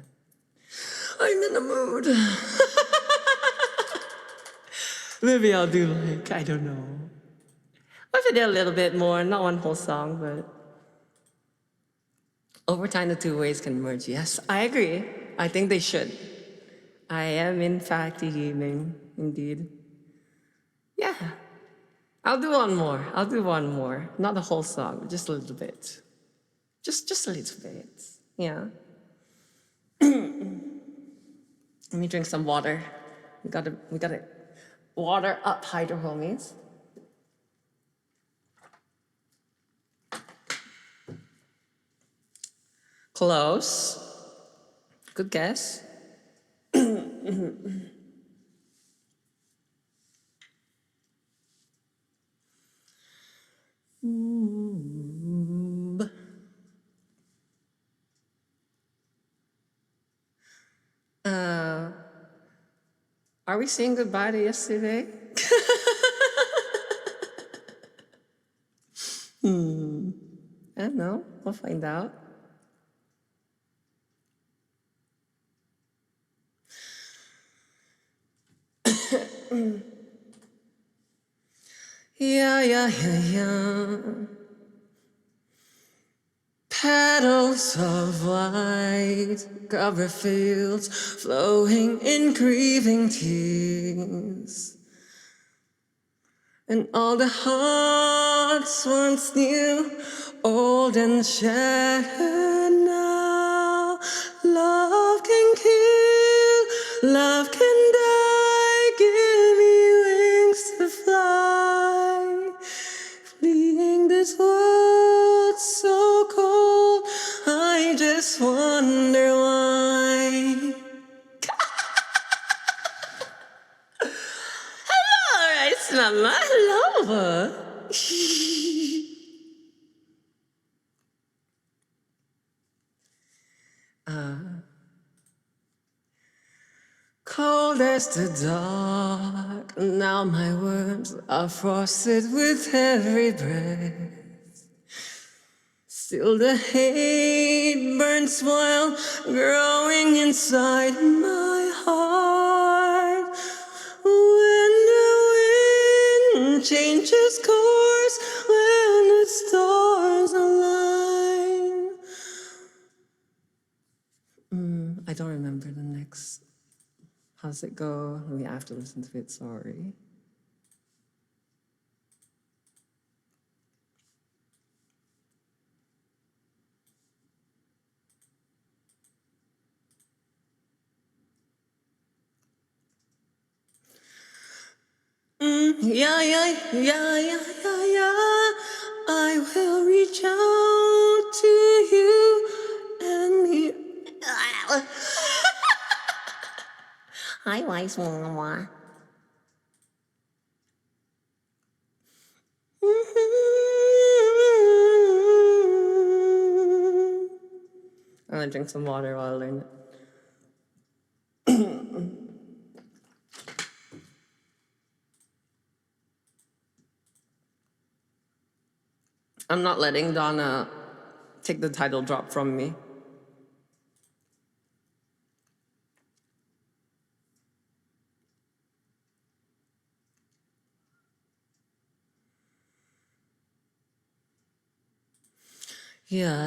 I'm in the mood. Maybe I'll do I don't know. What if I did a little bit more, not one whole song, but over time the two ways can merge. Yes, I agree. I think they should. I am in fact gaming, indeed. Yeah. I'll do one more. I'll do one more. Not the whole song, just a little bit. Just a little bit. Yeah. Let me drink some water. We gotta water up hydro homies. Close. Good guess. Are we saying goodbye to yesterday? I don't know. We'll find out. Yeah. Petals of white cover fields, flowing in grieving tears. And all the hearts once new, old and shattered now. Love can kill, love can die, give you wings to fly. Fleeing this world so cold, I just wonder why. Alright, Mama, hello. Cold as the dark, now my words are frosted with every breath. Still the hate burns while growing inside my heart. When the wind changes course, when the stars align. I don't remember the next. How's it go? We have to listen to it, sorry. Yeah. I will reach out to you and you. Hi, wise mama. I'm gonna drink some water while I learn it. I'm not letting Donna take the title drop from me. Yeah.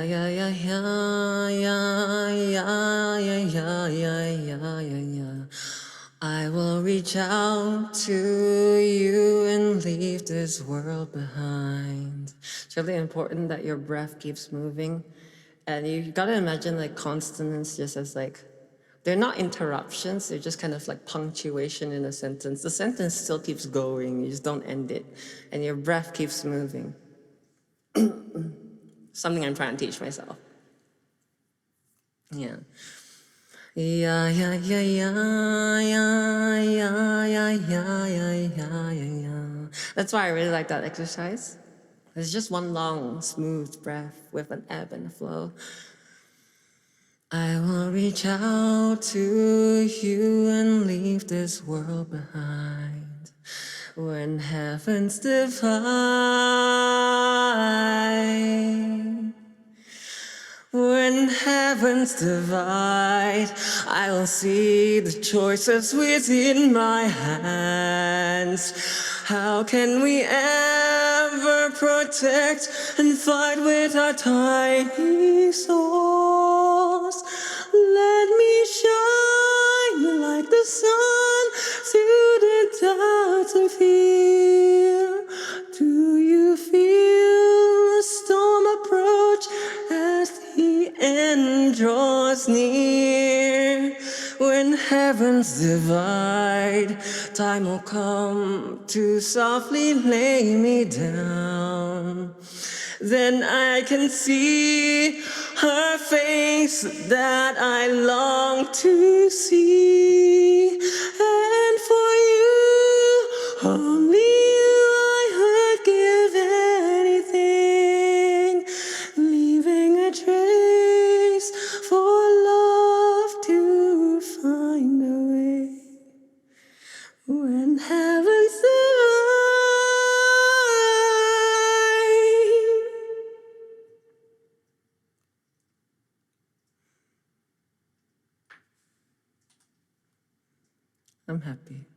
I will reach out to you and leave this world behind. It's really important that your breath keeps moving. And you gotta imagine like consonants just as like, they're not interruptions, they're just kind of like punctuation in a sentence. The sentence still keeps going, you just don't end it. And your breath keeps moving. Something I'm trying to teach myself. Yeah. Yeah. That's why I really like that exercise. It's just one long, smooth breath with an ebb and a flow. I will reach out to you and leave this world behind. When heavens divide, when heavens divide, I will see the choices within my hands. How can we ever ever protect and fight with our tiny souls. Let me shine like the sun through the doubts and fear. Do you feel the storm approach as the end draws near? When heavens divide, time will come to softly lay me down. Then I can see her face that I long to see. And for you, only you, I would give anything, leaving a trace for love to find a way. When heaven's divine. I'm happy.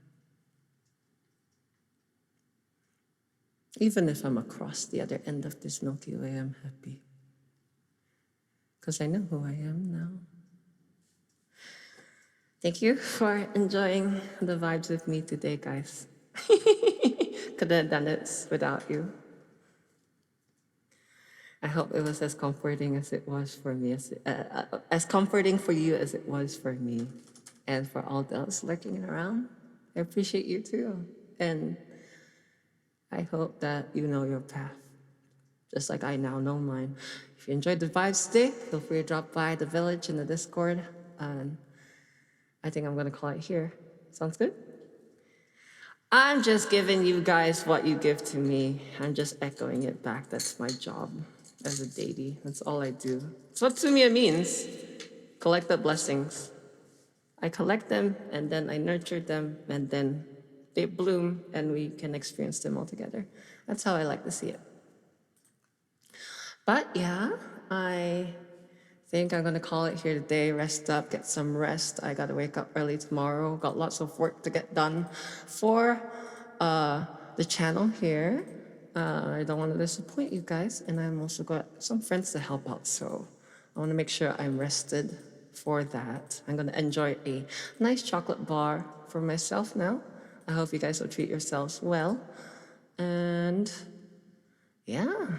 Even if I'm across the other end of this Milky Way, I'm happy. Because I know who I am now. Thank you for enjoying the vibes with me today, guys. Couldn't have done it without you. I hope it was as comforting as it was for me, as comforting for you as it was for me, and for all those lurking around. I appreciate you too, and I hope that you know your path, just like I now know mine. If you enjoyed the vibes today, feel free to drop by the village in the Discord, and I think I'm gonna call it here. Sounds good? I'm just giving you guys what you give to me. I'm just echoing it back. That's my job as a deity. That's all I do. That's what Sumia means. Collect the blessings. I collect them, and then I nurture them, and then they bloom, and we can experience them all together. That's how I like to see it. But yeah, I think I'm gonna call it here today. Rest up, get some rest. I gotta wake up early tomorrow. Got lots of work to get done for the channel here. I don't want to disappoint you guys, and I'm also got some friends to help out, so I want to make sure I'm rested for that. I'm gonna enjoy a nice chocolate bar for myself now. I hope you guys will treat yourselves well, and yeah.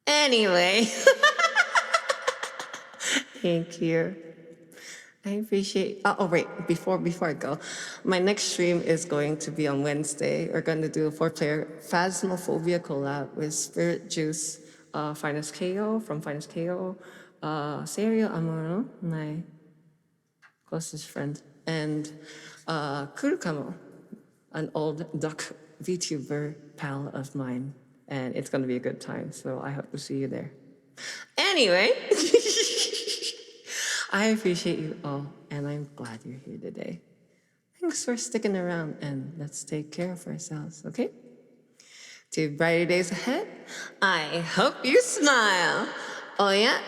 Anyway, thank you. I appreciate. Oh wait, before I go, my next stream is going to be on Wednesday. We're going to do a 4-player Phasmophobia collab with Spirit Juice, Finest KO from Finest KO, Serio Amaro, my closest friend, and Kurukamo, an old duck VTuber pal of mine. And it's going to be a good time, so I hope to see you there. Anyway, I appreciate you all, and I'm glad you're here today. Thanks for sticking around, and let's take care of ourselves, okay? To brighter days ahead, I hope you smile. Oh yeah?